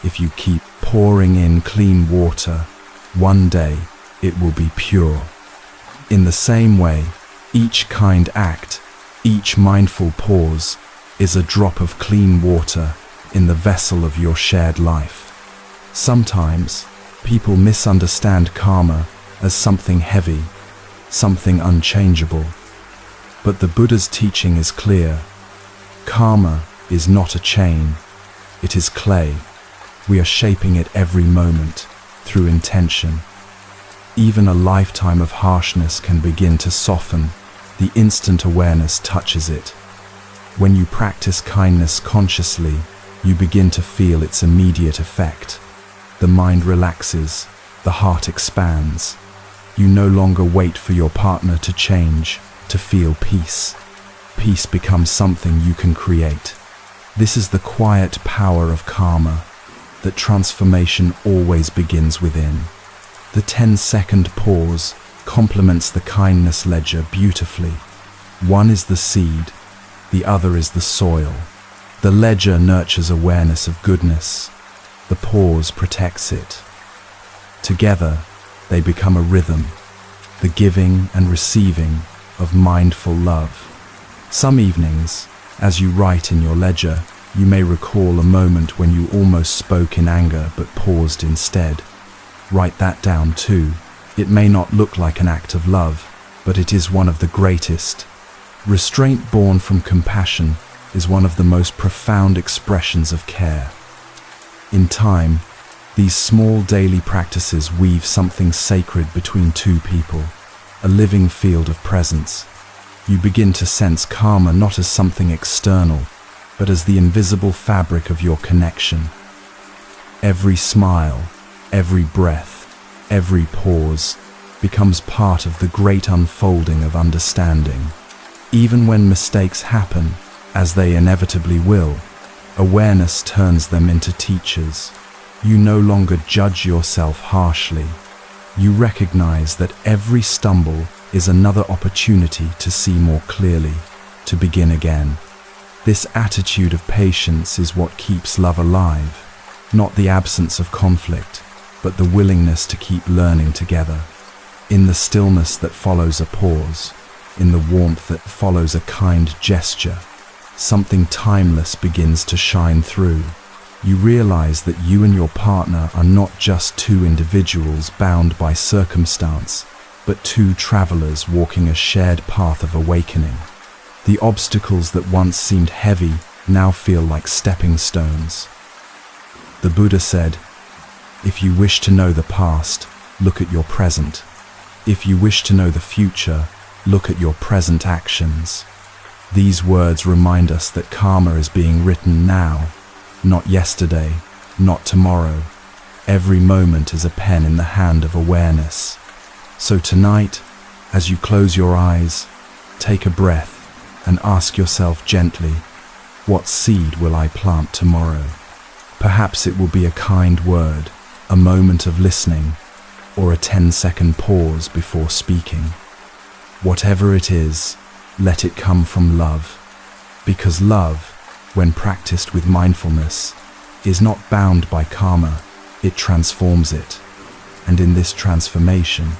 If you keep pouring in clean water, one day it will be pure. In the same way, each kind act, each mindful pause, is a drop of clean water in the vessel of your shared life. Sometimes, people misunderstand karma as something heavy, something unchangeable. But the Buddha's teaching is clear. Karma is not a chain, it is clay. We are shaping it every moment through intention. Even a lifetime of harshness can begin to soften the instant awareness touches it. When you practice kindness consciously, you begin to feel its immediate effect. The mind relaxes, the heart expands. You no longer wait for your partner to change to feel peace. Peace becomes something you can create. This is the quiet power of karma, that transformation always begins within. The 10-second pause complements the kindness ledger beautifully. One is the seed, the other is the soil. The ledger nurtures awareness of goodness. The pause protects it. Together, they become a rhythm, the giving and receiving of mindful love. Some evenings, as you write in your ledger, you may recall a moment when you almost spoke in anger but paused instead. Write that down too. It may not look like an act of love, but it is one of the greatest. Restraint born from compassion is one of the most profound expressions of care. In time, these small daily practices weave something sacred between two people, a living field of presence. You begin to sense karma not as something external, but as the invisible fabric of your connection. Every smile, every breath, every pause becomes part of the great unfolding of understanding. Even when mistakes happen, as they inevitably will, awareness turns them into teachers. You no longer judge yourself harshly. You recognize that every stumble is another opportunity to see more clearly, to begin again. This attitude of patience is what keeps love alive, not the absence of conflict, but the willingness to keep learning together. In the stillness that follows a pause, in the warmth that follows a kind gesture, something timeless begins to shine through. You realize that you and your partner are not just two individuals bound by circumstance, but two travelers walking a shared path of awakening. The obstacles that once seemed heavy now feel like stepping stones. The Buddha said, "If you wish to know the past, look at your present. If you wish to know the future, look at your present actions." These words remind us that karma is being written now, not yesterday, not tomorrow. Every moment is a pen in the hand of awareness. So tonight, as you close your eyes, take a breath and ask yourself gently, what seed will I plant tomorrow? Perhaps it will be a kind word, a moment of listening, or a 10-second pause before speaking. Whatever it is, let it come from love. Because love, when practiced with mindfulness, is not bound by karma, it transforms it. And in this transformation,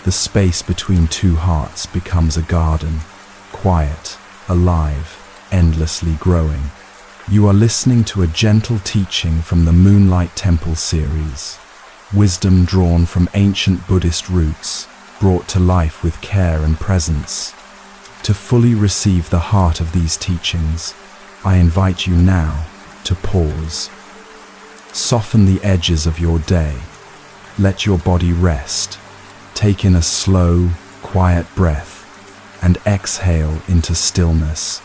the space between two hearts becomes a garden, quiet, alive, endlessly growing. You are listening to a gentle teaching from the Moonlight Temple series, wisdom drawn from ancient Buddhist roots, brought to life with care and presence. To fully receive the heart of these teachings, I invite you now to pause. Soften the edges of your day. Let your body rest. Take in a slow, quiet breath and exhale into stillness.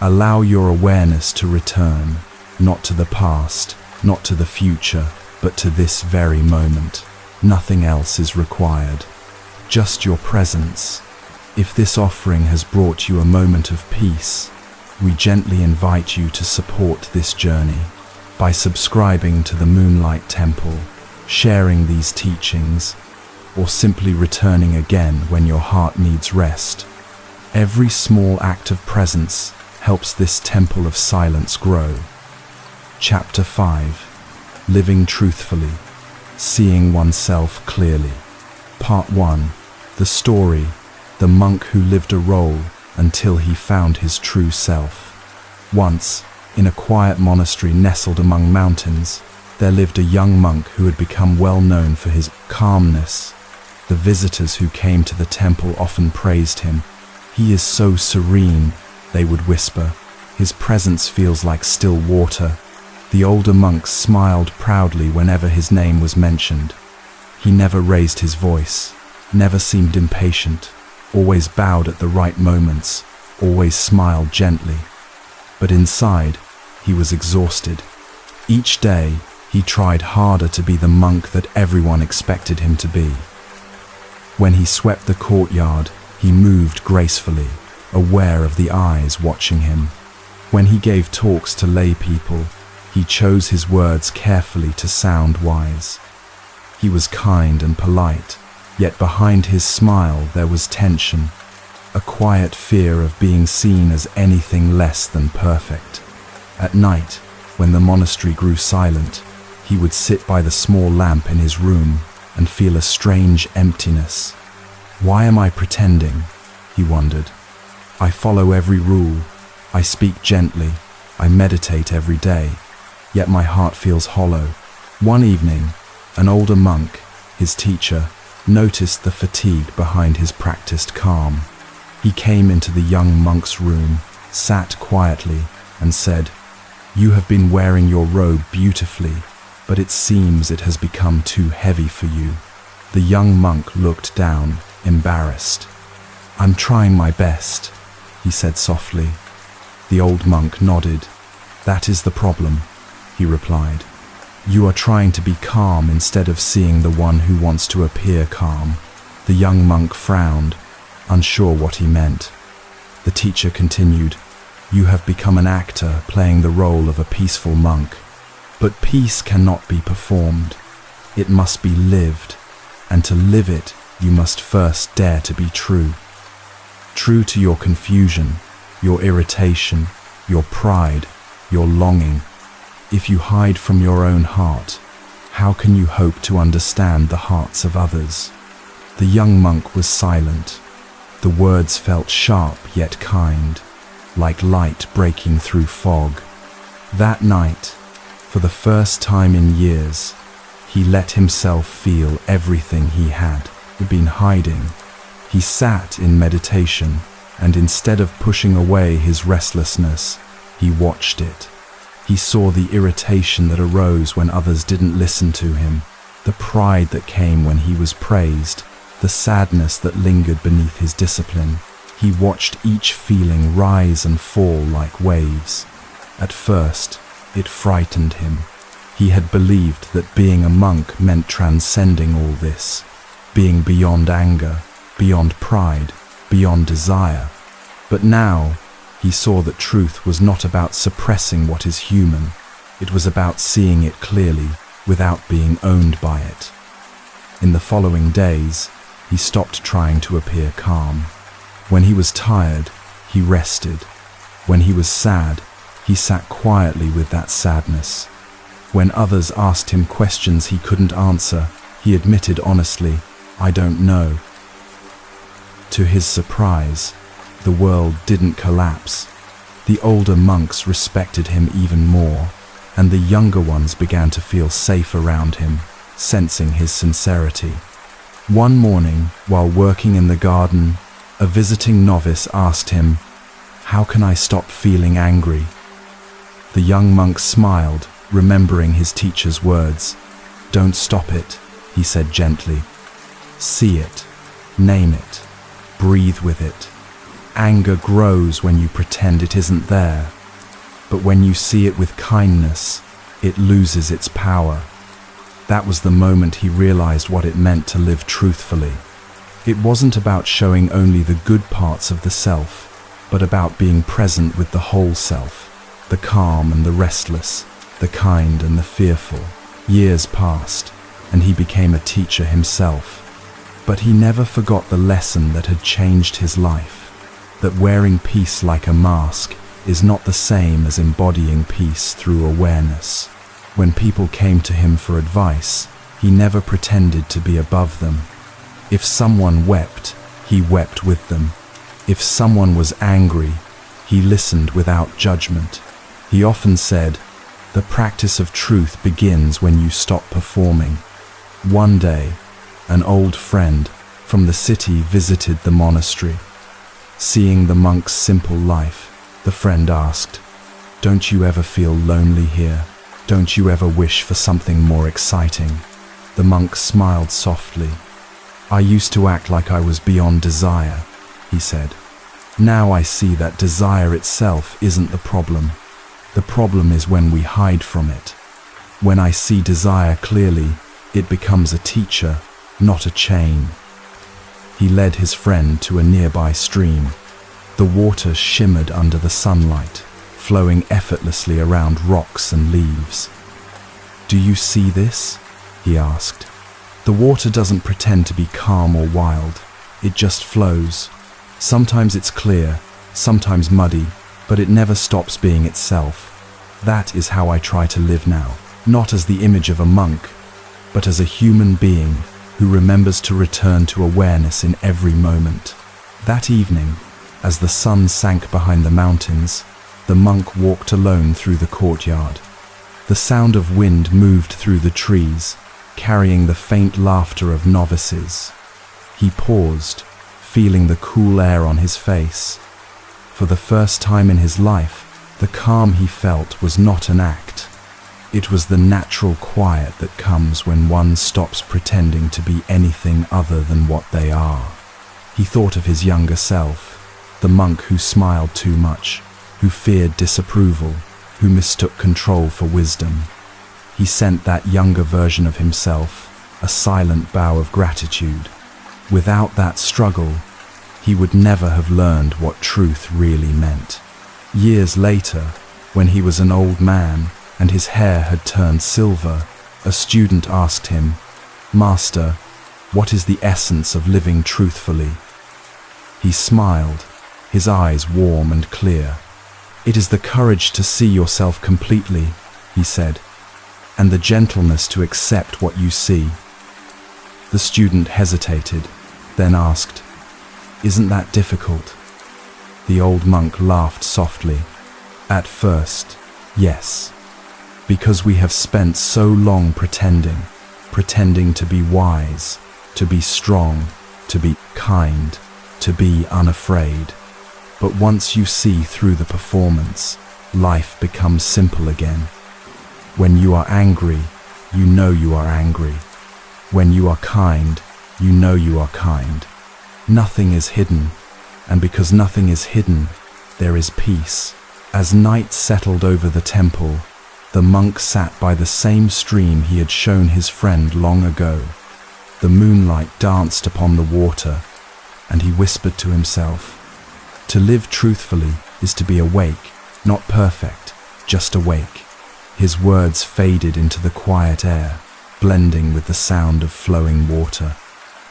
Allow your awareness to return, not to the past, not to the future, but to this very moment. Nothing else is required. Just your presence. If this offering has brought you a moment of peace, we gently invite you to support this journey by subscribing to the Moonlight Temple, sharing these teachings, or simply returning again when your heart needs rest. Every small act of presence helps this temple of silence grow. Chapter 5. Living Truthfully. Seeing Oneself Clearly. Part 1. The story, the monk who lived a role until he found his true self. Once, in a quiet monastery nestled among mountains, there lived a young monk who had become well known for his calmness. The visitors who came to the temple often praised him. "He is so serene," they would whisper. "His presence feels like still water." The older monk smiled proudly whenever his name was mentioned. He never raised his voice, never seemed impatient, always bowed at the right moments, always smiled gently. But inside, he was exhausted. Each day, he tried harder to be the monk that everyone expected him to be. When he swept the courtyard, he moved gracefully, aware of the eyes watching him. When he gave talks to lay people, he chose his words carefully to sound wise. He was kind and polite, yet behind his smile there was tension, a quiet fear of being seen as anything less than perfect. At night, when the monastery grew silent, he would sit by the small lamp in his room and feel a strange emptiness. "Why am I pretending?" he wondered. "I follow every rule, I speak gently, I meditate every day, yet my heart feels hollow." One evening, an older monk, his teacher, noticed the fatigue behind his practiced calm. He came into the young monk's room, sat quietly, and said, "You have been wearing your robe beautifully, but it seems it has become too heavy for you." The young monk looked down, embarrassed. "I'm trying my best," he said softly. The old monk nodded. "That is the problem," he replied. "You are trying to be calm instead of seeing the one who wants to appear calm." The young monk frowned, unsure what he meant. The teacher continued, "You have become an actor playing the role of a peaceful monk. But peace cannot be performed. It must be lived, and to live it, you must first dare to be true. True to your confusion, your irritation, your pride, your longing. If you hide from your own heart, how can you hope to understand the hearts of others?" The young monk was silent. The words felt sharp yet kind, like light breaking through fog. That night, for the first time in years, he let himself feel everything he had been hiding. He sat in meditation, and instead of pushing away his restlessness, he watched it. He saw the irritation that arose when others didn't listen to him, the pride that came when he was praised, the sadness that lingered beneath his discipline. He watched each feeling rise and fall like waves. At first, it frightened him. He had believed that being a monk meant transcending all this, being beyond anger, beyond pride, beyond desire. But now, he saw that truth was not about suppressing what is human. It was about seeing it clearly, without being owned by it. In the following days, he stopped trying to appear calm. When he was tired, he rested. When he was sad, he sat quietly with that sadness. When others asked him questions he couldn't answer, he admitted honestly, "I don't know." To his surprise, the world didn't collapse. The older monks respected him even more, and the younger ones began to feel safe around him, sensing his sincerity. One morning, while working in the garden, a visiting novice asked him, "How can I stop feeling angry?" The young monk smiled, remembering his teacher's words. "Don't stop it," he said gently. "See it, name it, breathe with it. Anger grows when you pretend it isn't there, but when you see it with kindness, it loses its power." That was the moment he realized what it meant to live truthfully. It wasn't about showing only the good parts of the self, but about being present with the whole self, the calm and the restless, the kind and the fearful. Years passed, and he became a teacher himself. But he never forgot the lesson that had changed his life, that wearing peace like a mask is not the same as embodying peace through awareness. When people came to him for advice, he never pretended to be above them. If someone wept, he wept with them. If someone was angry, he listened without judgment. He often said, "The practice of truth begins when you stop performing." One day, an old friend from the city visited the monastery. Seeing the monk's simple life, the friend asked, "Don't you ever feel lonely here? Don't you ever wish for something more exciting?" The monk smiled softly. "I used to act like I was beyond desire," he said. "Now I see that desire itself isn't the problem. The problem is when we hide from it. When I see desire clearly, it becomes a teacher, not a chain." He led his friend to a nearby stream. The water shimmered under the sunlight, flowing effortlessly around rocks and leaves. "Do you see this?" he asked. "The water doesn't pretend to be calm or wild. It just flows. Sometimes it's clear, sometimes muddy, but it never stops being itself. That is how I try to live now, not as the image of a monk, but as a human being who remembers to return to awareness in every moment." That evening, as the sun sank behind the mountains, the monk walked alone through the courtyard. The sound of wind moved through the trees, carrying the faint laughter of novices. He paused, feeling the cool air on his face. For the first time in his life, the calm he felt was not an act. It was the natural quiet that comes when one stops pretending to be anything other than what they are. He thought of his younger self, the monk who smiled too much, who feared disapproval, who mistook control for wisdom. He sent that younger version of himself a silent bow of gratitude. Without that struggle, he would never have learned what truth really meant. Years later, when he was an old man and his hair had turned silver, a student asked him, "Master, what is the essence of living truthfully?" He smiled, his eyes warm and clear. "It is the courage to see yourself completely," he said, "and the gentleness to accept what you see." The student hesitated, then asked, "Isn't that difficult?" The old monk laughed softly. "At first, yes. Because we have spent so long pretending to be wise, to be strong, to be kind, to be unafraid. But once you see through the performance, life becomes simple again. When you are angry, you know you are angry. When you are kind, you know you are kind. Nothing is hidden, and because nothing is hidden, there is peace." As night settled over the temple, the monk sat by the same stream he had shown his friend long ago. The moonlight danced upon the water, and he whispered to himself, "To live truthfully is to be awake, not perfect, just awake." His words faded into the quiet air, blending with the sound of flowing water.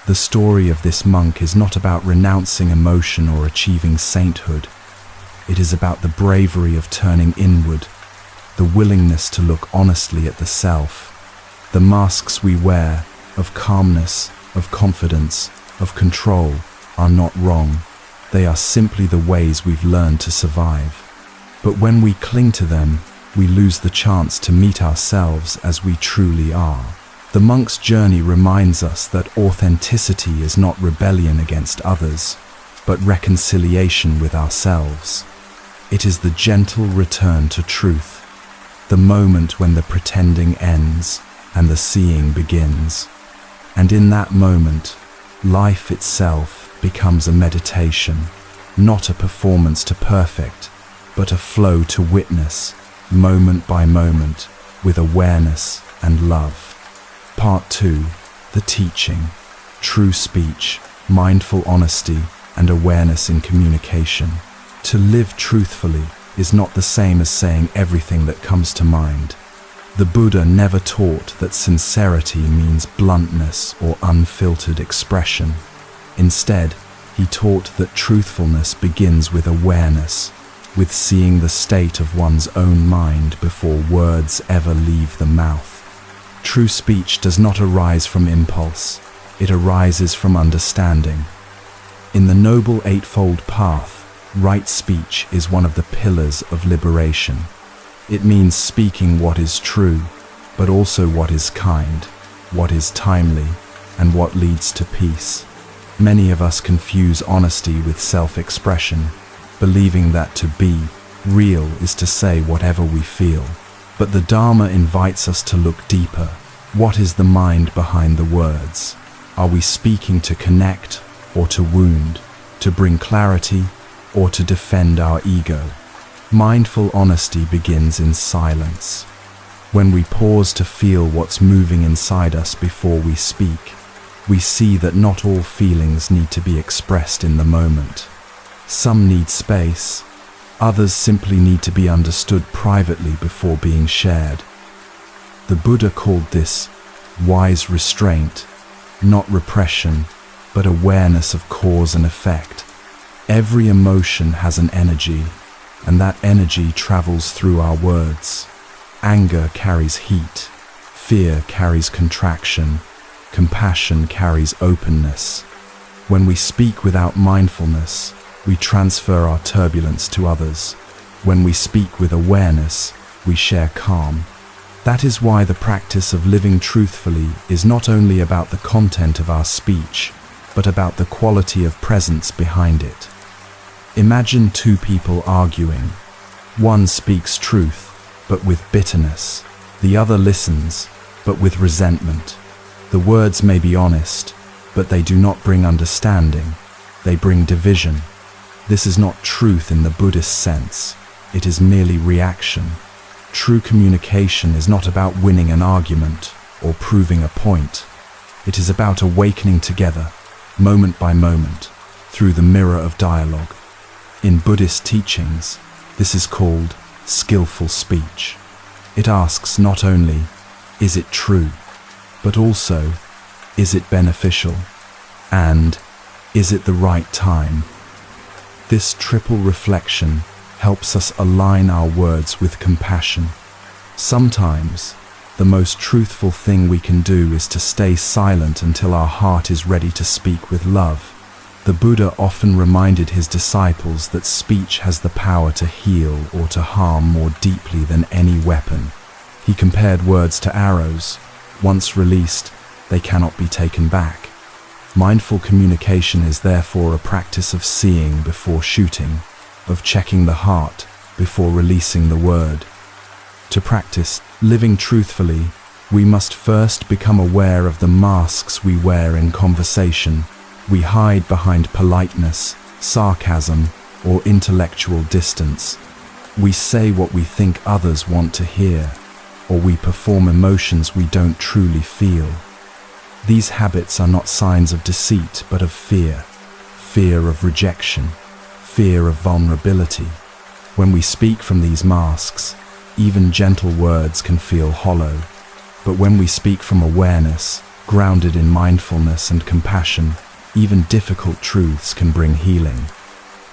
The story of this monk is not about renouncing emotion or achieving sainthood. It is about the bravery of turning inward, the willingness to look honestly at the self. The masks we wear, of calmness, of confidence, of control, are not wrong. They are simply the ways we've learned to survive. But when we cling to them, we lose the chance to meet ourselves as we truly are. The monk's journey reminds us that authenticity is not rebellion against others, but reconciliation with ourselves. It is the gentle return to truth, the moment when the pretending ends and the seeing begins. And in that moment, life itself becomes a meditation, not a performance to perfect, but a flow to witness, moment by moment, with awareness and love. Part 2. The teaching. True speech, mindful honesty, and awareness in communication. To live truthfully is not the same as saying everything that comes to mind. The Buddha never taught that sincerity means bluntness or unfiltered expression. Instead, he taught that truthfulness begins with awareness, with seeing the state of one's own mind before words ever leave the mouth. True speech does not arise from impulse, it arises from understanding. In the Noble Eightfold Path, right speech is one of the pillars of liberation. It means speaking what is true, but also what is kind, what is timely, and what leads to peace. Many of us confuse honesty with self-expression, believing that to be real is to say whatever we feel. But the Dharma invites us to look deeper. What is the mind behind the words? Are we speaking to connect or to wound, to bring clarity or to defend our ego? Mindful honesty begins in silence. When we pause to feel what's moving inside us before we speak, we see that not all feelings need to be expressed in the moment. Some need space, others simply need to be understood privately before being shared. The Buddha called this wise restraint, not repression, but awareness of cause and effect. Every emotion has an energy, and that energy travels through our words. Anger carries heat, fear carries contraction, compassion carries openness. When we speak without mindfulness, we transfer our turbulence to others. When we speak with awareness, we share calm. That is why the practice of living truthfully is not only about the content of our speech, but about the quality of presence behind it. Imagine two people arguing. One speaks truth, but with bitterness. The other listens, but with resentment. The words may be honest, but they do not bring understanding. They bring division. This is not truth in the Buddhist sense. It is merely reaction. True communication is not about winning an argument or proving a point. It is about awakening together, moment by moment, through the mirror of dialogue. In Buddhist teachings, this is called skillful speech. It asks not only, is it true, but also, is it beneficial? And, is it the right time? This triple reflection helps us align our words with compassion. Sometimes, the most truthful thing we can do is to stay silent until our heart is ready to speak with love. The Buddha often reminded his disciples that speech has the power to heal or to harm more deeply than any weapon. He compared words to arrows. Once released, they cannot be taken back. Mindful communication is therefore a practice of seeing before shooting, of checking the heart before releasing the word. To practice living truthfully, we must first become aware of the masks we wear in conversation. We hide behind politeness, sarcasm, or intellectual distance. We say what we think others want to hear, or we perform emotions we don't truly feel. These habits are not signs of deceit, but of fear. Fear of rejection, fear of vulnerability. When we speak from these masks, even gentle words can feel hollow. But when we speak from awareness, grounded in mindfulness and compassion, even difficult truths can bring healing.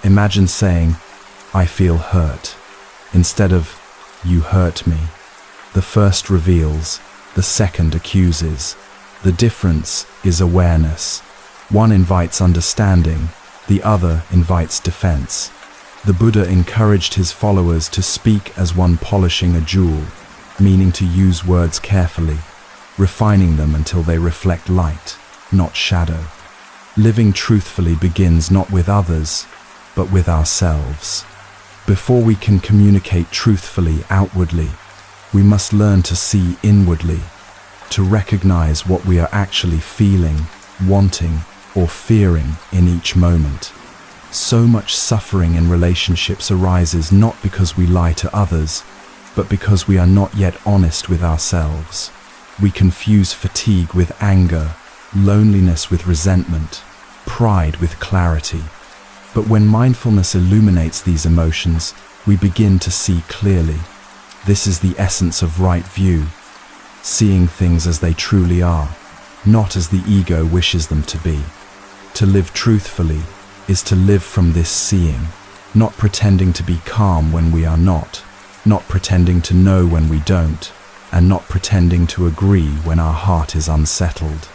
Imagine saying, I feel hurt, instead of, you hurt me. The first reveals, the second accuses. The difference is awareness. One invites understanding, the other invites defense. The Buddha encouraged his followers to speak as one polishing a jewel, meaning to use words carefully, refining them until they reflect light, not shadow. Living truthfully begins not with others, but with ourselves. Before we can communicate truthfully outwardly, we must learn to see inwardly, to recognize what we are actually feeling, wanting, or fearing in each moment. So much suffering in relationships arises not because we lie to others, but because we are not yet honest with ourselves. We confuse fatigue with anger, loneliness with resentment, pride with clarity. But when mindfulness illuminates these emotions, we begin to see clearly. This is the essence of right view, seeing things as they truly are, not as the ego wishes them to be. To live truthfully is to live from this seeing. not pretending to be calm when we are not pretending to know when we don't, and not pretending to agree when our heart is unsettled.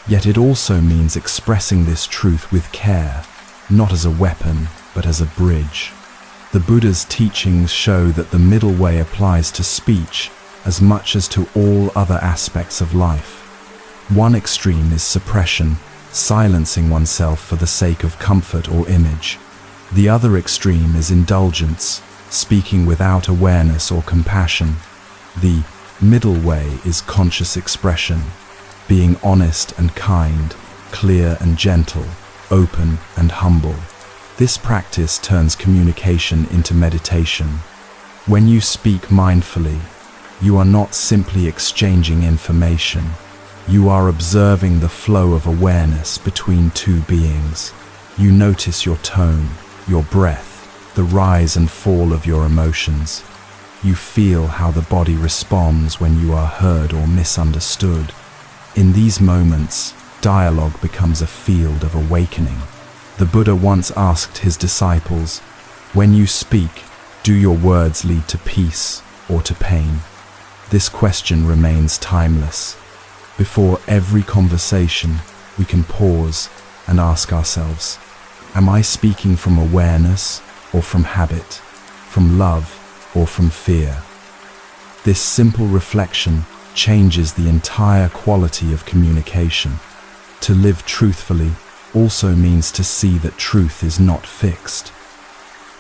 Yet it also means expressing this truth with care, not as a weapon, but as a bridge. The Buddha's teachings show that the middle way applies to speech as much as to all other aspects of life. One extreme is suppression, silencing oneself for the sake of comfort or image. The other extreme is indulgence, speaking without awareness or compassion. The middle way is conscious expression, being honest and kind, clear and gentle, open and humble. This practice turns communication into meditation. When you speak mindfully, you are not simply exchanging information. You are observing the flow of awareness between two beings. You notice your tone, your breath, the rise and fall of your emotions. You feel how the body responds when you are heard or misunderstood. In these moments, dialogue becomes a field of awakening. The Buddha once asked his disciples, "When you speak, do your words lead to peace or to pain?" This question remains timeless. Before every conversation, we can pause and ask ourselves, am I speaking from awareness or from habit, from love or from fear? This simple reflection changes the entire quality of communication. To live truthfully also means to see that truth is not fixed.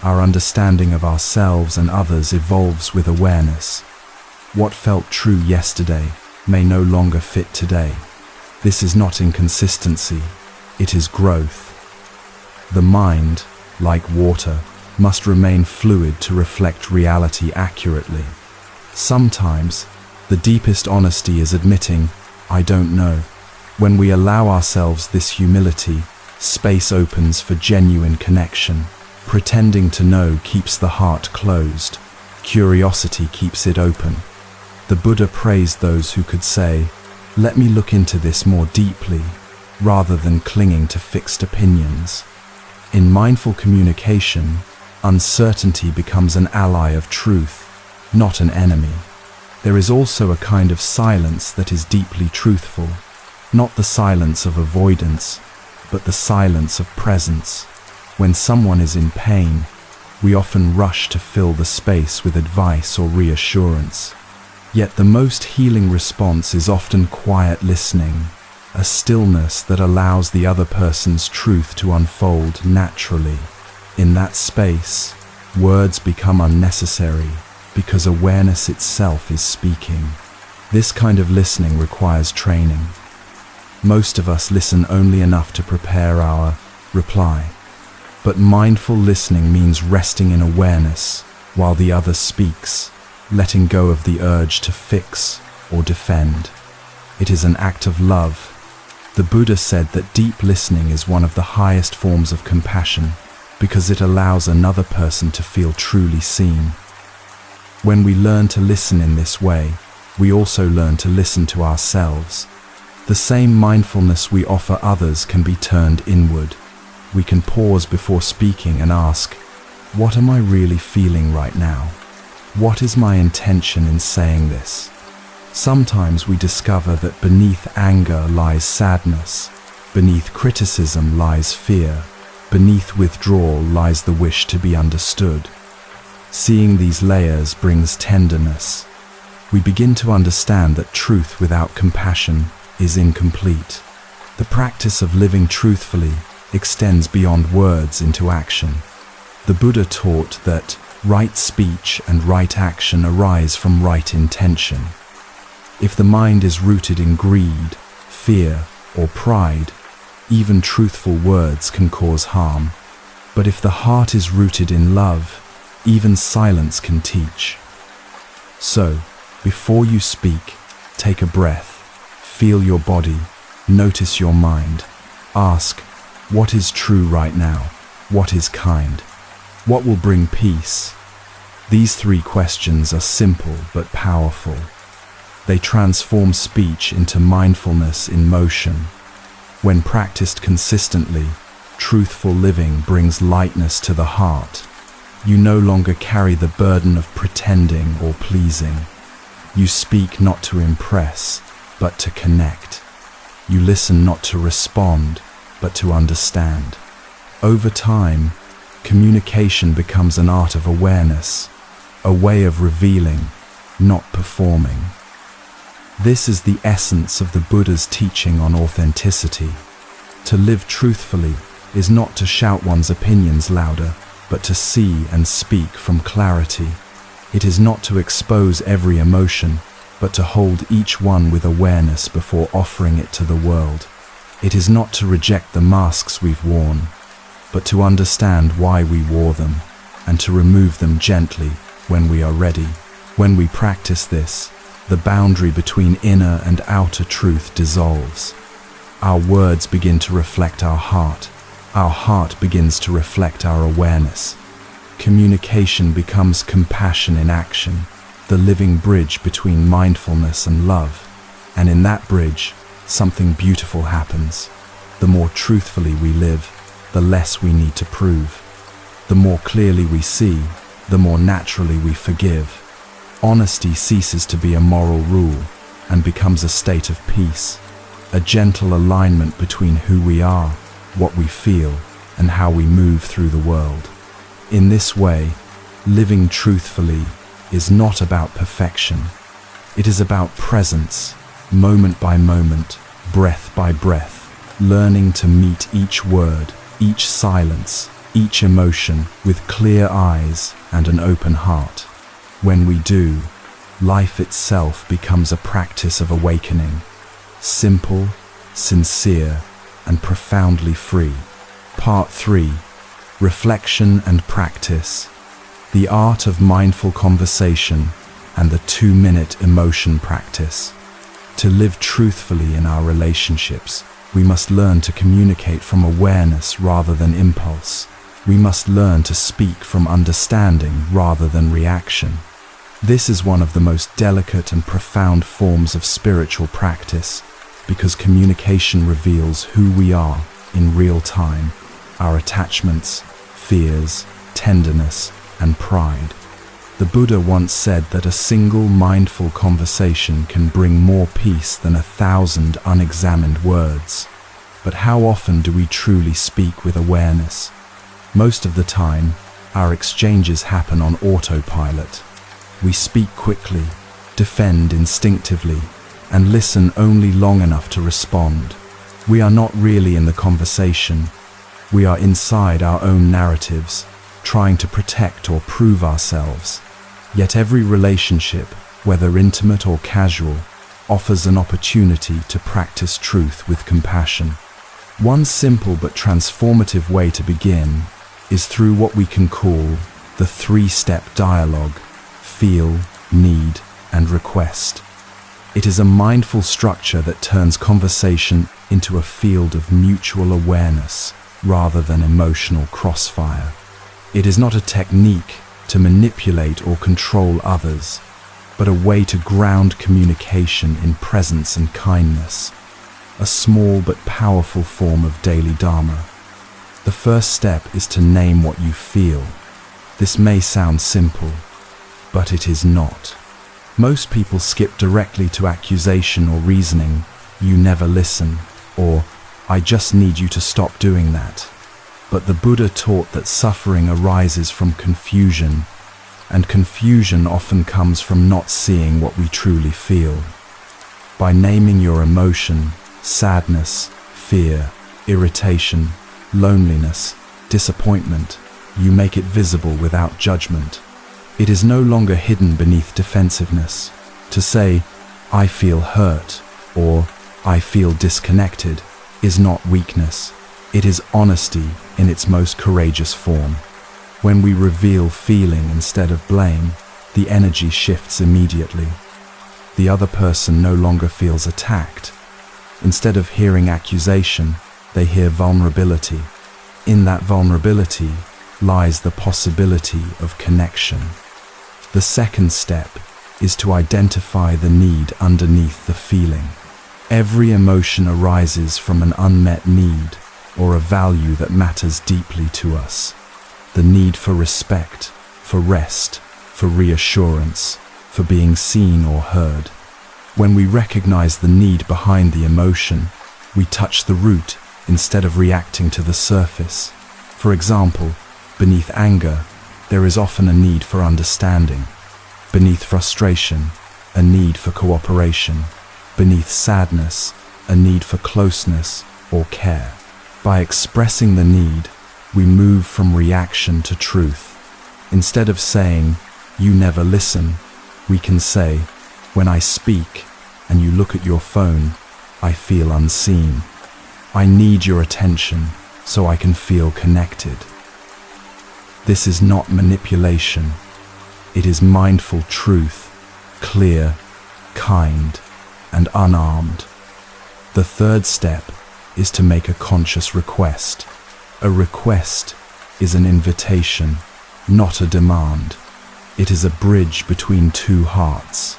Our understanding of ourselves and others evolves with awareness. What felt true yesterday may no longer fit today. This is not inconsistency, it is growth. The mind, like water, must remain fluid to reflect reality accurately. Sometimes, the deepest honesty is admitting, "I don't know." When we allow ourselves this humility, space opens for genuine connection. Pretending to know keeps the heart closed. Curiosity keeps it open. The Buddha praised those who could say, "Let me look into this more deeply," rather than clinging to fixed opinions. In mindful communication, uncertainty becomes an ally of truth, not an enemy. There is also a kind of silence that is deeply truthful, not the silence of avoidance, but the silence of presence. When someone is in pain, we often rush to fill the space with advice or reassurance. Yet the most healing response is often quiet listening, a stillness that allows the other person's truth to unfold naturally. In that space, words become unnecessary because awareness itself is speaking. This kind of listening requires training. Most of us listen only enough to prepare our reply. But mindful listening means resting in awareness while the other speaks, letting go of the urge to fix or defend. It is an act of love. The Buddha said that deep listening is one of the highest forms of compassion because it allows another person to feel truly seen. When we learn to listen in this way, we also learn to listen to ourselves. The same mindfulness we offer others can be turned inward. We can pause before speaking and ask, what am I really feeling right now? What is my intention in saying this? Sometimes we discover that beneath anger lies sadness, beneath criticism lies fear, beneath withdrawal lies the wish to be understood. Seeing these layers brings tenderness. We begin to understand that truth without compassion is incomplete. The practice of living truthfully extends beyond words into action. The Buddha taught that right speech and right action arise from right intention. If the mind is rooted in greed, fear, or pride, even truthful words can cause harm. But if the heart is rooted in love, even silence can teach. So, before you speak, take a breath, feel your body, notice your mind, ask, what is true right now? What is kind? What will bring peace? These three questions are simple but powerful. They transform speech into mindfulness in motion. When practiced consistently, truthful living brings lightness to the heart, You no longer carry the burden of pretending or pleasing. You speak not to impress, but to connect. You listen not to respond, but to understand. Over time, communication becomes an art of awareness, a way of revealing, not performing. This is the essence of the Buddha's teaching on authenticity. To live truthfully is not to shout one's opinions louder, but to see and speak from clarity. It is not to expose every emotion, but to hold each one with awareness before offering it to the world. It is not to reject the masks we've worn, but to understand why we wore them, and to remove them gently when we are ready. When we practice this, the boundary between inner and outer truth dissolves. Our words begin to reflect our heart. Our heart begins to reflect our awareness. Communication becomes compassion in action, the living bridge between mindfulness and love. And in that bridge, something beautiful happens. The more truthfully we live, the less we need to prove. The more clearly we see, the more naturally we forgive. Honesty ceases to be a moral rule and becomes a state of peace, a gentle alignment between who we are, what we feel, and how we move through the world. In this way, living truthfully is not about perfection. It is about presence, moment by moment, breath by breath, learning to meet each word, each silence, each emotion with clear eyes and an open heart. When we do, life itself becomes a practice of awakening, simple, sincere, and profoundly free. Part 3. Reflection and Practice. The Art of Mindful Conversation and the 2-minute Emotion Practice. To live truthfully in our relationships, we must learn to communicate from awareness rather than impulse. We must learn to speak from understanding rather than reaction. This is one of the most delicate and profound forms of spiritual practice, because communication reveals who we are in real time, our attachments, fears, tenderness, and pride. The Buddha once said that a single mindful conversation can bring more peace than 1,000 unexamined words. But how often do we truly speak with awareness? Most of the time, our exchanges happen on autopilot. We speak quickly, defend instinctively, and listen only long enough to respond. We are not really in the conversation. We are inside our own narratives, trying to protect or prove ourselves. Yet every relationship, whether intimate or casual, offers an opportunity to practice truth with compassion. One simple but transformative way to begin is through what we can call the 3-step dialogue: feel, need, and request. It is a mindful structure that turns conversation into a field of mutual awareness rather than emotional crossfire. It is not a technique to manipulate or control others, but a way to ground communication in presence and kindness, a small but powerful form of daily Dharma. The first step is to name what you feel. This may sound simple, but it is not. Most people skip directly to accusation or reasoning, "You never listen," or "I just need you to stop doing that." But the Buddha taught that suffering arises from confusion, and confusion often comes from not seeing what we truly feel. By naming your emotion, sadness, fear, irritation, loneliness, disappointment, you make it visible without judgment. It is no longer hidden beneath defensiveness. To say, "I feel hurt," or "I feel disconnected," is not weakness. It is honesty in its most courageous form. When we reveal feeling instead of blame, the energy shifts immediately. The other person no longer feels attacked. Instead of hearing accusation, they hear vulnerability. In that vulnerability lies the possibility of connection. The second step is to identify the need underneath the feeling. Every emotion arises from an unmet need or a value that matters deeply to us. the need for respect, for rest, for reassurance, for being seen or heard. When we recognize the need behind the emotion, we touch the root instead of reacting to the surface. For example, beneath anger, there is often a need for understanding. Beneath frustration, a need for cooperation. Beneath sadness, a need for closeness or care. By expressing the need, we move from reaction to truth. Instead of saying, "You never listen," we can say, "When I speak and you look at your phone, I feel unseen. I need your attention so I can feel connected." This is not manipulation. It is mindful truth, clear, kind, and unarmed. The third step is to make a conscious request. A request is an invitation, not a demand. It is a bridge between two hearts.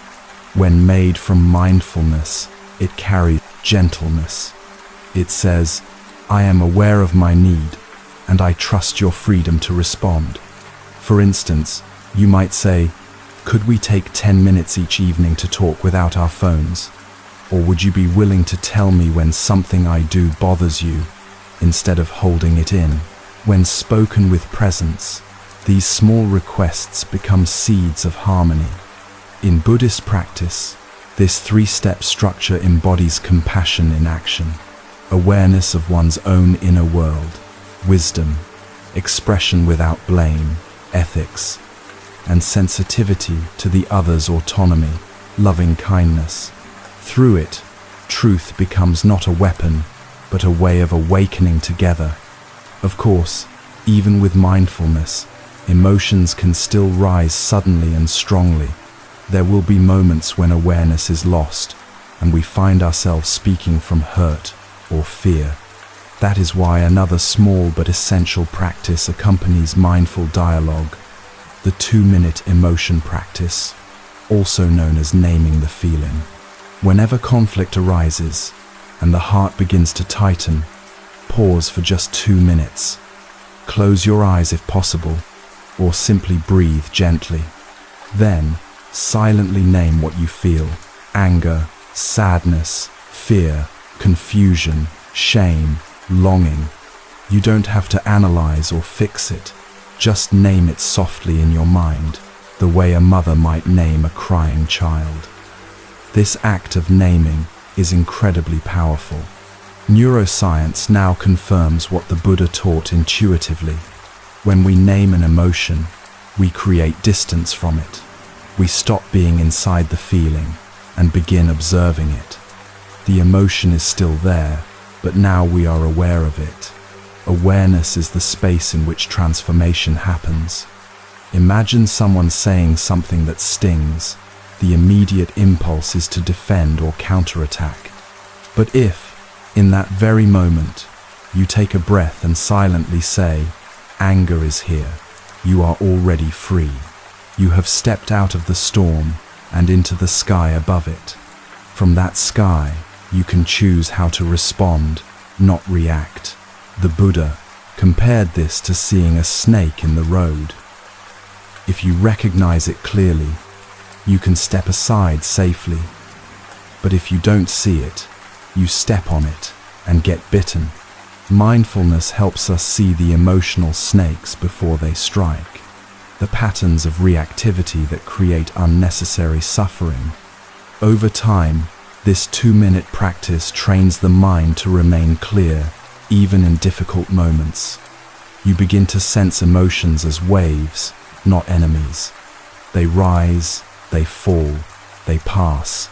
When made from mindfulness, it carries gentleness. It says, "I am aware of my need, and I trust your freedom to respond." For instance, you might say, "Could we take 10 minutes each evening to talk without our phones? Or would you be willing to tell me when something I do bothers you, instead of holding it in?" When spoken with presence, these small requests become seeds of harmony. In Buddhist practice, this three-step structure embodies compassion in action, awareness of one's own inner world, wisdom, expression without blame, ethics, and sensitivity to the other's autonomy, loving kindness. Through it, truth becomes not a weapon, but a way of awakening together. Of course, even with mindfulness, emotions can still rise suddenly and strongly. There will be moments when awareness is lost, and we find ourselves speaking from hurt or fear. That is why another small but essential practice accompanies mindful dialogue, the 2-minute emotion practice, also known as naming the feeling. Whenever conflict arises and the heart begins to tighten, pause for just 2 minutes. Close your eyes if possible, or simply breathe gently. Then, silently name what you feel: anger, sadness, fear, confusion, shame, longing. You don't have to analyze or fix it. Just name it softly in your mind, the way a mother might name a crying child. This act of naming is incredibly powerful. Neuroscience now confirms what the Buddha taught intuitively. When we name an emotion, we create distance from it. We stop being inside the feeling and begin observing it. The emotion is still there, but now we are aware of it. Awareness is the space in which transformation happens. Imagine someone saying something that stings. The immediate impulse is to defend or counterattack. But if, in that very moment, you take a breath and silently say, "Anger is here," you are already free. You have stepped out of the storm and into the sky above it. From that sky, you can choose how to respond, not react. The Buddha compared this to seeing a snake in the road. If you recognize it clearly, you can step aside safely. But if you don't see it, you step on it and get bitten. Mindfulness helps us see the emotional snakes before they strike, the patterns of reactivity that create unnecessary suffering. Over time, this 2-minute practice trains the mind to remain clear, even in difficult moments. You begin to sense emotions as waves, not enemies. They rise, they fall, they pass.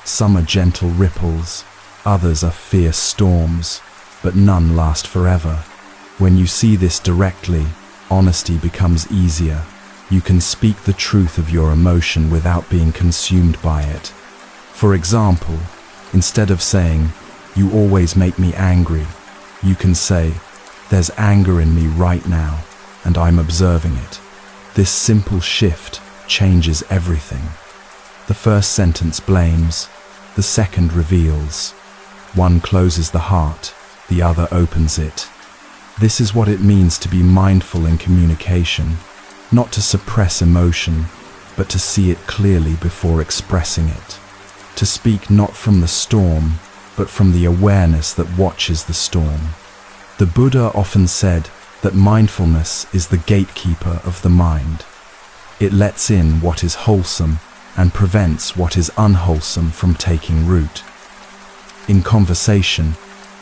Some are gentle ripples, others are fierce storms, but none last forever. When you see this directly, honesty becomes easier. You can speak the truth of your emotion without being consumed by it. For example, instead of saying, "You always make me angry," you can say, "There's anger in me right now, and I'm observing it." This simple shift changes everything. The first sentence blames, the second reveals. One closes the heart, the other opens it. This is what it means to be mindful in communication, not to suppress emotion, but to see it clearly before expressing it. To speak not from the storm, but from the awareness that watches the storm. The Buddha often said that mindfulness is the gatekeeper of the mind. It lets in what is wholesome and prevents what is unwholesome from taking root. In conversation,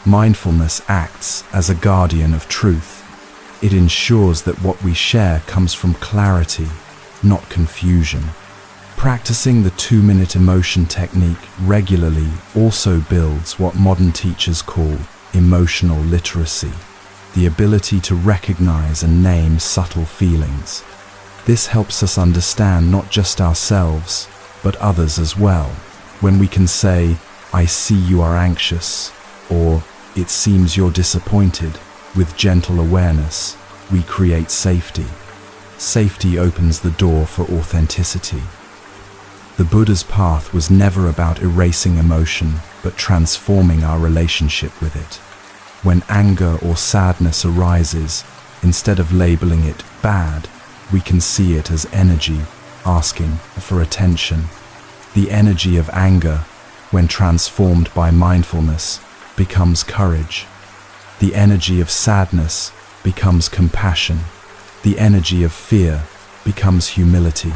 mindfulness acts as a guardian of truth. It ensures that what we share comes from clarity, not confusion. Practicing the 2-minute emotion technique regularly also builds what modern teachers call emotional literacy, the ability to recognize and name subtle feelings. This helps us understand not just ourselves, but others as well. When we can say, "I see you are anxious," or "It seems you're disappointed," with gentle awareness, we create safety. Safety opens the door for authenticity. The Buddha's path was never about erasing emotion, but transforming our relationship with it. When anger or sadness arises, instead of labeling it bad, we can see it as energy asking for attention. The energy of anger, when transformed by mindfulness, becomes courage. The energy of sadness becomes compassion. The energy of fear becomes humility.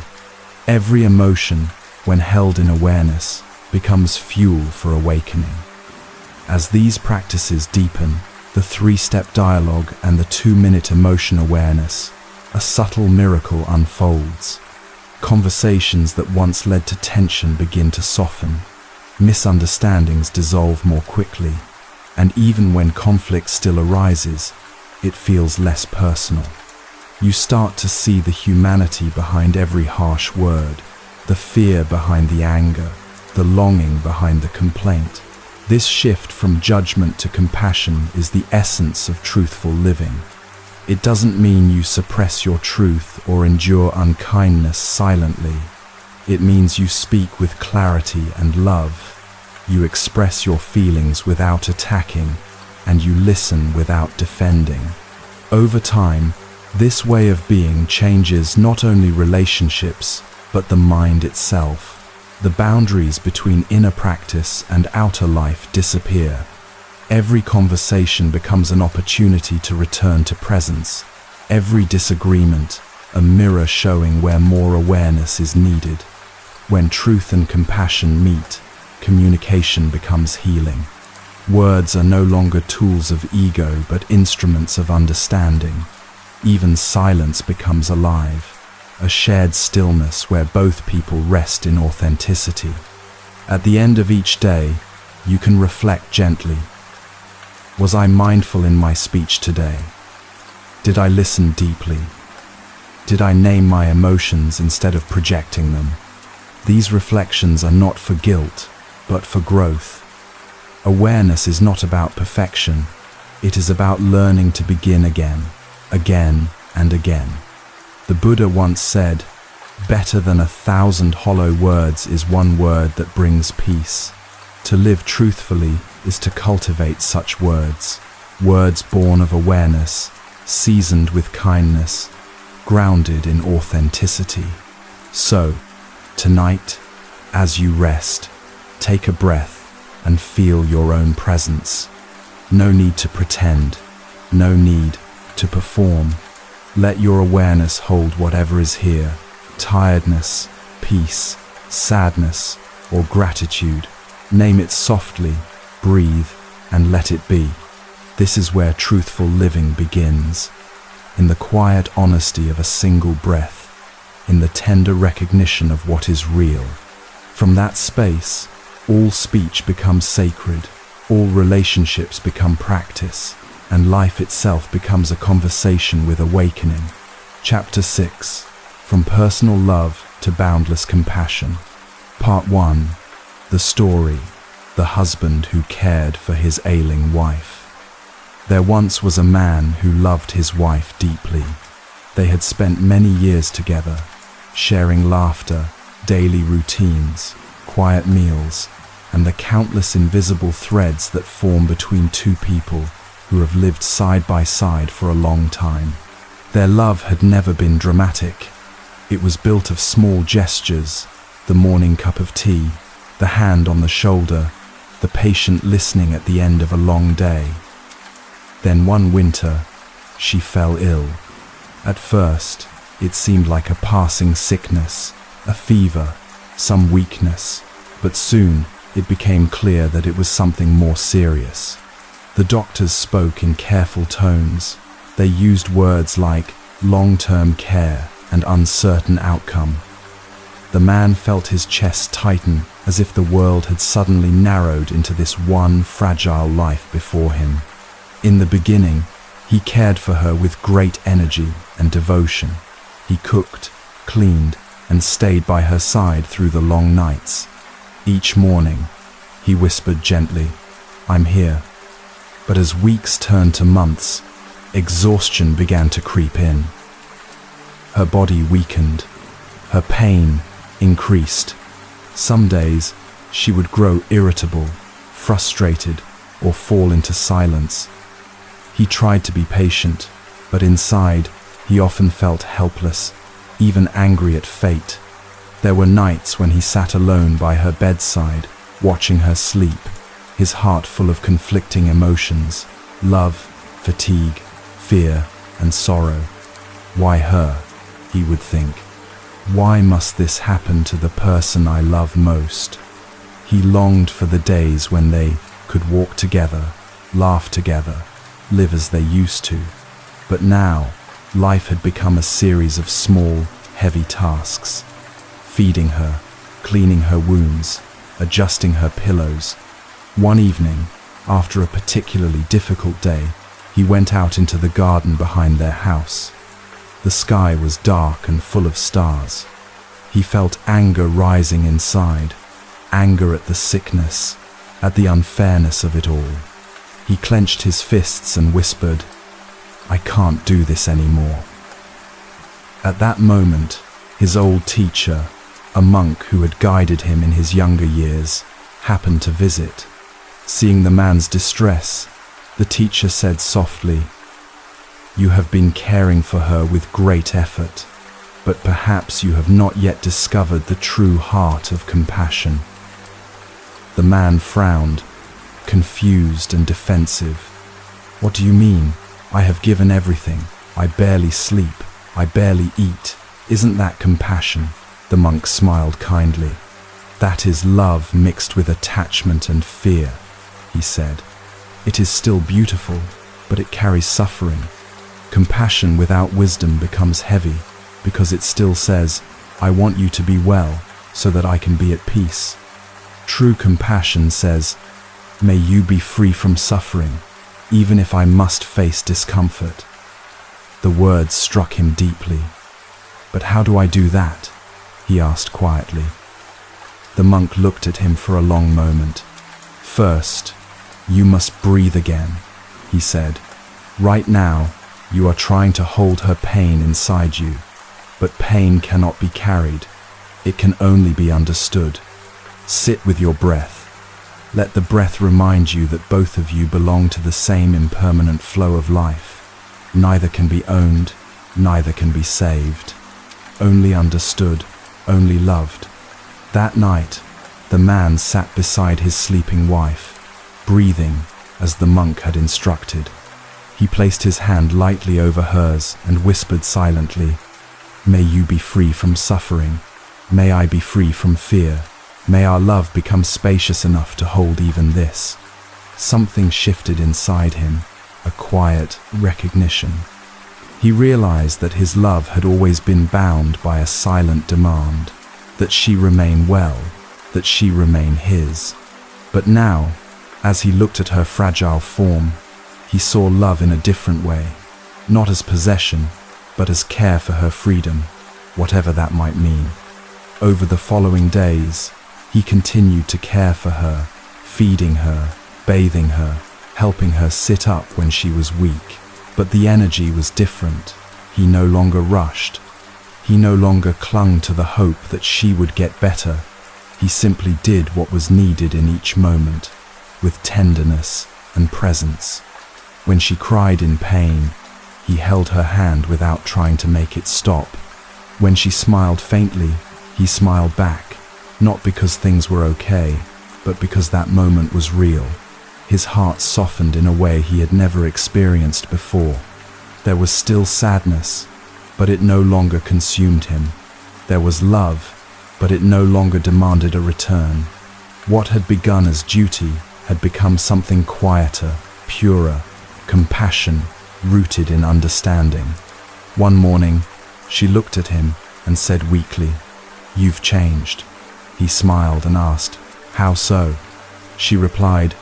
Every emotion, when held in awareness, becomes fuel for awakening. As these practices deepen, the 3-step dialogue and the 2-minute emotion awareness, a subtle miracle unfolds. Conversations that once led to tension begin to soften. Misunderstandings dissolve more quickly, and even when conflict still arises, it feels less personal. You start to see the humanity behind every harsh word, the fear behind the anger, the longing behind the complaint. This shift from judgment to compassion is the essence of truthful living. It doesn't mean you suppress your truth or endure unkindness silently. It means you speak with clarity and love. You express your feelings without attacking, and you listen without defending. Over time, this way of being changes not only relationships, but the mind itself. The boundaries between inner practice and outer life disappear. Every conversation becomes an opportunity to return to presence. Every disagreement, a mirror showing where more awareness is needed. When truth and compassion meet, communication becomes healing. Words are no longer tools of ego, but instruments of understanding. Even silence becomes alive, a shared stillness where both people rest in authenticity. At the end of each day, you can reflect gently. Was I mindful in my speech today? Did I listen deeply? Did I name my emotions instead of projecting them? These reflections are not for guilt, but for growth. Awareness is not about perfection. It is about learning to begin again and again. The Buddha once said, "Better than 1,000 hollow words is one word that brings peace." To live truthfully is to cultivate such words, words born of awareness, seasoned with kindness, grounded in authenticity. So, tonight, as you rest, take a breath and feel your own presence. No need to pretend, no need to perform. Let your awareness hold whatever is here, tiredness, peace, sadness, or gratitude. Name it softly, breathe, and let it be. This is where truthful living begins, in the quiet honesty of a single breath, in the tender recognition of what is real. From that space, all speech becomes sacred, all relationships become practice, and life itself becomes a conversation with awakening. Chapter 6. From Personal Love to Boundless Compassion. Part 1. The Story. The Husband Who Cared for His Ailing Wife. There once was a man who loved his wife deeply. They had spent many years together, sharing laughter, daily routines, quiet meals, and the countless invisible threads that form between two people who have lived side by side for a long time. Their love had never been dramatic. It was built of small gestures, the morning cup of tea, the hand on the shoulder, the patient listening at the end of a long day. Then one winter, she fell ill. At first, it seemed like a passing sickness, a fever, some weakness, but soon it became clear that it was something more serious. The doctors spoke in careful tones. They used words like long-term care and uncertain outcome. The man felt his chest tighten as if the world had suddenly narrowed into this one fragile life before him. In the beginning, he cared for her with great energy and devotion. He cooked, cleaned, and stayed by her side through the long nights. Each morning, he whispered gently, "I'm here." But as weeks turned to months, exhaustion began to creep in. Her body weakened. Her pain increased. Some days, she would grow irritable, frustrated, or fall into silence. He tried to be patient, but inside, he often felt helpless, even angry at fate. There were nights when he sat alone by her bedside, watching her sleep, his heart full of conflicting emotions, love, fatigue, fear, and sorrow. Why her, he would think. Why must this happen to the person I love most? He longed for the days when they could walk together, laugh together, live as they used to. But now, life had become a series of small, heavy tasks. Feeding her, cleaning her wounds, adjusting her pillows. One evening, after a particularly difficult day, he went out into the garden behind their house. The sky was dark and full of stars. He felt anger rising inside, anger at the sickness, at the unfairness of it all. He clenched his fists and whispered, "I can't do this anymore." At that moment, his old teacher, a monk who had guided him in his younger years, happened to visit. Seeing the man's distress, the teacher said softly, "You have been caring for her with great effort, but perhaps you have not yet discovered the true heart of compassion." The man frowned, confused and defensive. "What do you mean? I have given everything. I barely sleep. I barely eat. Isn't that compassion?" The monk smiled kindly. "That is love mixed with attachment and fear," he said. "It is still beautiful, but it carries suffering. Compassion without wisdom becomes heavy because it still says, 'I want you to be well so that I can be at peace.' True compassion says, 'May you be free from suffering, even if I must face discomfort.'" The words struck him deeply. "But how do I do that?" he asked quietly. The monk looked at him for a long moment. "First, you must breathe again," he said. "Right now, you are trying to hold her pain inside you, but pain cannot be carried. It can only be understood. Sit with your breath. Let the breath remind you that both of you belong to the same impermanent flow of life. Neither can be owned, neither can be saved. Only understood, only loved." That night, the man sat beside his sleeping wife, breathing as the monk had instructed. He placed his hand lightly over hers and whispered silently, "May you be free from suffering. May I be free from fear. May our love become spacious enough to hold even this." Something shifted inside him, a quiet recognition. He realized that his love had always been bound by a silent demand, that she remain well, that she remain his. But now, as he looked at her fragile form, he saw love in a different way, not as possession, but as care for her freedom, whatever that might mean. Over the following days, he continued to care for her, feeding her, bathing her, helping her sit up when she was weak. But the energy was different. He no longer rushed. He no longer clung to the hope that she would get better. He simply did what was needed in each moment, with tenderness and presence. When she cried in pain, he held her hand without trying to make it stop. When she smiled faintly, he smiled back, not because things were okay, but because that moment was real. His heart softened in a way he had never experienced before. There was still sadness, but it no longer consumed him. There was love, but it no longer demanded a return. What had begun as duty had become something quieter, purer, compassion rooted in understanding. One morning, she looked at him and said weakly, "You've changed." He smiled and asked, "How so?" She replied,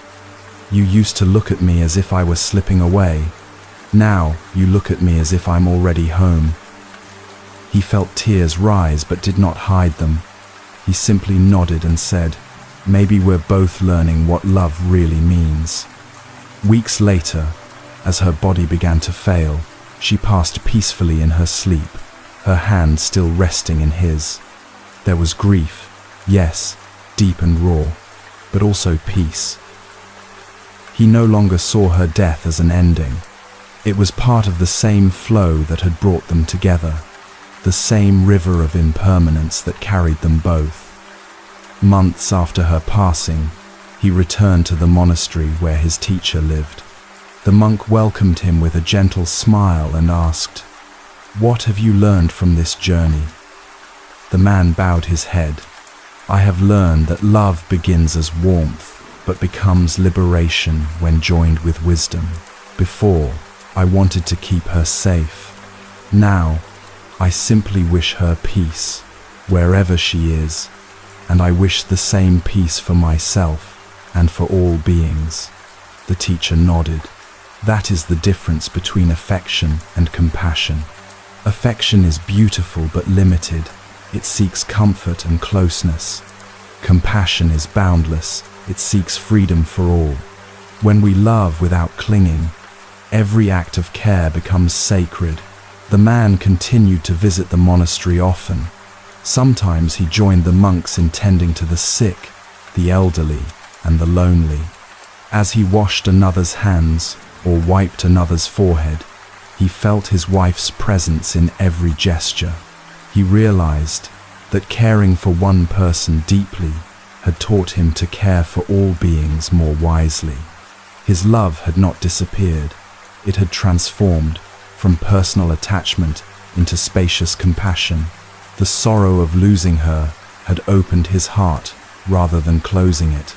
"You used to look at me as if I was slipping away. Now you look at me as if I'm already home." He felt tears rise but did not hide them. He simply nodded and said, "Maybe we're both learning what love really means." Weeks later, as her body began to fail, she passed peacefully in her sleep, her hand still resting in his. There was grief, yes, deep and raw, but also peace. He no longer saw her death as an ending. It was part of the same flow that had brought them together, the same river of impermanence that carried them both. Months after her passing, he returned to the monastery where his teacher lived. The monk welcomed him with a gentle smile and asked, "What have you learned from this journey?" The man bowed his head. "I have learned that love begins as warmth, but becomes liberation when joined with wisdom. Before, I wanted to keep her safe. Now, I simply wish her peace, wherever she is, and I wish the same peace for myself and for all beings." The teacher nodded. That is the difference between affection and compassion. Affection is beautiful but limited. It seeks comfort and closeness. Compassion is boundless. It seeks freedom for all. When we love without clinging, every act of care becomes sacred. The man continued to visit the monastery often. Sometimes he joined the monks in tending to the sick, the elderly, and the lonely. As he washed another's hands or wiped another's forehead, he felt his wife's presence in every gesture. He realized that caring for one person deeply had taught him to care for all beings more wisely. His love had not disappeared. It had transformed from personal attachment into spacious compassion. The sorrow of losing her had opened his heart rather than closing it.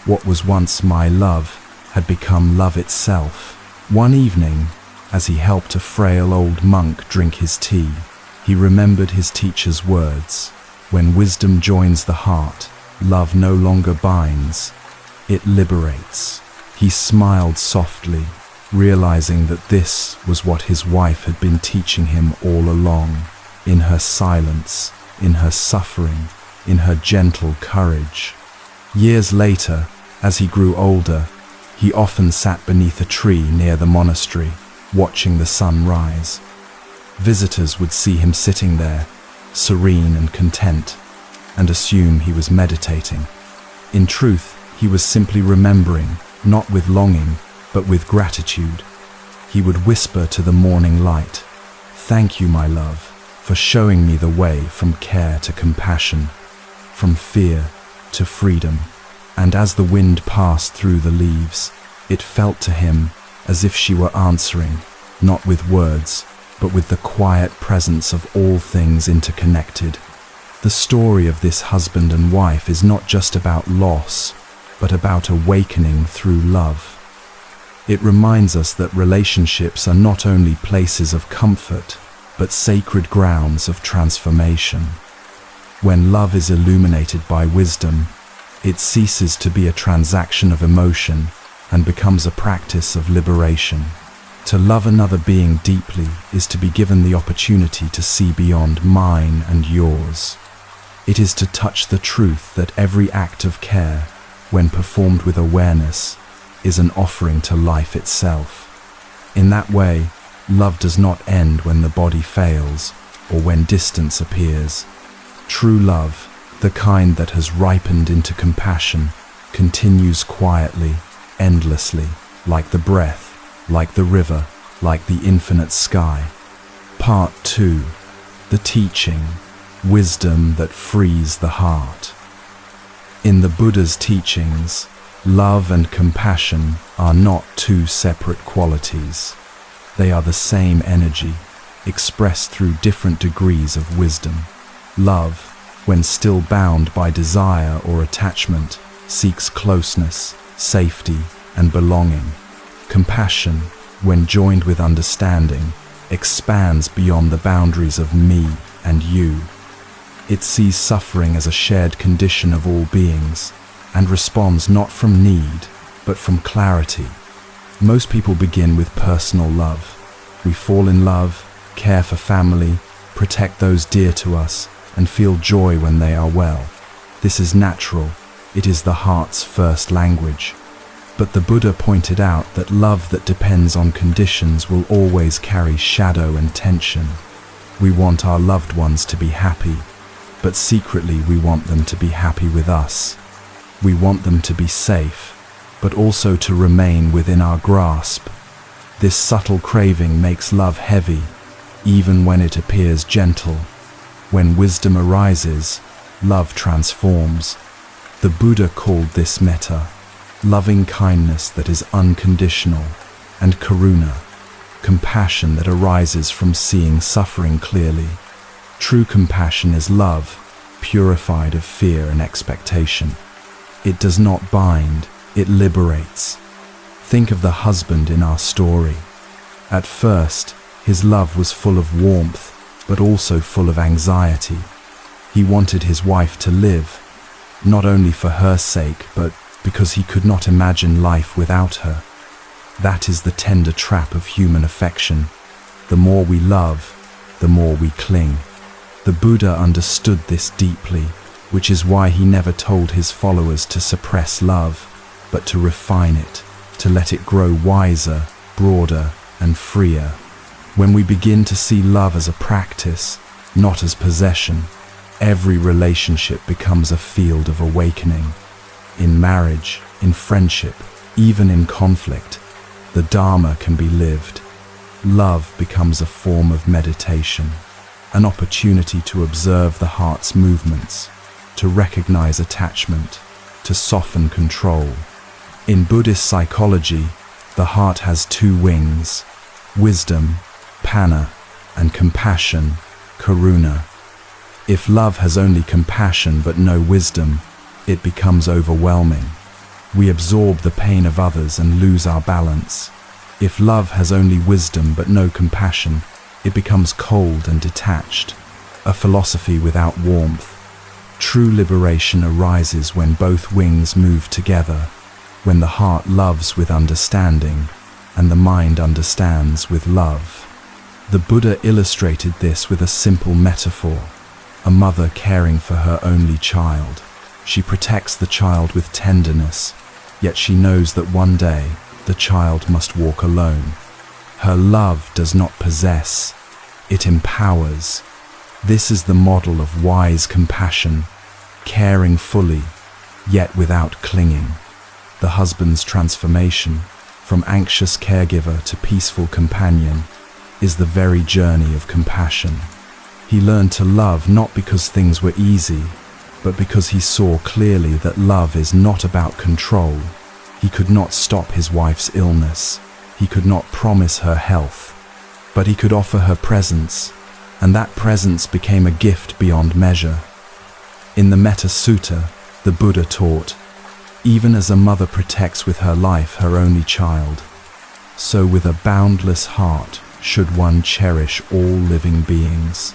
What was once my love had become love itself. One evening, as he helped a frail old monk drink his tea, he remembered his teacher's words, "When wisdom joins the heart, love no longer binds, it liberates." He smiled softly, realizing that this was what his wife had been teaching him all along, in her silence, in her suffering, in her gentle courage. Years later, as he grew older, he often sat beneath a tree near the monastery, watching the sun rise. Visitors would see him sitting there, serene and content, and assume he was meditating. In truth, he was simply remembering, not with longing, but with gratitude. He would whisper to the morning light, "Thank you, my love, for showing me the way from care to compassion, from fear to freedom." And as the wind passed through the leaves, it felt to him as if she were answering, not with words, but with the quiet presence of all things interconnected. The story of this husband and wife is not just about loss, but about awakening through love. It reminds us that relationships are not only places of comfort, but sacred grounds of transformation. When love is illuminated by wisdom, it ceases to be a transaction of emotion and becomes a practice of liberation. To love another being deeply is to be given the opportunity to see beyond mine and yours. It is to touch the truth that every act of care, when performed with awareness, is an offering to life itself. In that way, love does not end when the body fails or when distance appears. True love, the kind that has ripened into compassion, continues quietly, endlessly, like the breath, like the river, like the infinite sky. Part 2. The teaching, wisdom that frees the heart. In the Buddha's teachings, love and compassion are not two separate qualities. They are the same energy, expressed through different degrees of wisdom. Love, when still bound by desire or attachment, seeks closeness, safety, and belonging. Compassion, when joined with understanding, expands beyond the boundaries of me and you. It sees suffering as a shared condition of all beings and responds not from need, but from clarity. Most people begin with personal love. We fall in love, care for family, protect those dear to us, and feel joy when they are well. This is natural. It is the heart's first language. But the Buddha pointed out that love that depends on conditions will always carry shadow and tension. We want our loved ones to be happy, but secretly we want them to be happy with us. We want them to be safe, but also to remain within our grasp. This subtle craving makes love heavy, even when it appears gentle. When wisdom arises, love transforms. The Buddha called this metta, loving kindness that is unconditional, and karuna, compassion that arises from seeing suffering clearly. True compassion is love, purified of fear and expectation. It does not bind, it liberates. Think of the husband in our story. At first, his love was full of warmth, but also full of anxiety. He wanted his wife to live, not only for her sake, but because he could not imagine life without her. That is the tender trap of human affection. The more we love, the more we cling. The Buddha understood this deeply, which is why he never told his followers to suppress love, but to refine it, to let it grow wiser, broader, and freer. When we begin to see love as a practice, not as possession, every relationship becomes a field of awakening. In marriage, in friendship, even in conflict, the Dharma can be lived. Love becomes a form of meditation, an opportunity to observe the heart's movements, to recognize attachment, to soften control. In Buddhist psychology, the heart has two wings, wisdom, panna, and compassion, karuna. If love has only compassion but no wisdom, it becomes overwhelming. We absorb the pain of others and lose our balance. If love has only wisdom but no compassion, it becomes cold and detached, a philosophy without warmth. True liberation arises when both wings move together, when the heart loves with understanding, and the mind understands with love. The Buddha illustrated this with a simple metaphor, a mother caring for her only child. She protects the child with tenderness, yet she knows that one day the child must walk alone. Her love does not possess, it empowers. This is the model of wise compassion, caring fully, yet without clinging. The husband's transformation, from anxious caregiver to peaceful companion, is the very journey of compassion. He learned to love not because things were easy, but because he saw clearly that love is not about control. He could not stop his wife's illness. He could not promise her health, but he could offer her presence, and that presence became a gift beyond measure. In the Metta Sutta, the Buddha taught, even as a mother protects with her life her only child, so with a boundless heart should one cherish all living beings.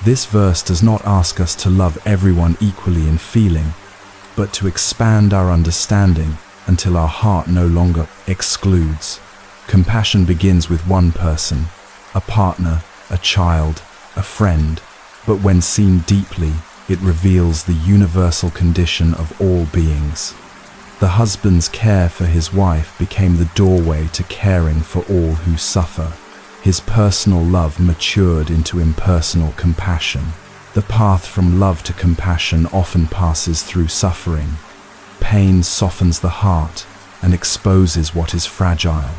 This verse does not ask us to love everyone equally in feeling, but to expand our understanding until our heart no longer excludes. Compassion begins with one person, a partner, a child, a friend, but when seen deeply, it reveals the universal condition of all beings. The husband's care for his wife became the doorway to caring for all who suffer. His personal love matured into impersonal compassion. The path from love to compassion often passes through suffering. Pain softens the heart and exposes what is fragile.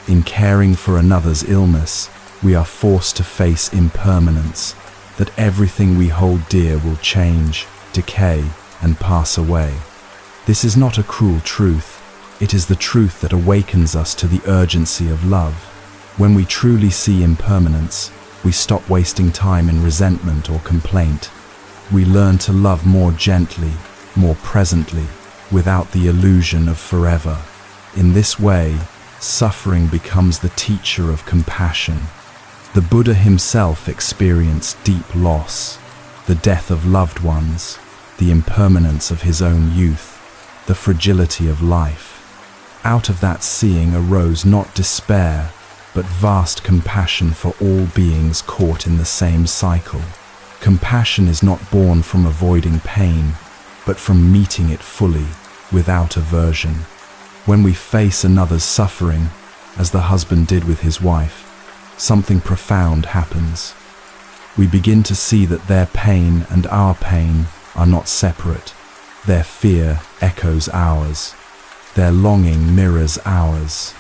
In caring for another's illness, we are forced to face impermanence, that everything we hold dear will change, decay, and pass away. This is not a cruel truth. It is the truth that awakens us to the urgency of love. When we truly see impermanence, we stop wasting time in resentment or complaint. We learn to love more gently, more presently, without the illusion of forever. In this way, suffering becomes the teacher of compassion. The Buddha himself experienced deep loss, the death of loved ones, the impermanence of his own youth, the fragility of life. Out of that seeing arose not despair, but vast compassion for all beings caught in the same cycle. Compassion is not born from avoiding pain, but from meeting it fully, without aversion. When we face another's suffering, as the husband did with his wife, something profound happens. We begin to see that their pain and our pain are not separate. Their fear echoes ours. Their longing mirrors ours.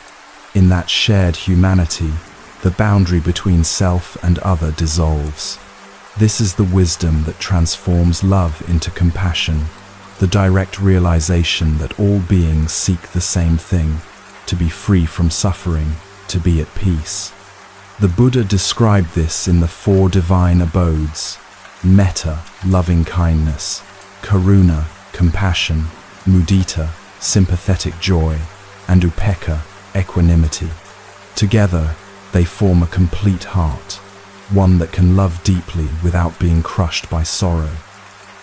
In that shared humanity, the boundary between self and other dissolves. This is the wisdom that transforms love into compassion, the direct realization that all beings seek the same thing, to be free from suffering, to be at peace. The Buddha described this in the 4 divine abodes: metta, loving kindness; karuna, compassion; mudita, sympathetic joy; and upekkha, equanimity. Together, they form a complete heart, one that can love deeply without being crushed by sorrow.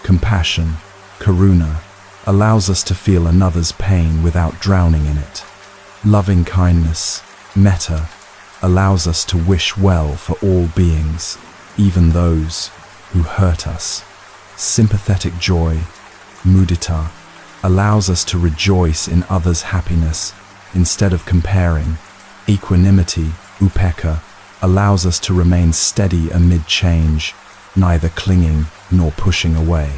Compassion, karuna, allows us to feel another's pain without drowning in it. Loving kindness, metta, allows us to wish well for all beings, even those who hurt us. Sympathetic joy, mudita, allows us to rejoice in others' happiness instead of comparing. Equanimity, upekkha, allows us to remain steady amid change, neither clinging nor pushing away.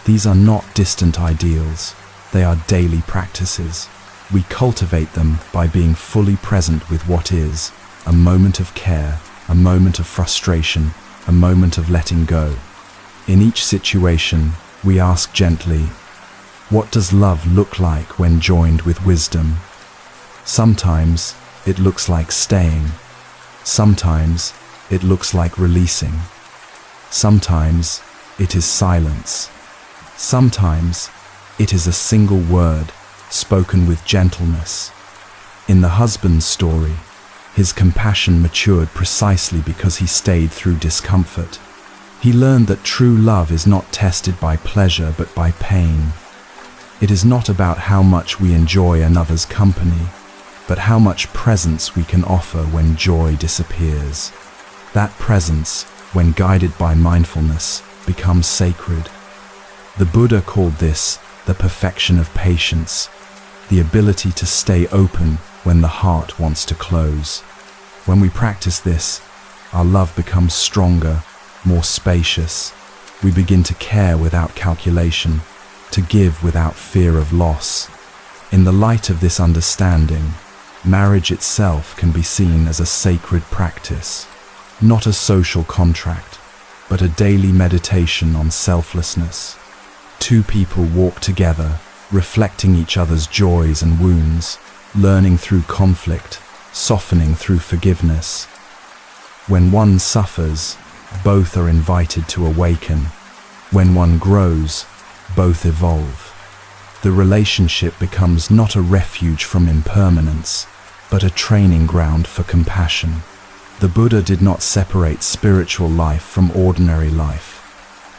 These are not distant ideals, they are daily practices. We cultivate them by being fully present with what is, a moment of care, a moment of frustration, a moment of letting go. In each situation, we ask gently, what does love look like when joined with wisdom? Sometimes it looks like staying. Sometimes it looks like releasing. Sometimes it is silence. Sometimes it is a single word spoken with gentleness. In the husband's story, his compassion matured precisely because he stayed through discomfort. He learned that true love is not tested by pleasure but by pain. It is not about how much we enjoy another's company, but how much presence we can offer when joy disappears. That presence, when guided by mindfulness, becomes sacred. The Buddha called this the perfection of patience, the ability to stay open when the heart wants to close. When we practice this, our love becomes stronger, more spacious. We begin to care without calculation, to give without fear of loss. In the light of this understanding, marriage itself can be seen as a sacred practice, not a social contract, but a daily meditation on selflessness. 2 people walk together, reflecting each other's joys and wounds, learning through conflict, softening through forgiveness. When one suffers, both are invited to awaken. When one grows, both evolve. The relationship becomes not a refuge from impermanence, but a training ground for compassion. The Buddha did not separate spiritual life from ordinary life.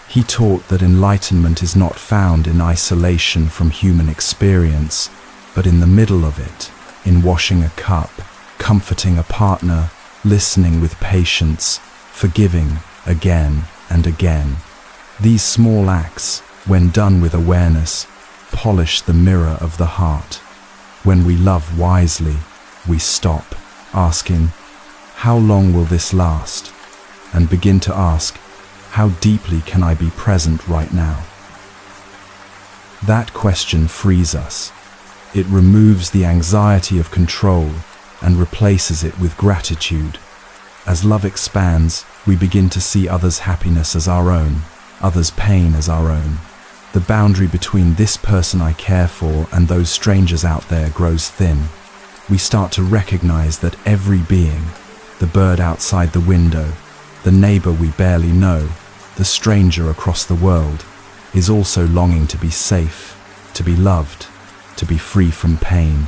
He taught that enlightenment is not found in isolation from human experience, but in the middle of it, in washing a cup, comforting a partner, listening with patience, forgiving again and again. These small acts, when done with awareness, polish the mirror of the heart. When we love wisely, we stop, asking, how long will this last? And begin to ask, how deeply can I be present right now? That question frees us. It removes the anxiety of control and replaces it with gratitude. As love expands, we begin to see others' happiness as our own, others' pain as our own. The boundary between this person I care for and those strangers out there grows thin. We start to recognize that every being, the bird outside the window, the neighbor we barely know, the stranger across the world, is also longing to be safe, to be loved, to be free from pain.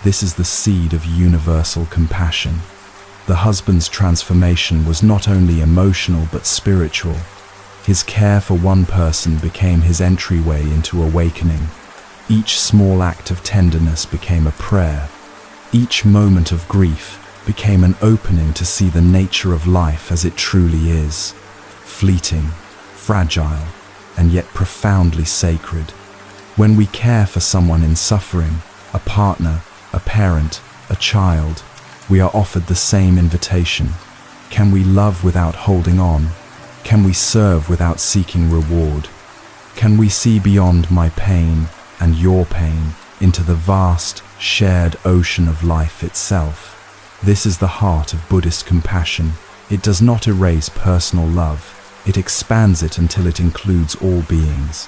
This is the seed of universal compassion. The husband's transformation was not only emotional but spiritual. His care for one person became his entryway into awakening. Each small act of tenderness became a prayer. Each moment of grief became an opening to see the nature of life as it truly is, fleeting, fragile, and yet profoundly sacred. When we care for someone in suffering, a partner, a parent, a child, we are offered the same invitation. Can we love without holding on? Can we serve without seeking reward? Can we see beyond my pain and your pain into the vast, shared ocean of life itself? This is the heart of Buddhist compassion. It does not erase personal love. It expands it until it includes all beings.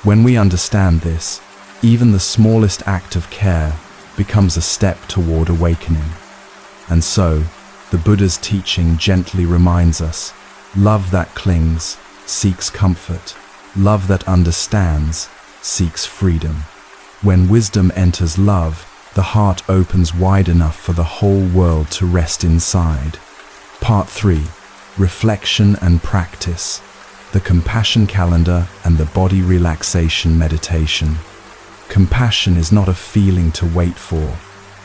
When we understand this, even the smallest act of care becomes a step toward awakening. And so, the Buddha's teaching gently reminds us, love that clings seeks comfort. Love that understands seeks freedom. When wisdom enters love, the heart opens wide enough for the whole world to rest inside. Part 3. Reflection and Practice. The Compassion Calendar and the Body Relaxation Meditation. Compassion is not a feeling to wait for.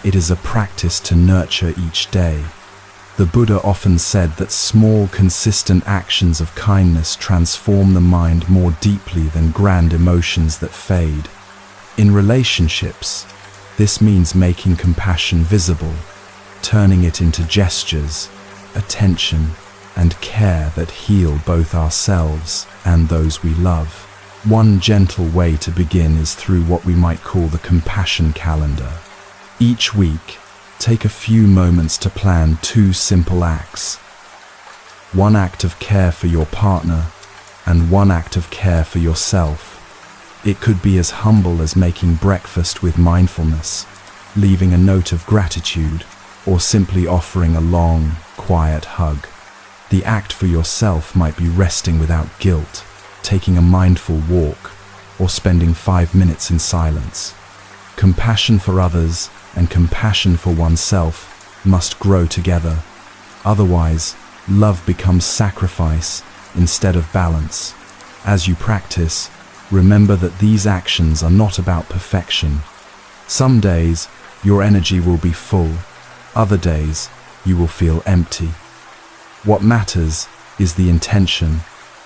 It is a practice to nurture each day. The Buddha often said that small, consistent actions of kindness transform the mind more deeply than grand emotions that fade. In relationships, this means making compassion visible, turning it into gestures, attention, and care that heal both ourselves and those we love. One gentle way to begin is through what we might call the compassion calendar. Each week, take a few moments to plan 2 simple acts. 1 act of care for your partner, and 1 act of care for yourself. It could be as humble as making breakfast with mindfulness, leaving a note of gratitude, or simply offering a long, quiet hug. The act for yourself might be resting without guilt, taking a mindful walk, or spending 5 minutes in silence. Compassion for others and compassion for oneself must grow together. Otherwise, love becomes sacrifice instead of balance. As you practice, remember that these actions are not about perfection. Some days, your energy will be full. Other days, you will feel empty. What matters is the intention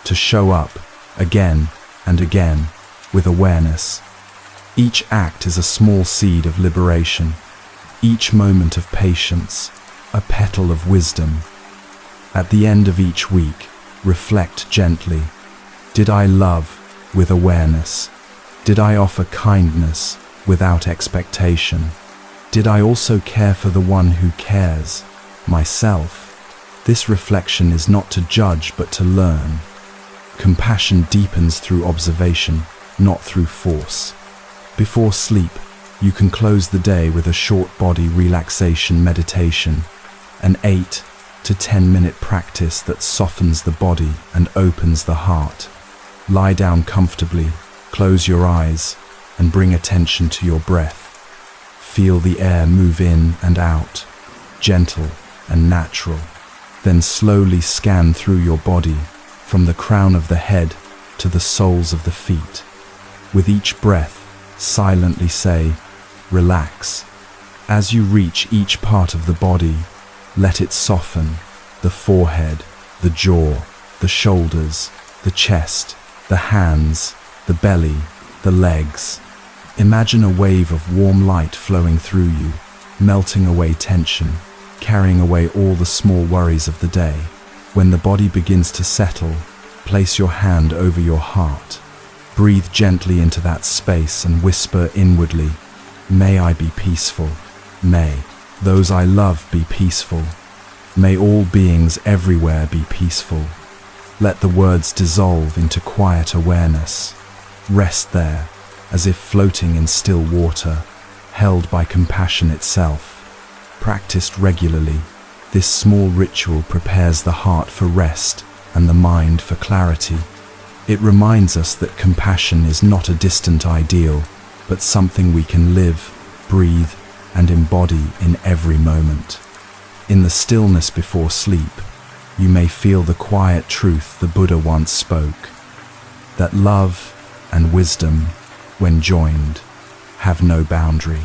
to show up again and again with awareness. Each act is a small seed of liberation. Each moment of patience, a petal of wisdom. At the end of each week, reflect gently. Did I love with awareness? Did I offer kindness without expectation? Did I also care for the one who cares, myself? This reflection is not to judge but to learn. Compassion deepens through observation, not through force. Before sleep, you can close the day with a short body relaxation meditation, an 8 to 10 minute practice that softens the body and opens the heart. Lie down comfortably, close your eyes, and bring attention to your breath. Feel the air move in and out, gentle and natural. Then slowly scan through your body, from the crown of the head to the soles of the feet. With each breath, silently say, relax. As you reach each part of the body, let it soften: the forehead, the jaw, the shoulders, the chest, the hands, the belly, the legs. Imagine a wave of warm light flowing through you, melting away tension, carrying away all the small worries of the day. When the body begins to settle, place your hand over your heart. Breathe gently into that space and whisper inwardly, may I be peaceful, may Those I love be peaceful. May all beings everywhere be peaceful. Let the words dissolve into quiet awareness. Rest there, as if floating in still water, held by compassion itself. Practiced regularly, this small ritual prepares the heart for rest and the mind for clarity. It reminds us that compassion is not a distant ideal, but something we can live, breathe, and embody in every moment. In the stillness before sleep, you may feel the quiet truth the Buddha once spoke, that love and wisdom, when joined, have no boundary.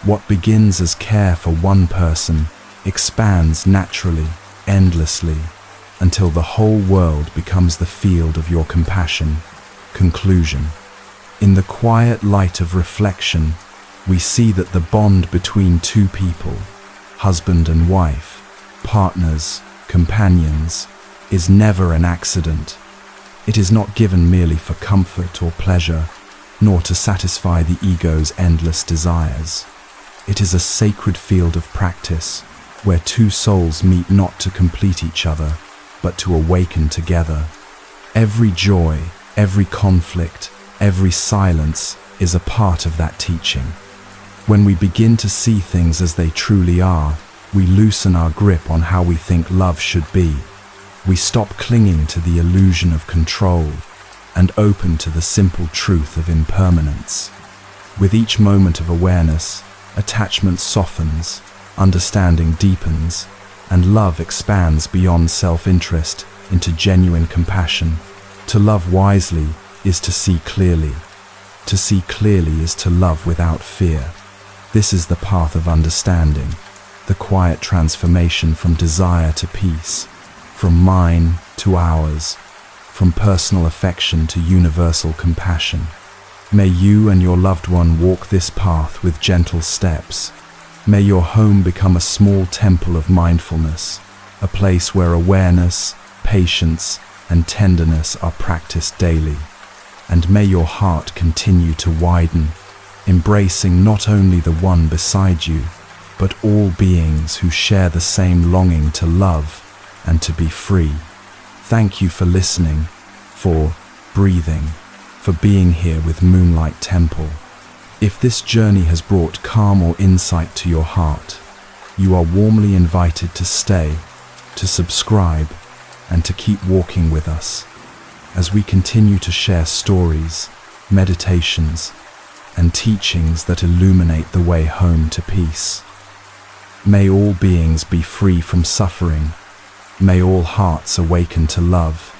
What begins as care for one person expands naturally, endlessly, until the whole world becomes the field of your compassion. Conclusion. In the quiet light of reflection, we see that the bond between two people, husband and wife, partners, companions, is never an accident. It is not given merely for comfort or pleasure, nor to satisfy the ego's endless desires. It is a sacred field of practice, where two souls meet not to complete each other, but to awaken together. Every joy, every conflict, every silence is a part of that teaching. When we begin to see things as they truly are, we loosen our grip on how we think love should be. We stop clinging to the illusion of control and open to the simple truth of impermanence. With each moment of awareness, attachment softens, understanding deepens, and love expands beyond self-interest into genuine compassion. To love wisely is to see clearly. To see clearly is to love without fear. This is the path of understanding, the quiet transformation from desire to peace, from mine to ours, from personal affection to universal compassion. May you and your loved one walk this path with gentle steps. May your home become a small temple of mindfulness, a place where awareness, patience, and tenderness are practiced daily. And may your heart continue to widen, embracing not only the one beside you, but all beings who share the same longing to love and to be free. Thank you for listening, for breathing, for being here with Moonlight Temple. If this journey has brought calm or insight to your heart, you are warmly invited to stay, to subscribe, and to keep walking with us as we continue to share stories, meditations, and teachings that illuminate the way home to peace. May all beings be free from suffering. May all hearts awaken to love.